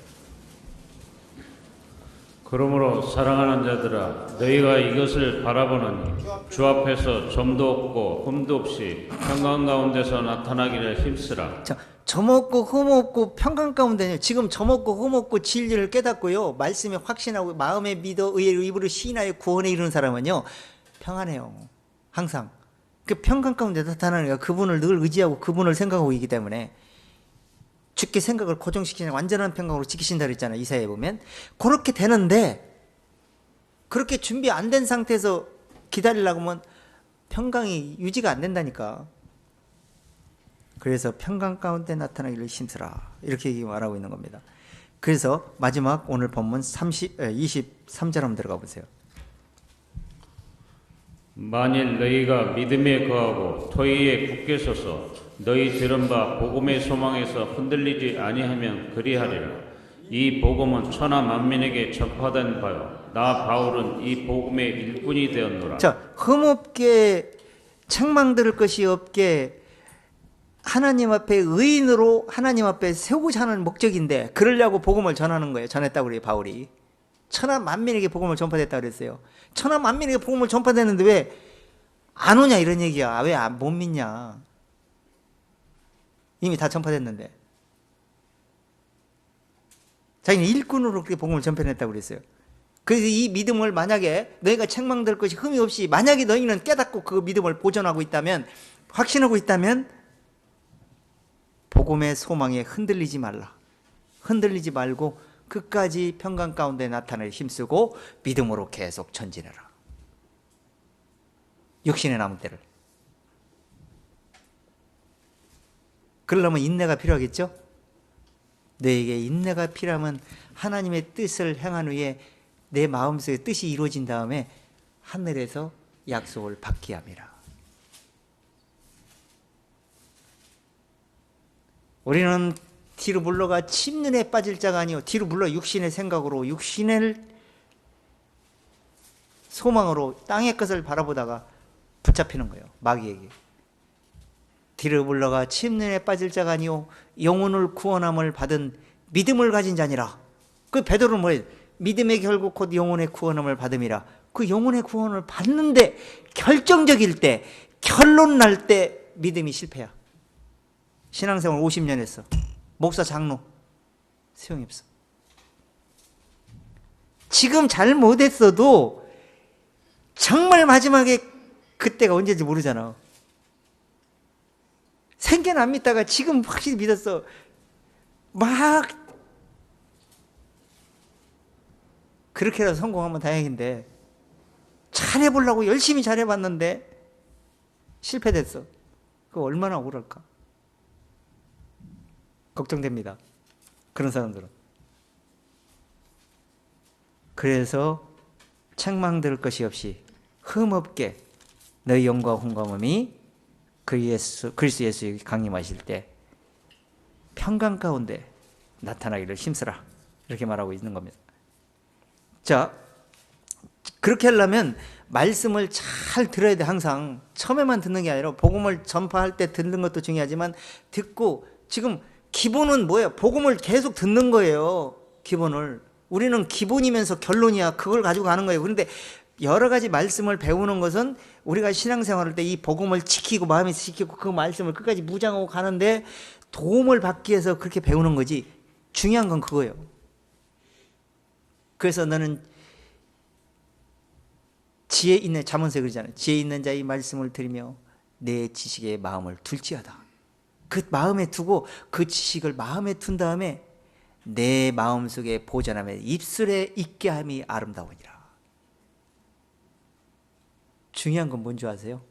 그러므로 사랑하는 자들아 너희가 이것을 바라보느니 주 앞에서 점도 없고 흠도 없이 평강 가운데서 나타나기를 힘쓰라. 자, 점없고 흠없고 평강 가운데요. 지금 점없고 흠없고 진리를 깨닫고요. 말씀에 확신하고 마음에 믿어 의의 입으로 시인하여 구원에 이르는 사람은요. 평안해요. 항상. 그 평강 가운데 나타나는 거야. 그분을 늘 의지하고 그분을 생각하고 있기 때문에 죽게 생각을 고정시키는 완전한 평강으로 지키신다 그랬잖아요. 이사야에 보면. 그렇게 되는데 그렇게 준비 안 된 상태에서 기다리려고 하면 평강이 유지가 안 된다니까. 그래서 평강 가운데 나타나기를 힘쓰라. 이렇게 말하고 있는 겁니다. 그래서 마지막 오늘 본문 23절 한번 들어가 보세요. 만일 너희가 믿음에 거하고 토의에 굳게 서서 너희 들은 바 복음의 소망에서 흔들리지 아니하면 그리하리라. 이 복음은 천하 만민에게 전파된 바요 나 바울은 이 복음의 일꾼이 되었노라. 자, 흠없게 책망 들을 것이 없게 하나님 앞에 의인으로 하나님 앞에 세우고자 하는 목적인데 그러려고 복음을 전하는 거예요. 전했다고 그래요, 바울이. 천하 만민에게 복음을 전파됐다고 그랬어요. 천하 만민에게 복음을 전파됐는데 왜 안 오냐 이런 얘기야. 왜 못 믿냐. 이미 다 전파됐는데. 자기는 일꾼으로 그렇게 복음을 전파했다고 그랬어요. 그래서 이 믿음을 만약에 너희가 책망될 것이 흠이 없이 만약에 너희는 깨닫고 그 믿음을 보존하고 있다면 확신하고 있다면 복음의 소망에 흔들리지 말라. 흔들리지 말고 끝까지 평강 가운데 나타낼 힘쓰고 믿음으로 계속 전진해라. 육신의 남은 때를. 그러려면 인내가 필요하겠죠? 너에게 인내가 필요하면 하나님의 뜻을 행한 후에 내 마음속에 뜻이 이루어진 다음에 하늘에서 약속을 받게 합니다. 우리는 뒤로 물러가 침륜에 빠질 자가 아니요 뒤로 물러 육신의 생각으로 육신의 소망으로 땅의 것을 바라보다가 붙잡히는 거예요. 마귀에게. 뒤로 물러가 침륜에 빠질 자가 아니요 영혼을 구원함을 받은 믿음을 가진 자니라. 그 베드로는 뭐예요? 믿음의 결국 곧 영혼의 구원함을 받음이라. 그 영혼의 구원을 받는데 결정적일 때 결론 날 때 믿음이 실패야. 신앙생활 50년 했어. 목사 장로 소용이 없어. 지금 잘 못했어도 정말 마지막에 그때가 언제인지 모르잖아. 생계는 안 믿다가 지금 확실히 믿었어. 막 그렇게라도 성공하면 다행인데 잘해보려고 열심히 잘해봤는데 실패됐어. 그거 얼마나 억울할까. 걱정됩니다. 그런 사람들은. 그래서 책망될 것이 없이 흠없게 너희 영과 홍감음이 그리스도 예수에 강림하실 때 평강 가운데 나타나기를 힘쓰라. 이렇게 말하고 있는 겁니다. 자, 그렇게 하려면 말씀을 잘 들어야 돼. 항상 처음에만 듣는 게 아니라 복음을 전파할 때 듣는 것도 중요하지만 듣고 지금 기본은 뭐예요? 복음을 계속 듣는 거예요. 기본을. 우리는 기본이면서 결론이야. 그걸 가지고 가는 거예요. 그런데 여러 가지 말씀을 배우는 것은 우리가 신앙생활할 때 이 복음을 지키고 마음에서 지키고 그 말씀을 끝까지 무장하고 가는데 도움을 받기 위해서 그렇게 배우는 거지. 중요한 건 그거예요. 그래서 너는 지혜 있는, 잠언서에 그러잖아요. 지혜 있는 자의 말씀을 들으며 내 지식에 마음을 둘지어다. 그 마음에 두고 그 지식을 마음에 둔 다음에 내 마음속에 보존하며 입술에 있게 함이 아름다우니라. 중요한 건 뭔지 아세요?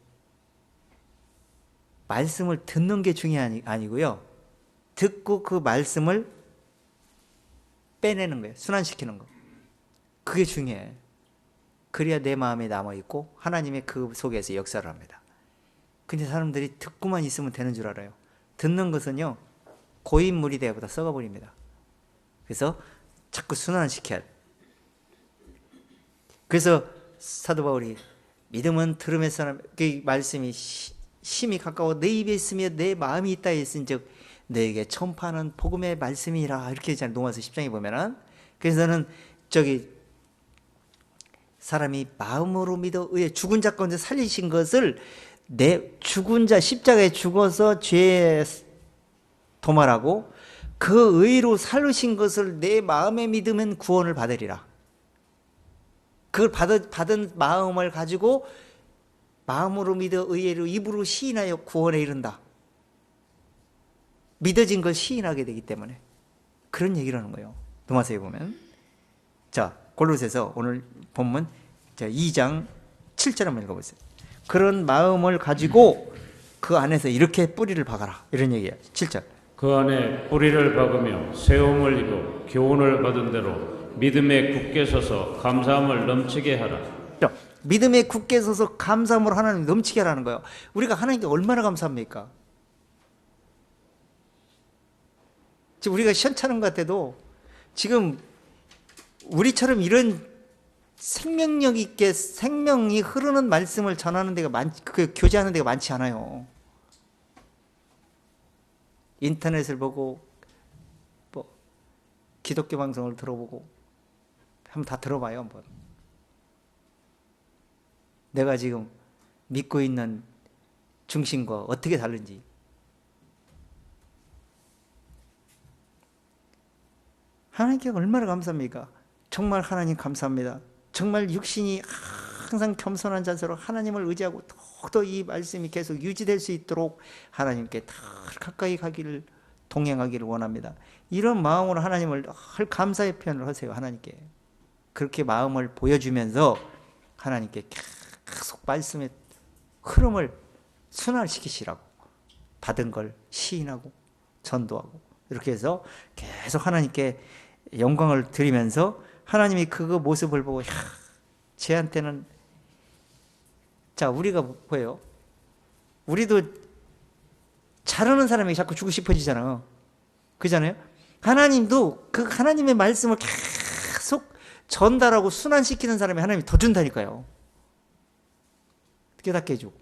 말씀을 듣는 게 중요한 아니고요. 듣고 그 말씀을 빼내는 거예요. 순환시키는 거. 그게 중요해. 그래야 내 마음에 남아있고 하나님의 그 속에서 역사를 합니다. 근데 사람들이 듣고만 있으면 되는 줄 알아요. 듣는 것은요, 고인물이 되어보다 썩어버립니다. 그래서 자꾸 순환시켜야 돼. 그래서 사도 바울이 믿음은 들음의 사람, 그 말씀이 심히 가까워 내 입에 있으며 내 마음이 있다 했은즉 너에게 전파하는 복음의 말씀이라, 이렇게 했잖아요. 로마서 10장에 보면은. 그래서 저는 사람이 마음으로 믿어 의에 죽은 자 가운데 살리신 것을, 내 죽은 자 십자가에 죽어서 죄에 도말하고 그 의로 살리신 것을 내 마음에 믿으면 구원을 받으리라. 그걸 받은 마음을 가지고 마음으로 믿어 의로 입으로 시인하여 구원에 이른다. 믿어진 걸 시인하게 되기 때문에 그런 얘기를 하는 거예요. 로마서에 보면. 자, 골로새서 오늘 본문 2장 7절 한번 읽어보세요. 그런 마음을 가지고 그 안에서 이렇게 뿌리를 박아라, 이런 얘기예요. 7절. 그 안에 뿌리를 박으며 세움을 입어 교훈을 받은 대로 믿음에 굳게 서서 감사함을 넘치게 하라. 믿음에 굳게 서서 감사함으로 하나님 넘치게 하라는 거예요. 우리가 하나님께 얼마나 감사합니까? 지금 우리가 시원찮은 것 같아도 지금 우리처럼 이런 생명력 있게 생명이 흐르는 말씀을 전하는 데가 교제하는 데가 많지 않아요. 인터넷을 보고 뭐 기독교 방송을 들어보고 한번 다 들어봐요. 한번. 내가 지금 믿고 있는 중심과 어떻게 다른지. 하나님께 얼마나 감사합니까? 정말 하나님 감사합니다. 정말 육신이 항상 겸손한 자세로 하나님을 의지하고 더욱더 이 말씀이 계속 유지될 수 있도록 하나님께 더 가까이 가기를, 동행하기를 원합니다. 이런 마음으로 하나님을 늘 감사의 표현을 하세요. 하나님께 그렇게 마음을 보여주면서 하나님께 계속 말씀의 흐름을 순환시키시라고, 받은 걸 시인하고 전도하고, 이렇게 해서 계속 하나님께 영광을 드리면서 하나님이 그 모습을 보고, 쟤한테는, 자, 우리가 뭐예요? 우리도 잘하는 사람이 자꾸 주고 싶어지잖아요. 그잖아요? 하나님도 그 하나님의 말씀을 계속 전달하고 순환시키는 사람이 하나님이 더 준다니까요. 깨닫게 해주고.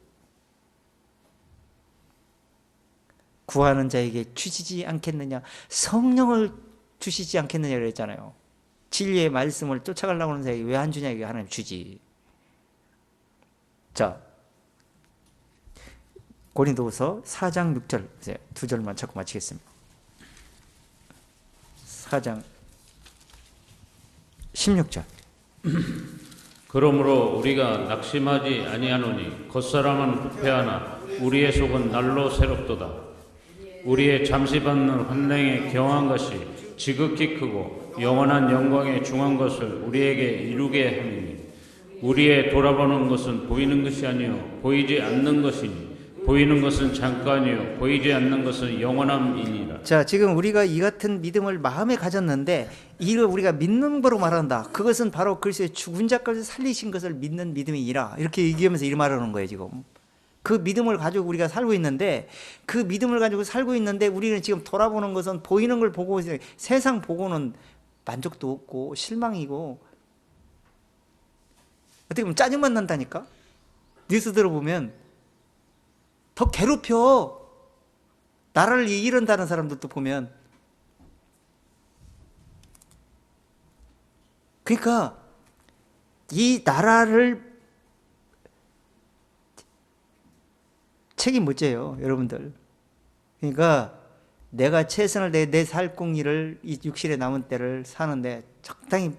구하는 자에게 주시지 않겠느냐, 성령을 주시지 않겠느냐 그랬잖아요. 진리의 말씀을 쫓아가려고 하는 자에게 왜 안 주냐, 이게 하나님 주지. 자, 고린도후서 4장 6절, 두 절만 찾고 마치겠습니다. 4장 16절. 그러므로 우리가 낙심하지 아니하노니 겉사람은 부패하나 우리의 속은 날로 새롭도다. 우리의 잠시 받는 환난에 경한 것이 지극히 크고 영원한 영광에 중한 것을 우리에게 이루게 하느니 우리의 돌아보는 것은 보이는 것이 아니요 보이지 않는 것이니 보이는 것은 잠깐이요 보이지 않는 것은 영원함이니라. 자, 지금 우리가 이 같은 믿음을 마음에 가졌는데 이를 우리가 믿는 거로 말한다. 그것은 바로 그리스도의 죽은 자까지 살리신 것을 믿는 믿음이니라. 이렇게 얘기하면서 이 말하는 거예요. 지금 그 믿음을 가지고 우리가 살고 있는데, 그 믿음을 가지고 살고 있는데 우리는 지금 돌아보는 것은 보이는 걸 보고, 세상 보고는 만족도 없고 실망이고 어떻게 보면 짜증만 난다니까. 뉴스 들어보면 더 괴롭혀. 나라를 이른다는 사람들도 보면. 그러니까 이 나라를 책임 못 져요, 여러분들. 그러니까 내가 최선을 다해 내 살궁리를 이 육신의 남은 때를 사는데 적당히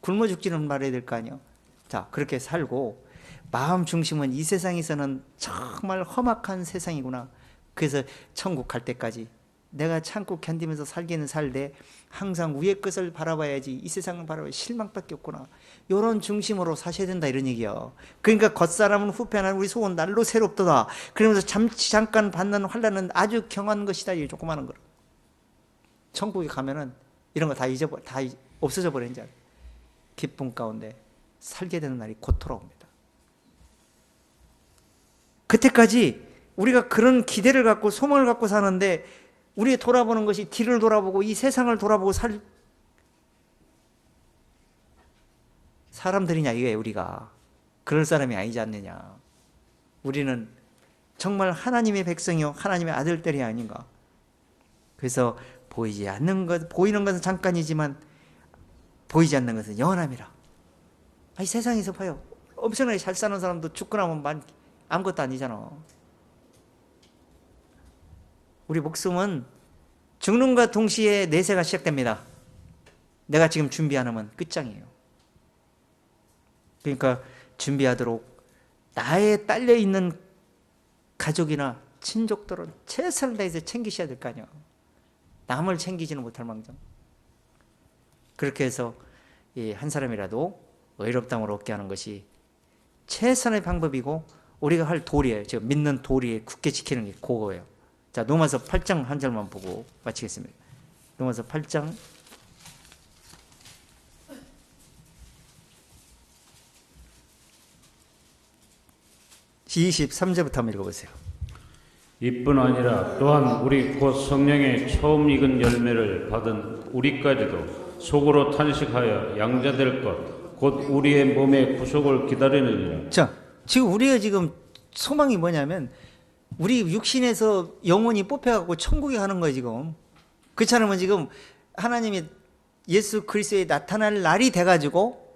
굶어 죽지는 말아야 될 거 아니에요. 자, 그렇게 살고 마음 중심은 이 세상에서는 정말 험악한 세상이구나. 그래서 천국 갈 때까지 내가 참고 견디면서 살기는 살되 항상 위의 것을 바라봐야지 이 세상을 바라봐야 실망밖에 없구나. 이런 중심으로 사셔야 된다 이런 얘기예요. 그러니까 겉사람은 후패하나 우리 속은 날로 새롭도다. 그러면서 잠깐 받는 환난은 아주 경한 것이다. 이 조그마한 거. 천국에 가면은 이런 거 다 없어져 버린 줄 알아요. 기쁨 가운데 살게 되는 날이 곧 돌아옵니다. 그때까지 우리가 그런 기대를 갖고 소망을 갖고 사는데 우리 돌아보는 것이 뒤를 돌아보고 이 세상을 돌아보고 사람들이냐 이거예요. 우리가 그럴 사람이 아니지 않느냐. 우리는 정말 하나님의 백성이요 하나님의 아들들이 아닌가. 그래서 보이지 않는 것, 보이는 것은 잠깐이지만 보이지 않는 것은 영원함이라. 이 세상에서 봐요. 엄청나게 잘 사는 사람도 죽고 나면 아무것도 아니잖아. 우리 목숨은 죽는과 동시에 내세가 시작됩니다. 내가 지금 준비 안 하면 끝장이에요. 그러니까 준비하도록 나에 딸려있는 가족이나 친족들은 최선을 다해서 챙기셔야 될 거 아니야. 남을 챙기지는 못할 망정. 그렇게 해서 한 사람이라도 의롭다함을 얻게 하는 것이 최선의 방법이고 우리가 할 도리예요. 지금 믿는 도리에 굳게 지키는 게 그거예요. 자, 로마서 8장 한 절만 보고 마치겠습니다. 로마서 8장 23절부터 한번 읽어보세요. 이뿐 아니라 또한 우리 곧 성령의 처음 익은 열매를 받은 우리까지도 속으로 탄식하여 양자될 것 곧 우리의 몸의 구속을 기다리느니라. 자, 지금 우리가 지금 소망이 뭐냐면 우리 육신에서 영혼이 뽑혀갖고 천국에 가는 거예요. 지금 그렇지 않으면 지금 하나님이 예수 그리스도에 나타날 날이 돼가지고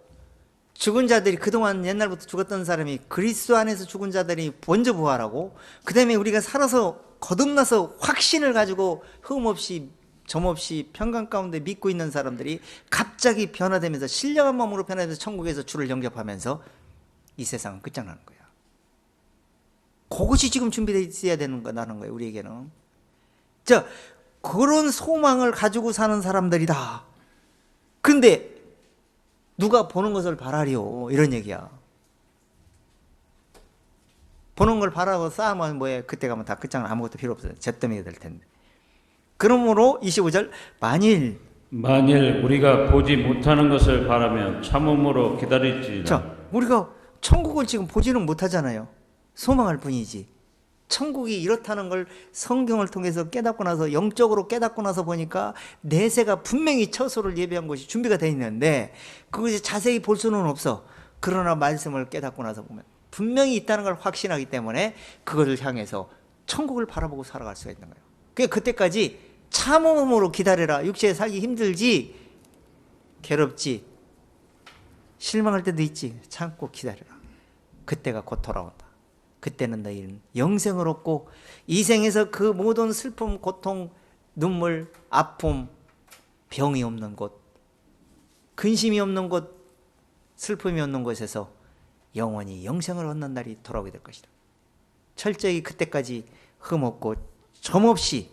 죽은 자들이 그동안 옛날부터 죽었던 사람이 그리스도 안에서 죽은 자들이 먼저 부활하고 그 다음에 우리가 살아서 거듭나서 확신을 가지고 흠 없이 점 없이 평강 가운데 믿고 있는 사람들이 갑자기 변화되면서 신령한 몸으로 변화돼서 천국에서 주를 영접하면서 이 세상은 끝장나는 거야. 그것이 지금 준비되어 있어야 되는 거라는 거예요. 우리에게는. 자, 그런 소망을 가지고 사는 사람들이다. 근데 누가 보는 것을 바라리요 이런 얘기야. 보는 걸 바라고 쌓으면 뭐해. 그때 가면 다 끝장은 아무것도 필요 없어요. 잿더미가 될 텐데. 그러므로 25절 만일 우리가 보지 못하는 것을 바라면 참음으로 기다릴지니라. 자, 우리가 천국을 지금 보지는 못하잖아요. 소망할 뿐이지. 천국이 이렇다는 걸 성경을 통해서 깨닫고 나서 영적으로 깨닫고 나서 보니까 내세가 분명히 처소를 예비한 것이 준비가 되어 있는데 그것이 자세히 볼 수는 없어. 그러나 말씀을 깨닫고 나서 보면 분명히 있다는 걸 확신하기 때문에 그것을 향해서 천국을 바라보고 살아갈 수가 있는 거예요. 그러니까 그때까지 참음으로 기다려라. 육체에 살기 힘들지, 괴롭지, 실망할 때도 있지. 참고 기다려라. 그때가 곧 돌아온다. 그때는 너희는 영생을 얻고 이 생에서 그 모든 슬픔, 고통, 눈물, 아픔, 병이 없는 곳, 근심이 없는 곳, 슬픔이 없는 곳에서 영원히 영생을 얻는 날이 돌아오게 될 것이다. 철저히 그때까지 흠없고 점없이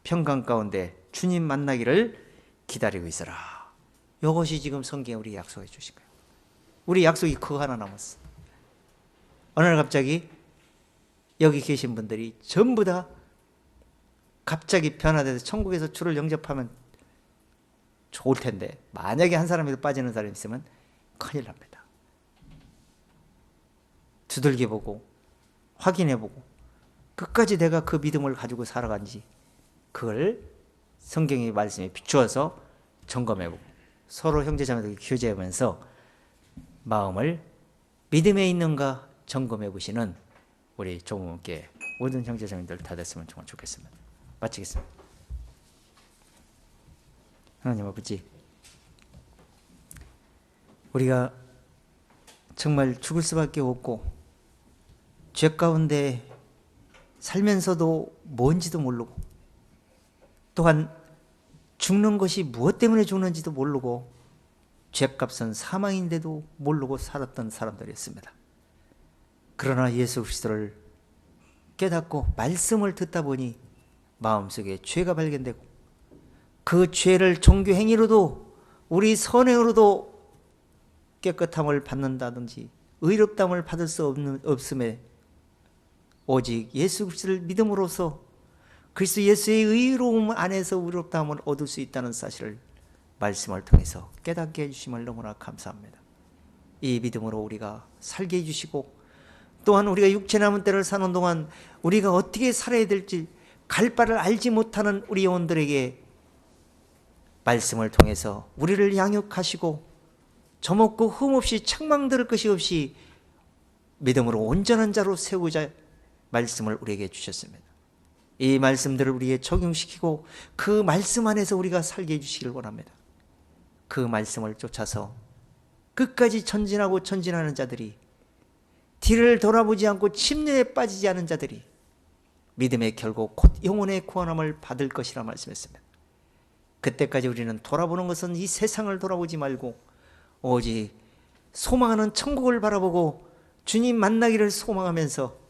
평강 가운데 주님 만나기를 기다리고 있어라. 이것이 지금 성경에 우리 약속해 주신 거예요. 우리 약속이 그거 하나 남았어. 어느 날 갑자기 여기 계신 분들이 전부 다 갑자기 변화돼서 천국에서 주를 영접하면 좋을 텐데 만약에 한 사람이라도 빠지는 사람이 있으면 큰일 납니다. 두들겨보고 확인해보고 끝까지 내가 그 믿음을 가지고 살아간지 그걸 성경의 말씀에 비추어서 점검해보고 서로 형제자매들 교제하면서 마음을 믿음에 있는가 점검해보시는 우리 조문께 모든 형제자매들 다 됐으면 정말 좋겠습니다. 마치겠습니다. 하나님 아버지, 우리가 정말 죽을 수밖에 없고 죄 가운데 살면서도 뭔지도 모르고 또한 죽는 것이 무엇 때문에 죽는지도 모르고 죄값은 사망인데도 모르고 살았던 사람들이었습니다. 그러나 예수 그리스도를 깨닫고 말씀을 듣다 보니 마음속에 죄가 발견되고 그 죄를 종교 행위로도 우리 선행으로도 깨끗함을 받는다든지 의롭다함을 받을 수 없음에 오직 예수 그리스도를 믿음으로써 그리스도 예수의 의로움 안에서 의롭다함을 얻을 수 있다는 사실을 말씀을 통해서 깨닫게 해주심을 너무나 감사합니다. 이 믿음으로 우리가 살게 해주시고 또한 우리가 육체 남은 때를 사는 동안 우리가 어떻게 살아야 될지 갈 바를 알지 못하는 우리 영혼들에게 말씀을 통해서 우리를 양육하시고 저먹고 흠없이 책망 들을 것이 없이 믿음으로 온전한 자로 세우자 말씀을 우리에게 주셨습니다. 이 말씀들을 우리에게 적용시키고 그 말씀 안에서 우리가 살게 해주시길 원합니다. 그 말씀을 쫓아서 끝까지 전진하고 전진하는 자들이, 뒤를 돌아보지 않고 침례에 빠지지 않은 자들이 믿음의 결국 곧 영혼의 구원함을 받을 것이라 말씀했습니다. 그때까지 우리는 돌아보는 것은 이 세상을 돌아보지 말고 오직 소망하는 천국을 바라보고 주님 만나기를 소망하면서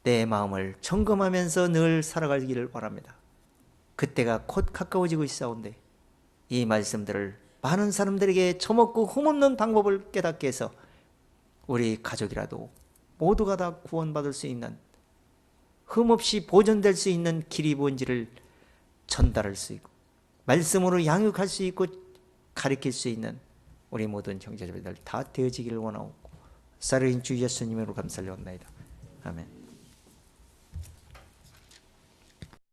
내 마음을 점검하면서 늘 살아가기를 바랍니다. 그때가 곧 가까워지고 있사온데 이 말씀들을 많은 사람들에게 처먹고 흠없는 방법을 깨닫게 해서 우리 가족이라도 모두가 다 구원받을 수 있는, 흠없이 보존될 수 있는 길이 뭔지를 전달할 수 있고 말씀으로 양육할 수 있고 가르칠 수 있는 우리 모든 형제자매들 다 되어지기를 원하고 살아계신 주 예수님으로 감사를 원나이다. 아멘.